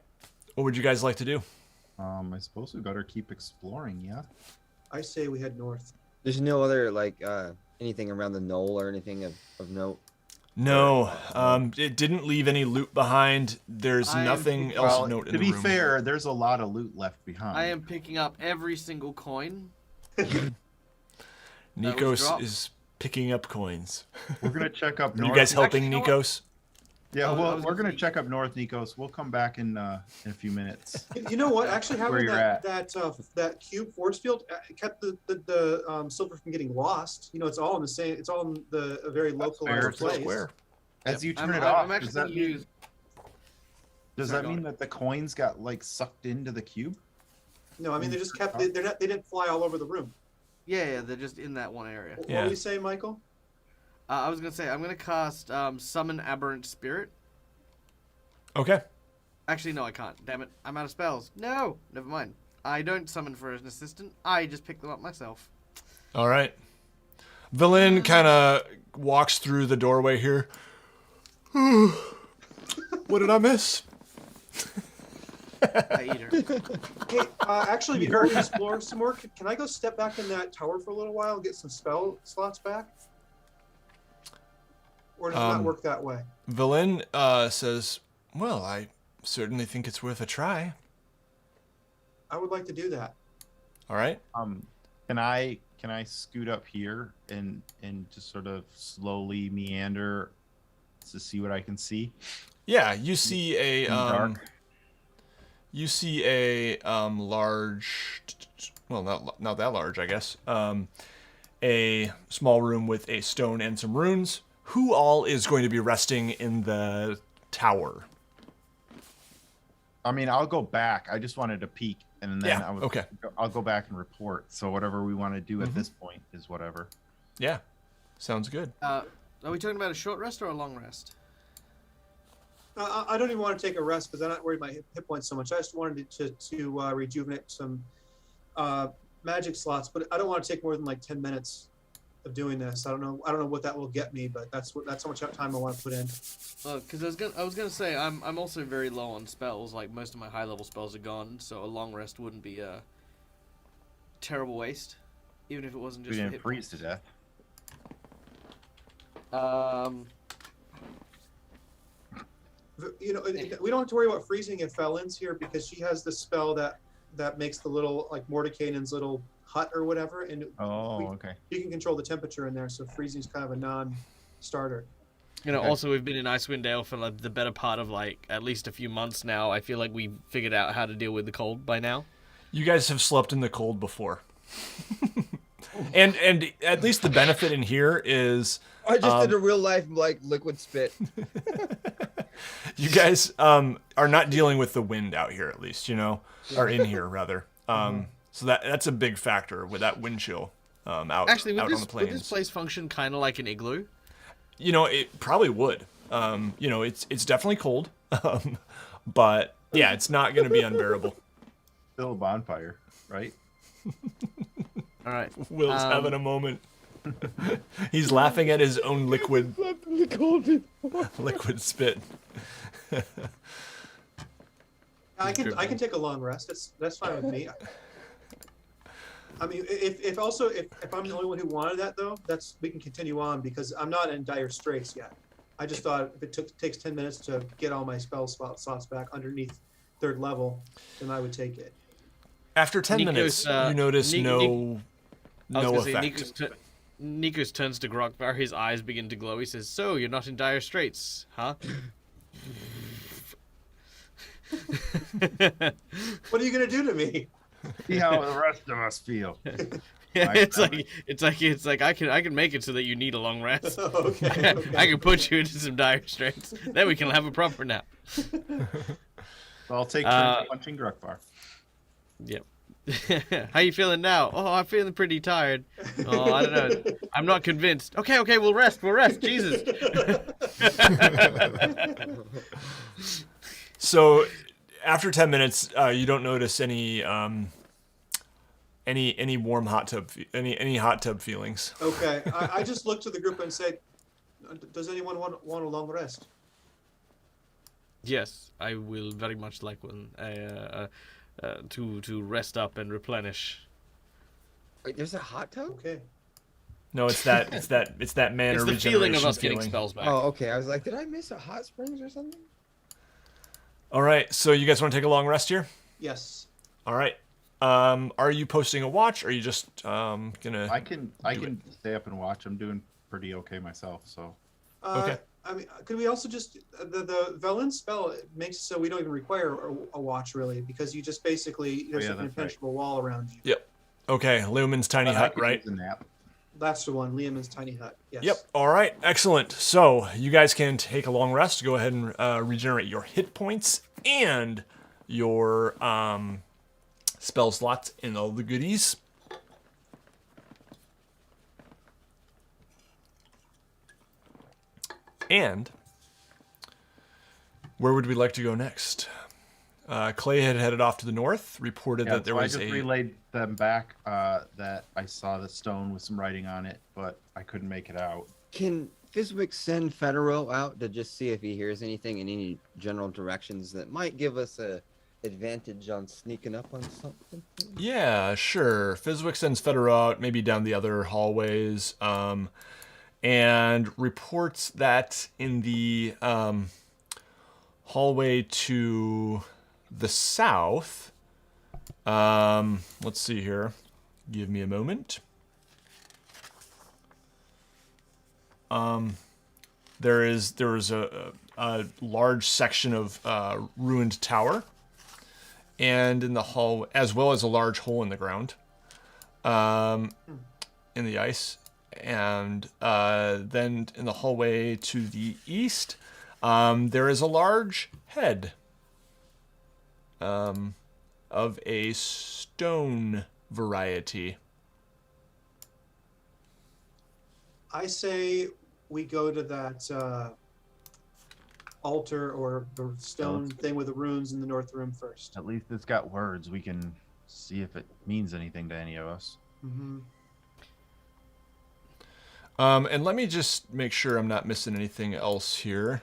What would you guys like to do? I suppose we better keep exploring, yeah? I say we head north. There's no other like anything around the knoll or anything of note. No, it didn't leave any loot behind. There's nothing else of note in to the be room. fair, there's a lot of loot left behind. I am picking up every single coin. Nikos is picking up coins. We're gonna check up Are north. you guys helping Actually, you know Nikos? Yeah, I well, was we're gonna gonna say- check up north, Nikos. We'll come back in a few minutes. You know what? Actually, Where having you're at. that cube force field kept the silver from getting lost. You know, it's all in the same. It's all in a very fair. localized It's place. Square. As you turn I'm it off, actually does that gonna mean, use. does Sorry, that go mean on. that the coins got like sucked into the cube? No, I mean they just kept. They didn't fly all over the room. Yeah, they're just in that one area. What Yeah. were you saying, Michael? I was gonna say I'm gonna cast Summon Aberrant Spirit. Okay. Actually, no, I can't. Damn it, I'm out of spells. No, never mind. I don't summon for an assistant. I just pick them up myself. All right. Villain kind of walks through the doorway here. What did I miss? I eat her. Hey, actually, before we explore some more, can I go step back in that tower for a little while and get some spell slots back? Or does it not work that way? Villain says, well, I certainly think it's worth a try. I would like to do that. All right. Can I scoot up here and just sort of slowly meander to see what I can see? Yeah, you see a In the dark. large, well, not that large, I guess. A small room with a stone and some runes. Who all is going to be resting in the tower? I mean, I'll go back. I just wanted to peek, and then Yeah, I would. okay. I'll go back and report. So whatever we want to do at this point is whatever. Yeah, sounds good. Are we talking about a short rest or a long rest? I don't even want to take a rest because I'm not worried about hit points so much. I just wanted to rejuvenate some magic slots, but I don't want to take more than like 10 minutes of doing this. I don't know what that will get me, but that's how much time I want to put in. Because I was gonna say I'm also very low on spells. Like most of my high level spells are gone, so a long rest wouldn't be a terrible waste, even if it wasn't We just. for didn't hit freeze to death. points. You know, we don't have to worry about freezing if Felon's here because she has the spell that makes the little like Mordekainen's little hut or whatever, and Oh, okay. you can control the temperature in there. So freezing is kind of a non-starter. You know, Okay. also we've been in Icewind Dale for like the better part of like at least a few months now. I feel like we've figured out how to deal with the cold by now. You guys have slept in the cold before. and at least the benefit in here is I just did a real life like liquid spit. you guys are not dealing with the wind out here, at least, or in here rather. So that's a big factor with that wind chill out Actually, on the would this plains. place function kind of like an igloo? It probably would. It's definitely cold, but yeah, it's not going to be unbearable. Still a bonfire, right? All right. Will's having a moment. He's laughing at his own liquid spit. I can take a long rest. That's fine with me. I mean, if I'm the only one who wanted that though, we can continue on because I'm not in dire straits yet. I just thought if it takes 10 minutes to get all my spell slots back underneath 3rd level, then I would take it. After 10 Nikos, minutes, you notice no effect. Nikos turns to Grokvar. His eyes begin to glow. He says, "So you're not in dire straits, huh?" What are you gonna do to me? See how the rest of us feel. Yeah, Right, it's like I can make it so that you need a long rest. Okay. I can put you into some dire straits. Then we can have a proper nap. So So I'll take Uh, turns punching Grukvar. Yep. How you feeling now? Oh, I'm feeling pretty tired. Oh, I don't know. I'm not convinced. Okay, we'll rest. Jesus. So after 10 minutes, you don't notice any warm hot tub, any hot tub feelings. Okay, I just looked to the group and said, "Does anyone want a long rest?" Yes, I will very much like one to rest up and replenish. Wait, there's a hot tub? Okay. No, it's that mana It's the regeneration feeling of us getting feeling. spells back. Oh, okay. I was like, did I miss a hot springs or something? All right, so you guys want to take a long rest here? Yes. All right. Are you posting a watch? Or are you just gonna? I can stay up and watch. I'm doing pretty okay myself. So Okay. I mean, could we also just the Velen spell makes it so we don't even require a watch really, because you just basically there's an that's impenetrable wall around you. Yep. Okay, Lumen's tiny but I hut, can right? use a nap. That's the one, Liam's tiny hut. Yes. Yep. All right. Excellent. So you guys can take a long rest. Go ahead and regenerate your hit points and your spell slots and all the goodies. And where would we like to go next? Clay had headed off to the north, reported that there so was I just relayed them back that I saw the stone with some writing on it, but I couldn't make it out. Can Fizwick send Federo out to just see if he hears anything in any general directions that might give us a advantage on sneaking up on something? Yeah, sure. Fizwick sends Federo out, maybe down the other hallways, and reports that in the hallway to the south, let's see here. Give me a moment. There is a large section of ruined tower, and in the hall, as well as a large hole in the ground, in the ice, and then in the hallway to the east, there is a large head of a stone variety. I say we go to that altar or the stone thing with the runes in the north room first. At least it's got words. We can see if it means anything to any of us. Mm-hmm. And let me just make sure I'm not missing anything else here.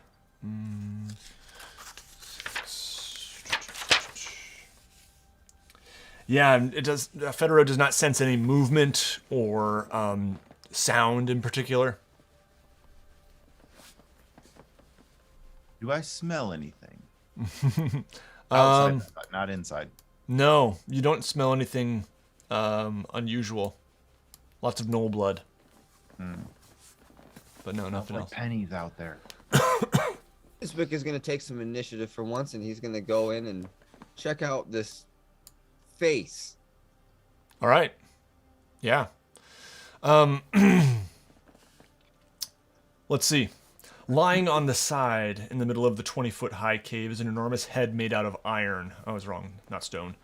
Yeah, it does. Federo does not sense any movement or sound in particular. Do I smell anything? Outside, but not inside. No, you don't smell anything unusual. Lots of gnoll blood. But no, nothing Like else. pennies out there. Fizwick is going to take some initiative for once, and he's going to go in and check out this face. All right. Yeah. Let's see. Lying on the side in the middle of the 20-foot high cave is an enormous head made out of iron. I was wrong, not stone.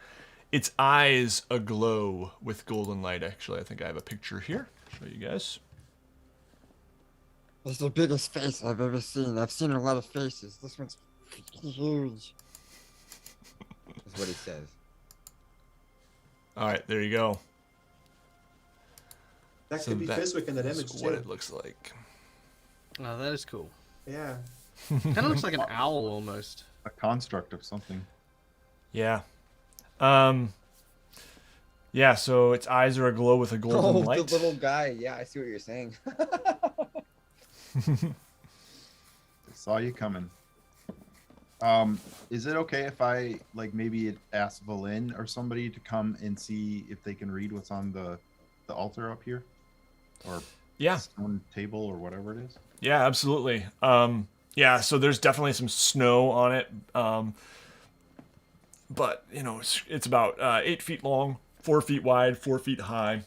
Its eyes aglow with golden light. Actually, I think I have a picture here. Show you guys. It's the biggest face I've ever seen. I've seen a lot of faces. This one's huge. That's what he says. All right, there you go. That So could be that Fizwick in that is image what too. it looks like. Oh, that is cool. Yeah. Kind of looks like an owl almost. A construct of something. Yeah. Yeah, so its eyes are aglow with a golden Oh, light. the little guy. Yeah, I see what you're saying. I saw you coming. Is it okay if I maybe ask Valin or somebody to come and see if they can read what's on the altar up here, or Yeah. stone table or whatever it is? Yeah, absolutely. Yeah, so there's definitely some snow on it. But, it's about 8 feet long, 4 feet wide, 4 feet high.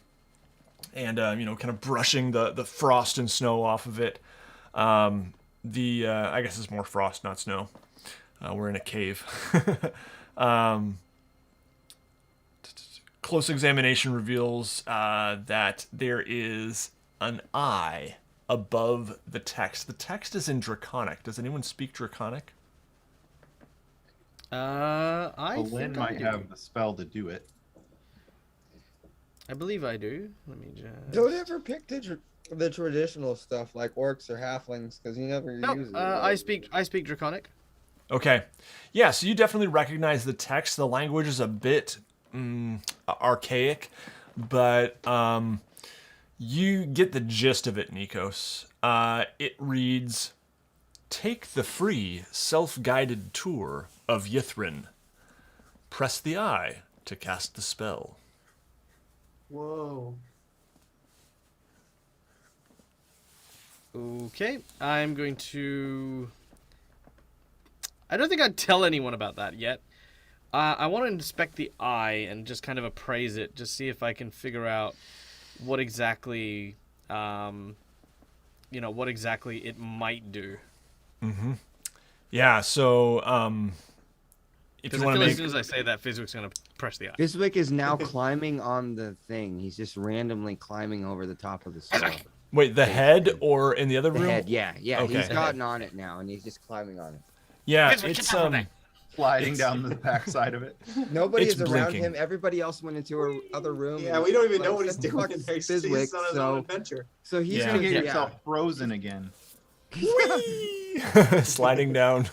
And, kind of brushing the frost and snow off of it. I guess it's more frost, not snow. We're in a cave. Close examination reveals that there is an eye above the text. The text is in Draconic. Does anyone speak Draconic? I Lynn think I might do. have the spell to do it. I believe I do. Let me just. Don't ever pick the traditional stuff like orcs or halflings because you never No, use it. I speak Draconic. Okay. Yeah, so you definitely recognize the text. The language is a bit archaic, but you get the gist of it, Nikos. It reads, "Take the free, self-guided tour of Ythrin. Press the eye to cast the spell." Whoa. Okay, I'm going to. I don't think I'd tell anyone about that yet. I want to inspect the eye and just kind of appraise it, just see if I can figure out what exactly, what exactly it might do. Mm-hmm. Yeah, so if Because you I want feel to as soon as I say that, Fizwick's going to press the eye. Fizwick is now climbing on the thing. He's just randomly climbing over the top of the skull. wait, the head or in the other The room? head, yeah. Okay. He's gotten on it now, and he's just climbing on it. Yeah, Fizwick, it's get down from Sliding down the backside of it. Nobody It's is around blinking. him. Everybody else went into a other room. Yeah, and we don't even like, know what he's the doing fuck in there. He's Fizwick, on his own adventure. so he's Yeah. gonna Get get yourself frozen again. Whee! Sliding down.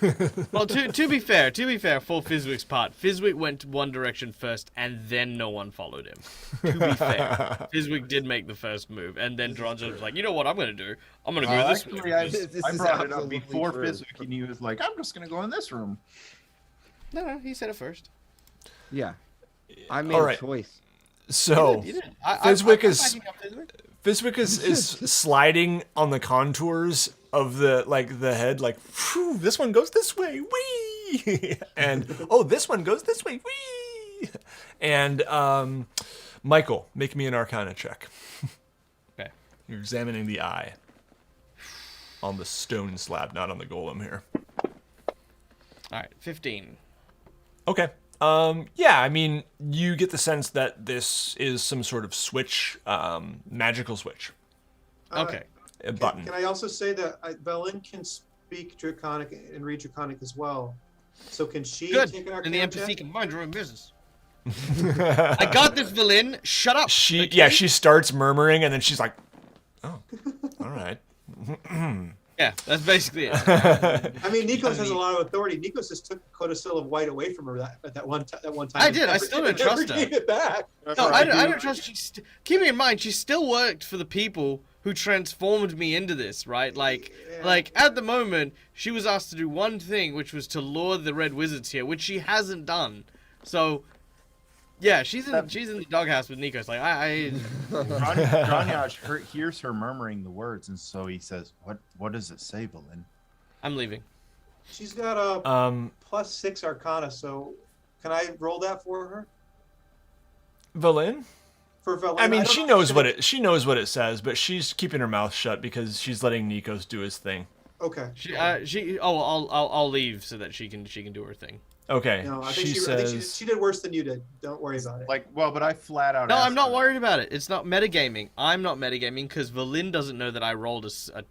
Well, to be fair, for Fizwick's part, Fizwick went one direction first, and then no one followed him. To be fair, Fizwick did make the first move, and then Dronzo was like, "You know what I'm gonna do? I'm gonna go this Actually, way." This I is brought it up absolutely before true. Fizwick, and he was like, "I'm just gonna go in this room." No, he said it first. Yeah, I made All a right. choice. So You did. Fizwick I'm is- backing up Fizwick. Fizwick is sliding on the contours of the head, like, phew, this one goes this way, wee, and oh, this one goes this way, wee, and Michael, make me an Arcana check. Okay. You're examining the eye on the stone slab, not on the golem here. All right, 15. Okay. Yeah, I mean, you get the sense that this is some sort of switch, magical switch, Okay. a button. Can I also say that Velen can speak Draconic and read Draconic as well? So can she Good. take an And the Arcana NPC check? can mind your own business. I got this, Valin. Shut up. Yeah, she starts murmuring, and then she's like, "Oh, all right." Yeah, that's basically it. I mean, Nikos has a lot of authority. Nikos just took Codicil of White away from her that one time. I did. I still don't trust her. Gave it back. No, I don't trust. Keeping in mind, she still worked for the people who transformed me into this, right? Like at the moment, she was asked to do one thing, which was to lure the Red Wizards here, which she hasn't done. So, yeah, she's in the doghouse with Nikos. Like Dranyaj hears her murmuring the words, and so he says, "What does it say, Valen?" I'm leaving. She's got a +6 Arcana, so can I roll that for her? Valin? For Velen? I mean, don't she know if knows she's what gonna- she knows what it says, but she's keeping her mouth shut because she's letting Nikos do his thing. Okay. I'll leave so that she can do her thing. Okay. No, I she think says. she did worse than you did. Don't worry about it. But I flat out. No, asked I'm not her, worried about it. It's not metagaming. I'm not metagaming because Valin doesn't know that I rolled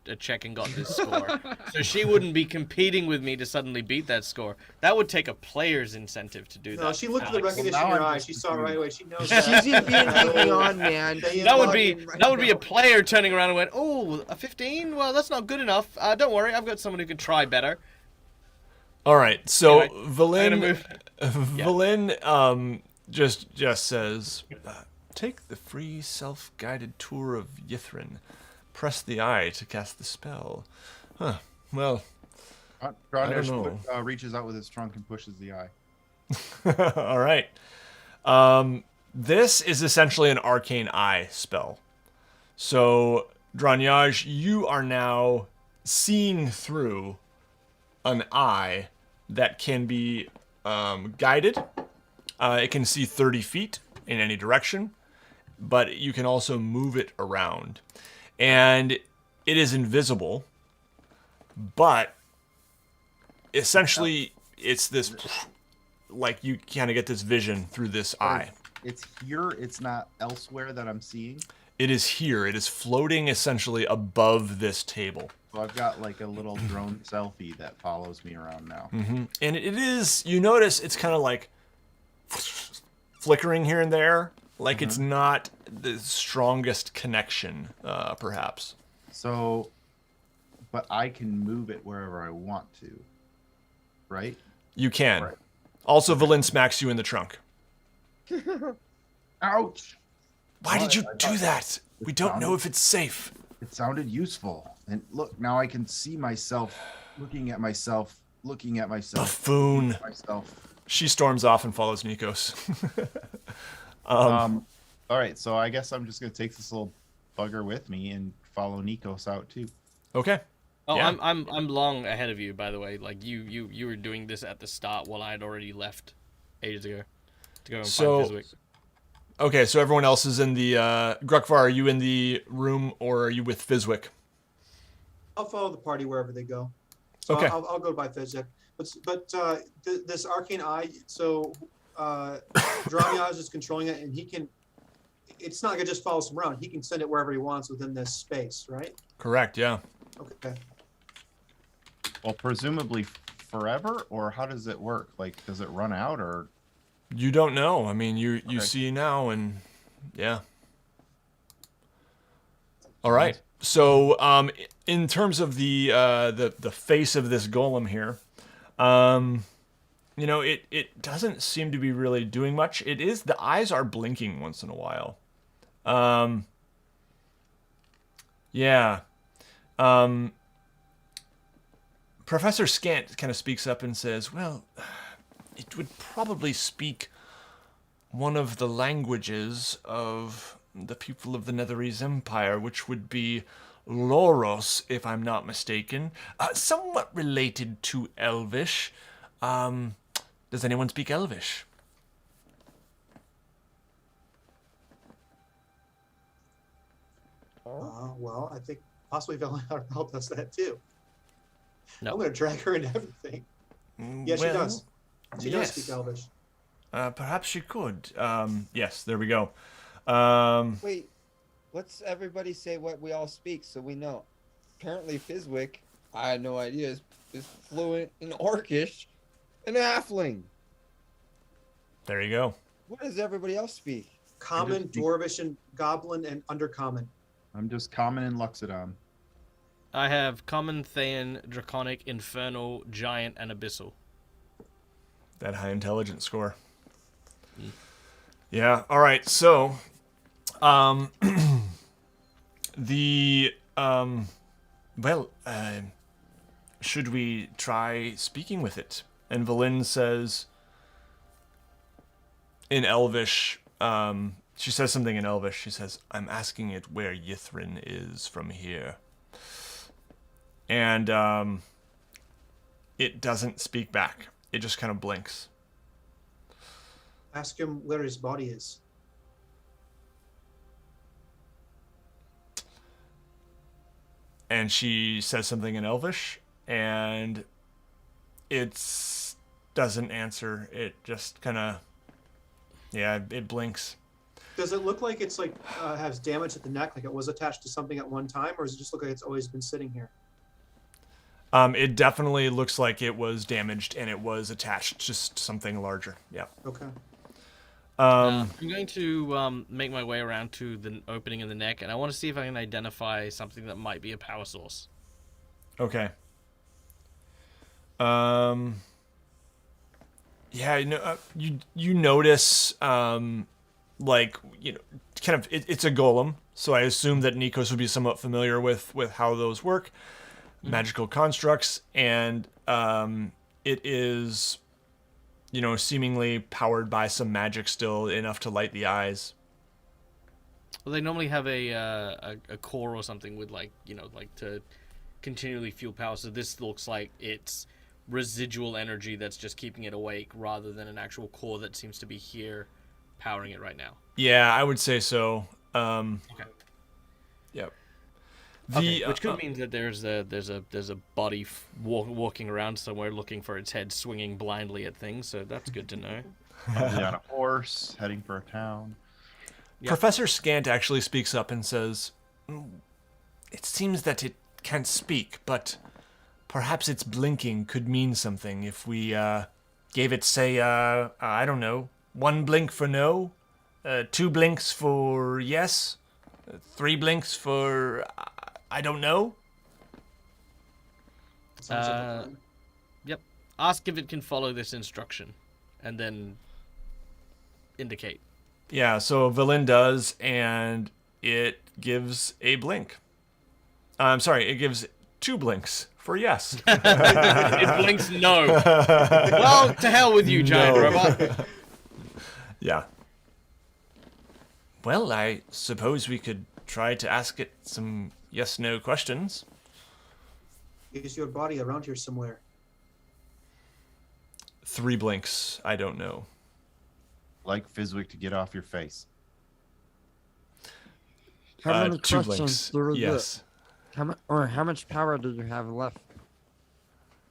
a check and got this score. So she wouldn't be competing with me to suddenly beat that score. That would take a player's incentive to do that. No, she looked at the Alex. recognition now in her I'm eyes. just She saw it right away. She knows She's that. in being on, man. That would be a player turning around and went, "Oh, a 15? Well, that's not good enough. Don't worry, I've got someone who can try better." All right. So Anyway, I'm Valin, gonna Valin, just says, "Take the free self-guided tour of Ythrin. Press the eye to cast the spell." Huh. Well. Dranyaj know. reaches out with his trunk and pushes the eye. All right. This is essentially an arcane eye spell. So, Dranyaj, you are now seeing through an eye that can be guided. It can see 30 feet in any direction, but you can also move it around. And it is invisible, but essentially it's this, like you kind of get this vision through this eye. It's here. It's not elsewhere that I'm seeing. It is here. It is floating essentially above this table. So I've got like a little drone selfie that follows me around now. And it is, you notice it's kind of like flickering here and there. Like it's not the strongest connection, perhaps. So, but I can move it wherever I want to, right? You can. Right. Also, Valin smacks you in the trunk. Ouch! Why did you I do thought that? We don't know sounded- if it's safe. It sounded useful. And look, now I can see myself looking at myself. Buffoon. Myself. She storms off and follows Nikos. All right, so I guess I'm just gonna take this little bugger with me and follow Nikos out too. Okay. Oh, Yeah. I'm long ahead of you, by the way. Like you were doing this at the start while I had already left ages ago to go and So- find Fizwick. Okay, so everyone else is in the... Grukvar, are you in the room or are you with Fizwick? I'll follow the party wherever they go. So Okay. I'll go by Fizwick. But this arcane eye, so Dramiaz is controlling it, and he can. It's not like it just follows him around. He can send it wherever he wants within this space, right? Correct, yeah. Okay. Well, presumably forever, or how does it work? Like, does it run out, or? You don't know. I mean, you Okay. see now, and yeah. All right. So, in terms of the face of this golem here, you know, it doesn't seem to be really doing much. It is, the eyes are blinking once in a while. Yeah. Professor Scant kind of speaks up and says, well, it would probably speak one of the languages of the people of the Netherese Empire, which would be Loros, if I'm not mistaken. Somewhat related to Elvish. Does anyone speak Elvish? Well, I think possibly Valentina does that too. No. I'm going to drag her into everything. Yeah, she does. She does speak Elvish. Perhaps she could. Yes, there we go. Wait, let's everybody say what we all speak so we know. Apparently Fizwick, I had no idea, is fluent in Orcish and Halfling. There you go. What does everybody else speak? Common, just speak- Dwarvish, and Goblin, and Undercommon. I'm just common in Luxodon. I have Common, Thayan, Draconic, Infernal, Giant, and Abyssal. That high intelligence score. Yeah. All right. So, should we try speaking with it? And Valin says in Elvish, she says something in Elvish. She says, I'm asking it where Ythrin is from here. And it doesn't speak back. It just kind of blinks. Ask him where his body is. And she says something in Elvish, and it doesn't answer. It just kind of, yeah, it blinks. Does it look like it's like has damage at the neck, like it was attached to something at one time, or does it just look like it's always been sitting here? It definitely looks like it was damaged and it was attached to something larger. Yeah. Okay. I'm going to make my way around to the opening in the neck, and I want to see if I can identify something that might be a power source. Okay. Yeah, you notice, like, you know, kind of, it's a golem, so I assume that Nikos would be somewhat familiar with how those work, magical constructs, and it is, you know, seemingly powered by some magic still, enough to light the eyes. Well, they normally have a core or something with, like, you know, like to continually fuel power, so this looks like it's residual energy that's just keeping it awake rather than an actual core that seems to be here powering it right now. Yeah, I would say so. Okay. Yep. The Which could mean that there's a body walking around somewhere looking for its head, swinging blindly at things. So that's good to know. Probably on a horse, heading for a town. Yep. Professor Scant actually speaks up and says, "It seems that it can't speak, but perhaps its blinking could mean something if we gave it, say, I don't know, 1 blink for no, 2 blinks for yes, 3 blinks for I don't know." Sounds like a plan. Yep. Ask if it can follow this instruction, and then indicate. Yeah, so Velen does, and it gives a blink. I'm sorry, it gives 2 blinks for yes. It blinks no. Well, to hell with you, giant No. robot. Yeah. Well, I suppose we could try to ask it some yes/no questions. Is your body around here somewhere? 3 blinks, I don't know. Like Fizwick to get off your face. How many 2 questions blinks, do we yes. get? How much power do you have left?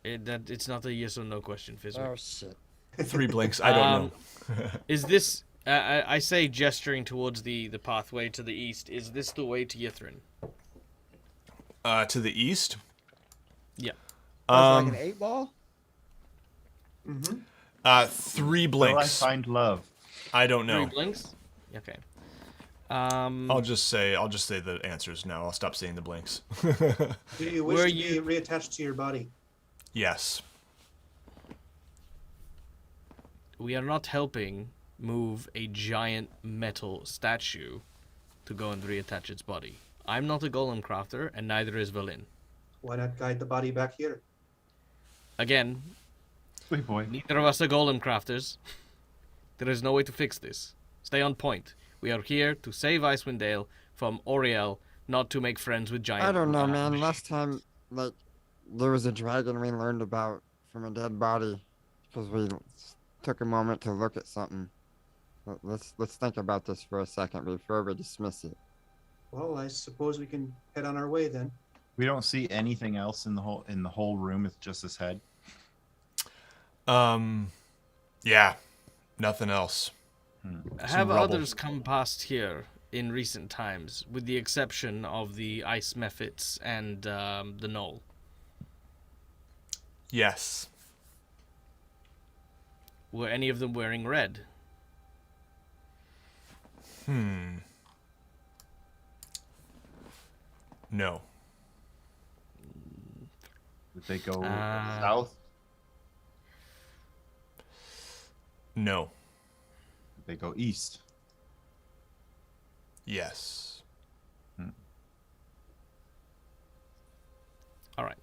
It's not a yes or no question, Fizwick. Oh shit. 3 blinks, I don't know. Is this? I say, gesturing towards the pathway to the east. Is this the way to Ythrin? To the east? Yeah. Like an 8 ball? Mm-hmm. 3 Will I blinks. find love? I don't know. 3 blinks. Okay. I'll just say the answers now. I'll stop saying the blinks. Do you wish Were to you- be reattached to your body? Yes. We are not helping move a giant metal statue to go and reattach its body. I'm not a golem crafter, and neither is Velen. Why not guide the body back here? Again, Sweet boy. neither of us are golem crafters. There is no way to fix this. Stay on point. We are here to save Icewind Dale from Oriel, not to make friends with giant. I don't know, man. Last time, like, there was a dragon we learned about from a dead body because we took a moment to look at something. Let's think about this for a second before we dismiss it. Well, I suppose we can head on our way then. We don't see anything else in the whole room. It's just his head. Yeah. Nothing else. Have rubble. others come past here in recent times, with the exception of the ice mephits and the gnoll? Yes. Were any of them wearing red? No. Did they go Uh, south? No. Did they go east? Yes. All right.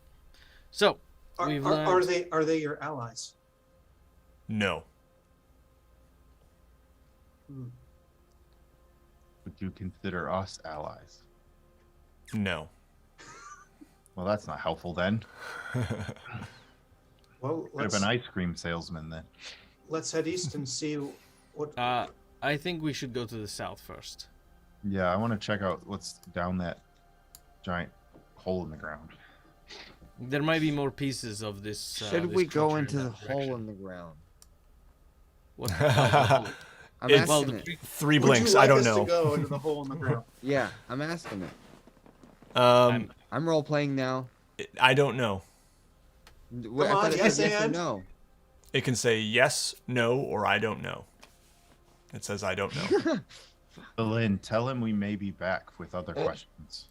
So Are, we've are, learned. are they your allies? No. Would you consider us allies? No. Well, that's not helpful then. Well, Could have been ice cream salesman then. let's head east and see what. I think we should go to the south first. Yeah, I want to check out what's down that giant hole in the ground. There might be more pieces of this. Should this we go creature into in the that hole direction. in the ground? What? I'm It's- well, asking the, it. 3 would blinks, you like I don't us know. to go into the hole in the ground? Yeah, I'm asking it. Um, I'm role playing now. I don't know. I on, thought it yes said yes or and? no. It can say yes, no, or I don't know. It says I don't know. Lynn, tell him we may be back with other questions.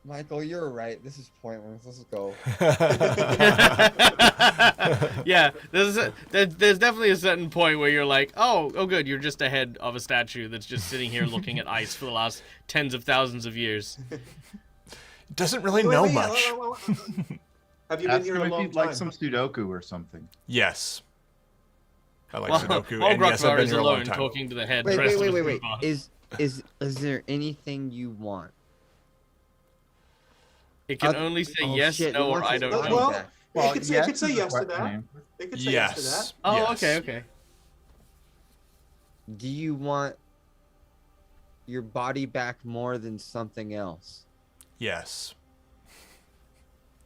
Michael, you're right. This is pointless. Let's go. yeah, there's definitely a certain point where you're like, oh, good, you're just ahead of a statue that's just sitting here looking at ice for the last tens of thousands of years. Doesn't really Wait, know wait, much. Have you been Ask here him a if long he'd time? like some Sudoku or something. Yes. I like Well, Sudoku, and yes, I've Ogrokvar been is here a long alone time. talking to the head. Wait, dressed wait, as wait, a wait, wait. robot. Is there anything you want? It can only say Oh, yes, shit, no, it or wants I its don't body know. Well, back. it could say, it could say is a yes to that. question. It could say yes to that. Yes. Oh, yes. okay. Do you want your body back more than something else? Yes.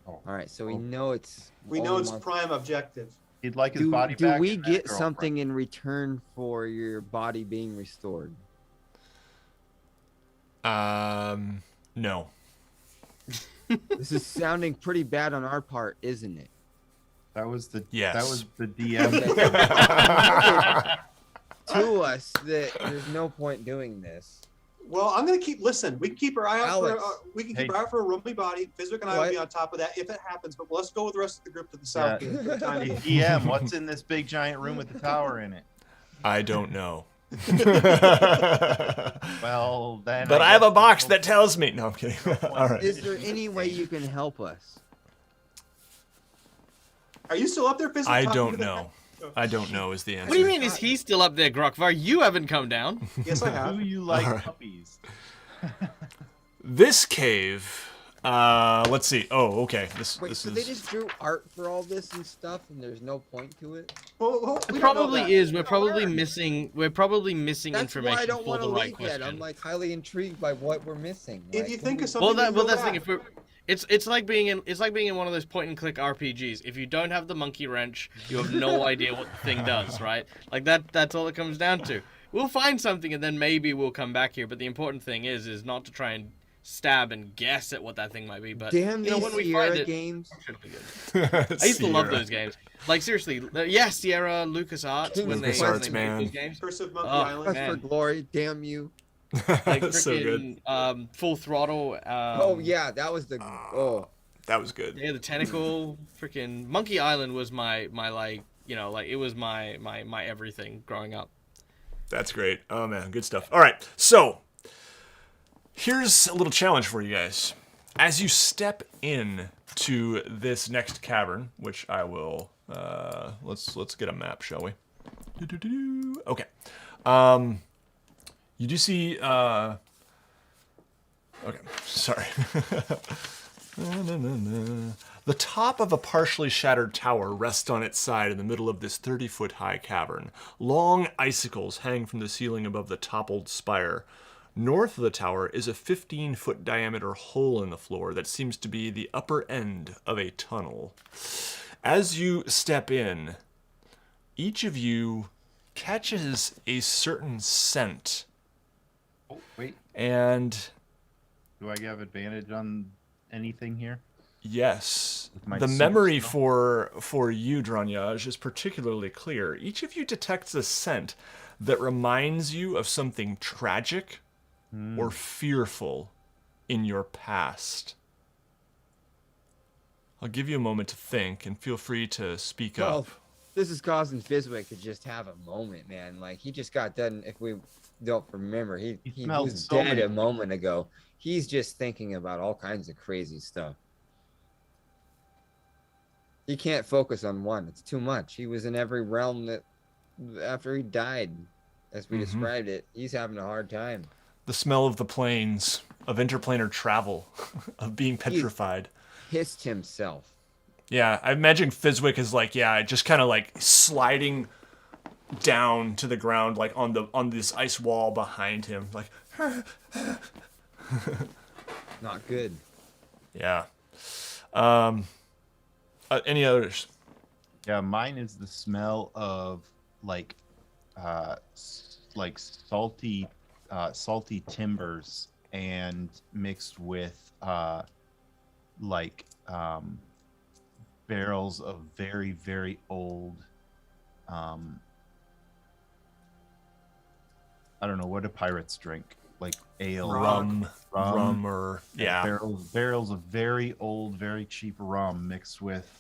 All right, so we know it's. We know only it's one- prime objective. He'd like his Do, body do back. we and that get girlfriend. something in return for your body being restored? No. This is sounding pretty bad on our part, isn't it? That was the Yes. That was the DM. To us that there's no point doing this. Well, I'm gonna listen. We can keep our eye out Alex. for our eye for a roomy body. Fizwick and I will What? be on top of that if it happens. But let's go with the rest of the group to the south. Yeah. for the time being. DM, what's in this big giant room with the tower in it? I don't know. Well, then. But I have a guess box we'll- that tells me. No, I'm kidding. All right. Is there any way you can help us? Are you still up there, Fizwick? I talking don't to the- know. I don't know is the answer. What do you mean? Is he still up there, Grokvar? You haven't come down. Yes, I have. Do you like All right. puppies? This cave. Let's see. Oh, okay. This Wait, this so is. they just drew art for all this and stuff, and there's no point to it? Well, It we don't know probably that. is. We're probably missing. We're probably missing That's information why I don't for want to the right leave question. yet. I'm like highly intrigued by what we're missing. If Like, you can think we- of something, Well, we go that's the thing. back. If we're, it's like being in one of those point and click RPGs. If you don't have the monkey wrench, you have no idea what the thing does, right? Like that's all it comes down to. We'll find something and then maybe we'll come back here. But the important thing is not to try and stab and guess at what that thing might be. But Damn you know, these when we Sierra find it, games. it should be good. I used to love Sierra. those games. Like seriously, yeah, Sierra, LucasArts when they LucasArts, made those man. games. Curse of Monkey Oh, Island. Quest man. for glory, damn you. Like so good. freaking Full Throttle. Oh yeah, that was the That was good. Yeah, the tentacle, freaking Monkey Island was my like, you know, like it was my everything growing up. That's great. Oh man, good stuff. All right, so here's a little challenge for you guys. As you step in to this next cavern, which I will, let's get a map, shall we? Do-do-do-do. Okay. You do see. Okay, sorry. The top of a partially shattered tower rests on its side in the middle of this 30-foot high cavern. Long icicles hang from the ceiling above the toppled spire. North of the tower is a 15-foot diameter hole in the floor that seems to be the upper end of a tunnel. As you step in, each of you catches a certain scent, Oh, wait. and Do I have advantage on anything here? yes, With my the super memory smell? for you, Dranyaj, is particularly clear. Each of you detects a scent that reminds you of something tragic or fearful in your past. I'll give you a moment to think, and feel free to speak Well, up. this is causing Fizwick to just have a moment, man. Like he just got done. If we don't remember, he smelled was so dead many- a moment ago. He's just thinking about all kinds of crazy stuff. He can't focus on one. It's too much. He was in every realm that after he died, as we described it, he's having a hard time. The smell of the plains, of interplanar travel, of being petrified. Hissed himself. Yeah, I imagine Fizwick is like, just kind of like sliding down to the ground, like on this ice wall behind him, like. Not good. Yeah. Any others? Yeah, mine is the smell of like salty timbers and mixed with barrels of very, very old I don't know, what do pirates drink? Like ale, Rum, or yeah. barrels of very old, very cheap rum mixed with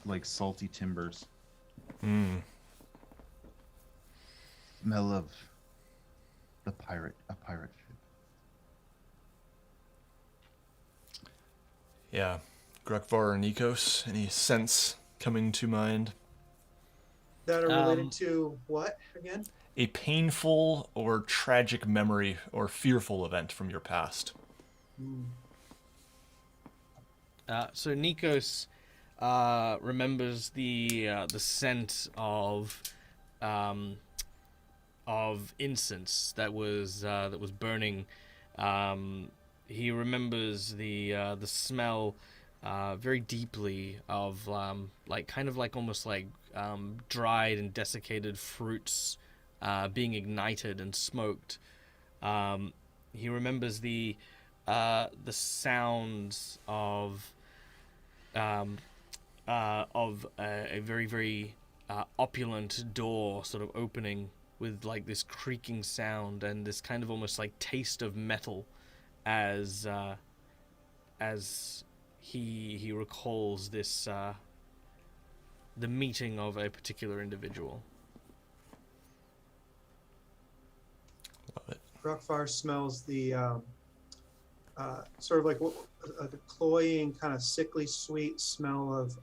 like salty timbers. Mm. Smell of a pirate ship. Yeah. Grekvar or Nikos, any sense coming to mind? That are related to what again? A painful or tragic memory or fearful event from your past. So Nikos remembers the scent of incense that was burning he remembers the smell very deeply of like kind of like almost like dried and desiccated fruits being ignited and smoked. He remembers the sounds of a very very opulent door sort of opening with like this creaking sound and this kind of almost like taste of metal as he recalls this the meeting of a particular individual. Love it. Rockfire smells the sort of like a cloying, kind of sickly sweet smell of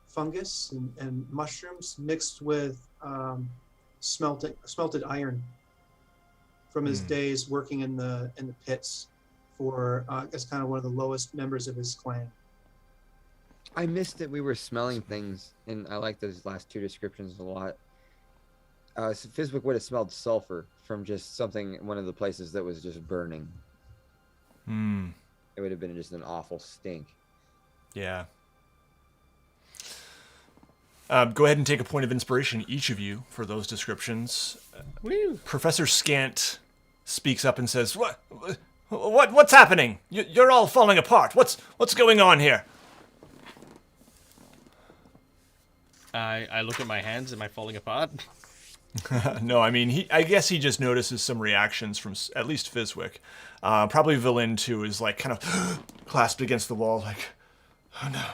fungus and mushrooms mixed with smelted iron from his days working in the pits for as kind of one of the lowest members of his clan. I missed that we were smelling things, and I like those last two descriptions a lot. So Fizwick would have smelled sulfur from just one of the places that was just burning. It would have been just an awful stink. Yeah. Go ahead and take a point of inspiration, each of you, for those descriptions. Woo! Professor Scant speaks up and says, What's happening? You're all falling apart. What's going on here? I look at my hands. Am I falling apart? No, I mean, I guess he just notices some reactions from at least Fizwick. Probably Villain, too, is like kind of clasped against the wall, like, oh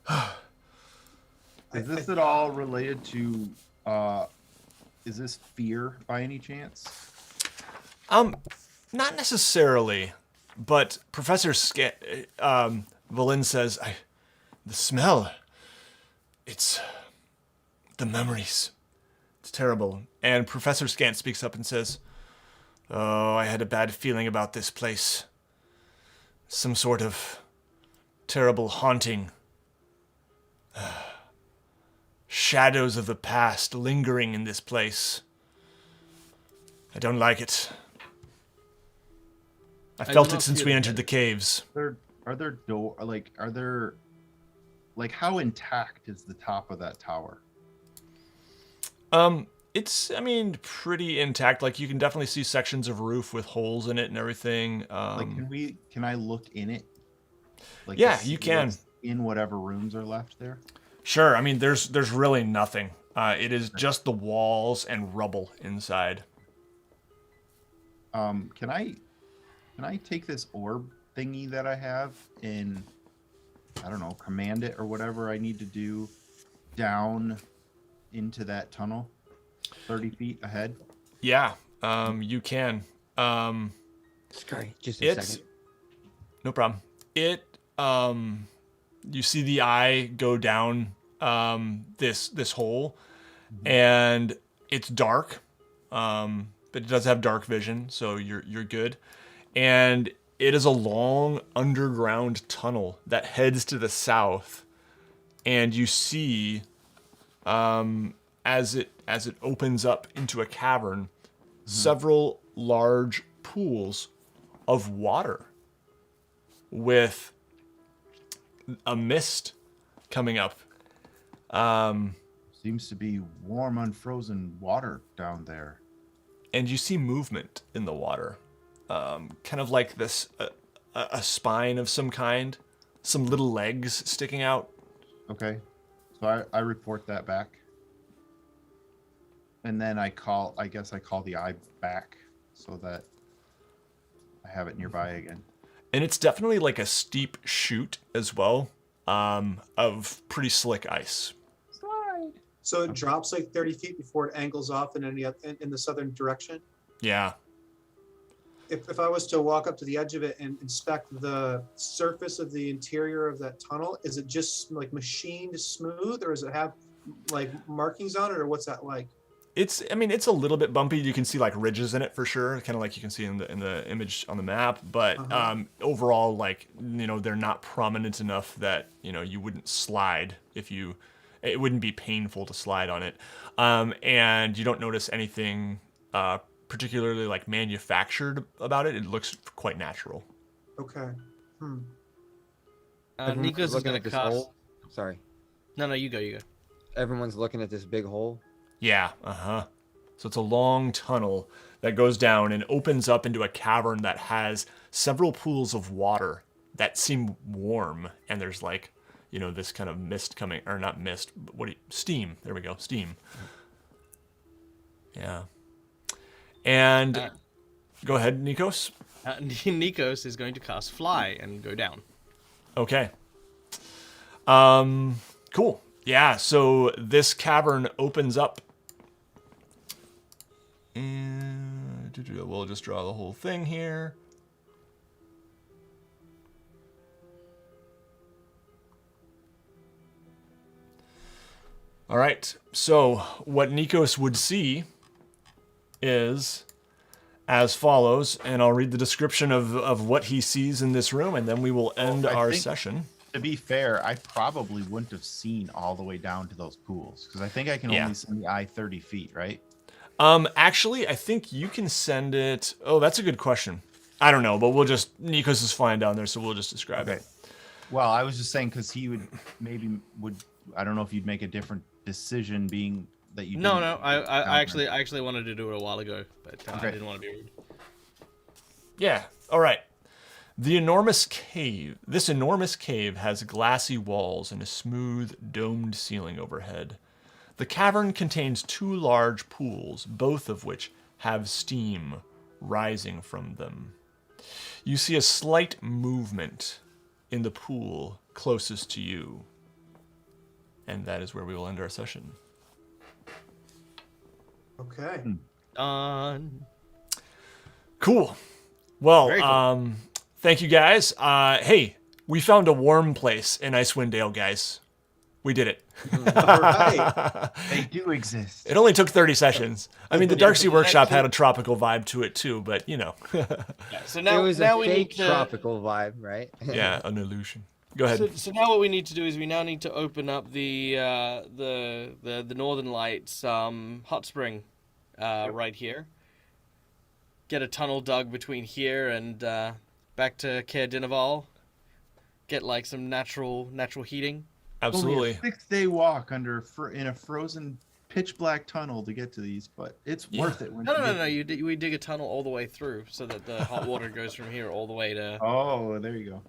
no. Is this at all related to, is this fear by any chance? Not necessarily, but Professor Villain says, the smell, it's the memories. It's terrible. And Professor Scant speaks up and says, oh, I had a bad feeling about this place. Some sort of terrible haunting. Shadows of the past lingering in this place. I don't like it. I felt it since we entered the caves. Are there how intact is the top of that tower? It's, I mean, pretty intact. Like, you can definitely see sections of roof with holes in it and everything. Can I look in it? Like, yeah, you can. In whatever rooms are left there? Sure. I mean, there's really nothing. It is just the walls and rubble inside. Can I take this orb thingy that I have and, I don't know, command it or whatever I need to do down into that tunnel 30 feet ahead? Yeah, you can. Sorry, just a second. No problem. You see the eye go down this hole, and it's dark, but it does have dark vision, so you're good. And it is a long underground tunnel that heads to the south, and you see, as it opens up into a cavern, several large pools of water with a mist coming up. Seems to be warm, unfrozen water down there. And you see movement in the water. Kind of like this, a spine of some kind. Some little legs sticking out. Okay. So I report that back. And then I call the eye back so that I have it nearby again. And it's definitely like a steep chute as well, of pretty slick ice. So it drops like 30 feet before it angles off in the southern direction. Yeah. If I was to walk up to the edge of it and inspect the surface of the interior of that tunnel, is it just like machined smooth, or does it have like markings on it, or what's that like? It's a little bit bumpy. You can see like ridges in it for sure, kind of like you can see in the image on the map. But overall, like, they're not prominent enough that you wouldn't slide it wouldn't be painful to slide on it. And you don't notice anything particularly like manufactured about it. It looks quite natural. Okay. Everyone's Nikos is looking gonna at this cast. hole. Sorry. No, you go. Everyone's looking at this big hole. Yeah, So it's a long tunnel that goes down and opens up into a cavern that has several pools of water that seem warm, and there's like, this kind of mist coming, or not mist, but steam. There we go, steam. Yeah. And go ahead, Nikos. Nikos is going to cast Fly and go down. Okay. Cool. Yeah, so this cavern opens up. And we'll just draw the whole thing here. All right, so what Nikos would see is as follows, and I'll read the description of what he sees in this room, and then we will end our session. To be fair, I probably wouldn't have seen all the way down to those pools because I think I can only send the eye 30 feet, right? Actually, I think you can send it. Oh, that's a good question. I don't know, but Nikos is flying down there, so we'll just describe it. Well, I was just saying because he would I don't know if you'd make a different decision being that you. No, I actually wanted to do it a while ago, but I didn't want to be rude. Yeah. All right. This enormous cave has glassy walls and a smooth, domed ceiling overhead. The cavern contains 2 large pools, both of which have steam rising from them. You see a slight movement in the pool closest to you. And that is where we will end our session. Okay. Cool. Well, Very cool. Thank you guys. Hey, we found a warm place in Icewind Dale, guys. We did it. All right. They do exist. It only took 30 sessions. I mean, the Darksea Workshop had a tropical vibe to it too, but Yeah, so It now was now a we fake need to. tropical vibe, right? yeah, an illusion. Go ahead. So now what we need to do is we now need to open up the Northern Lights hot spring right here. Get a tunnel dug between here and back to Caer Dineval. Get like some natural heating. Absolutely. Only a 6-day walk in a frozen pitch black tunnel to get to these, but it's worth it. No. We dig a tunnel all the way through so that the hot water goes from here all the way to. Oh, there you go.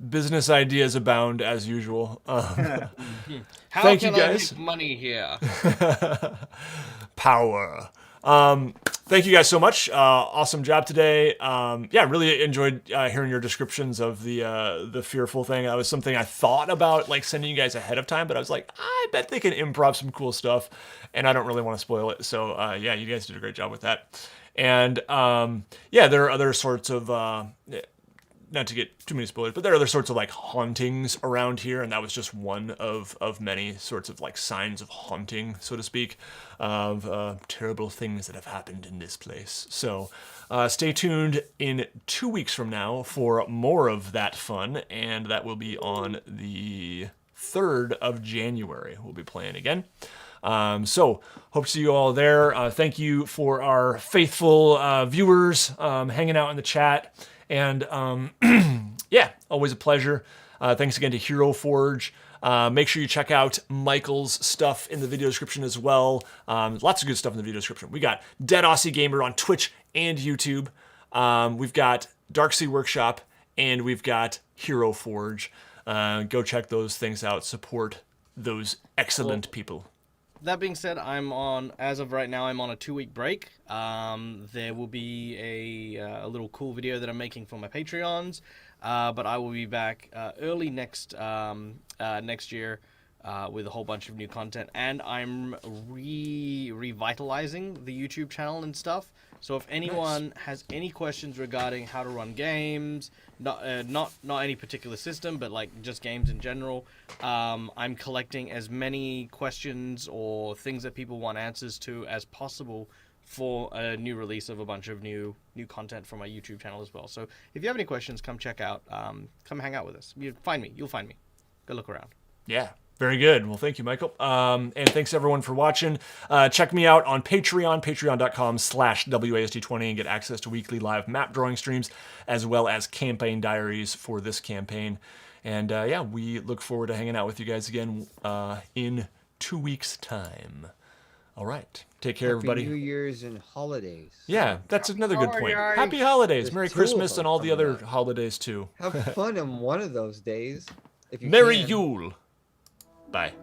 Business ideas abound as usual. How Thank can you guys. I make money here? Power. Thank you guys so much. Awesome job today. Really enjoyed hearing your descriptions of the fearful thing. That was something I thought about like sending you guys ahead of time, but I was like, I bet they can improv some cool stuff, and I don't really want to spoil it. So you guys did a great job with that. And there are other sorts of not to get too many spoilers, but there are other sorts of like hauntings around here, and that was just one of many sorts of like signs of haunting, so to speak, of terrible things that have happened in this place. So stay tuned in 2 weeks from now for more of that fun, and that will be on the 3rd of January. We'll be playing again. So hope to see you all there. Thank you for our faithful viewers hanging out in the chat. And always a pleasure. Thanks again to Hero Forge. Make sure you check out Michael's stuff in the video description as well. Lots of good stuff in the video description. We got Dead Aussie Gamer on Twitch and YouTube. We've got Darksea Workshop, and we've got Hero Forge. Go check those things out. Support those excellent people. That being said, as of right now, I'm on a 2-week break. There will be a little cool video that I'm making for my Patreons, but I will be back early next year with a whole bunch of new content, and I'm revitalizing the YouTube channel and stuff. So if anyone has any questions regarding how to run games, not any particular system, but like just games in general, I'm collecting as many questions or things that people want answers to as possible for a new release of a bunch of new content from my YouTube channel as well. So if you have any questions, come check out, come hang out with us. You'll find me. Go look around. Yeah. Very good. Well, thank you, Michael. And thanks everyone for watching. Check me out on Patreon, patreon.com/WASD20, and get access to weekly live map drawing streams, as well as campaign diaries for this campaign. And yeah, we look forward to hanging out with you guys again in 2 weeks' time. All right. Take care, everybody. Happy New Year's and holidays. Yeah, that's another good point. Holidays. Happy holidays. There's Merry 2 of Christmas them and all the coming other up. holidays, too. Have fun on one of those days. If you Merry can. Yule. Bye.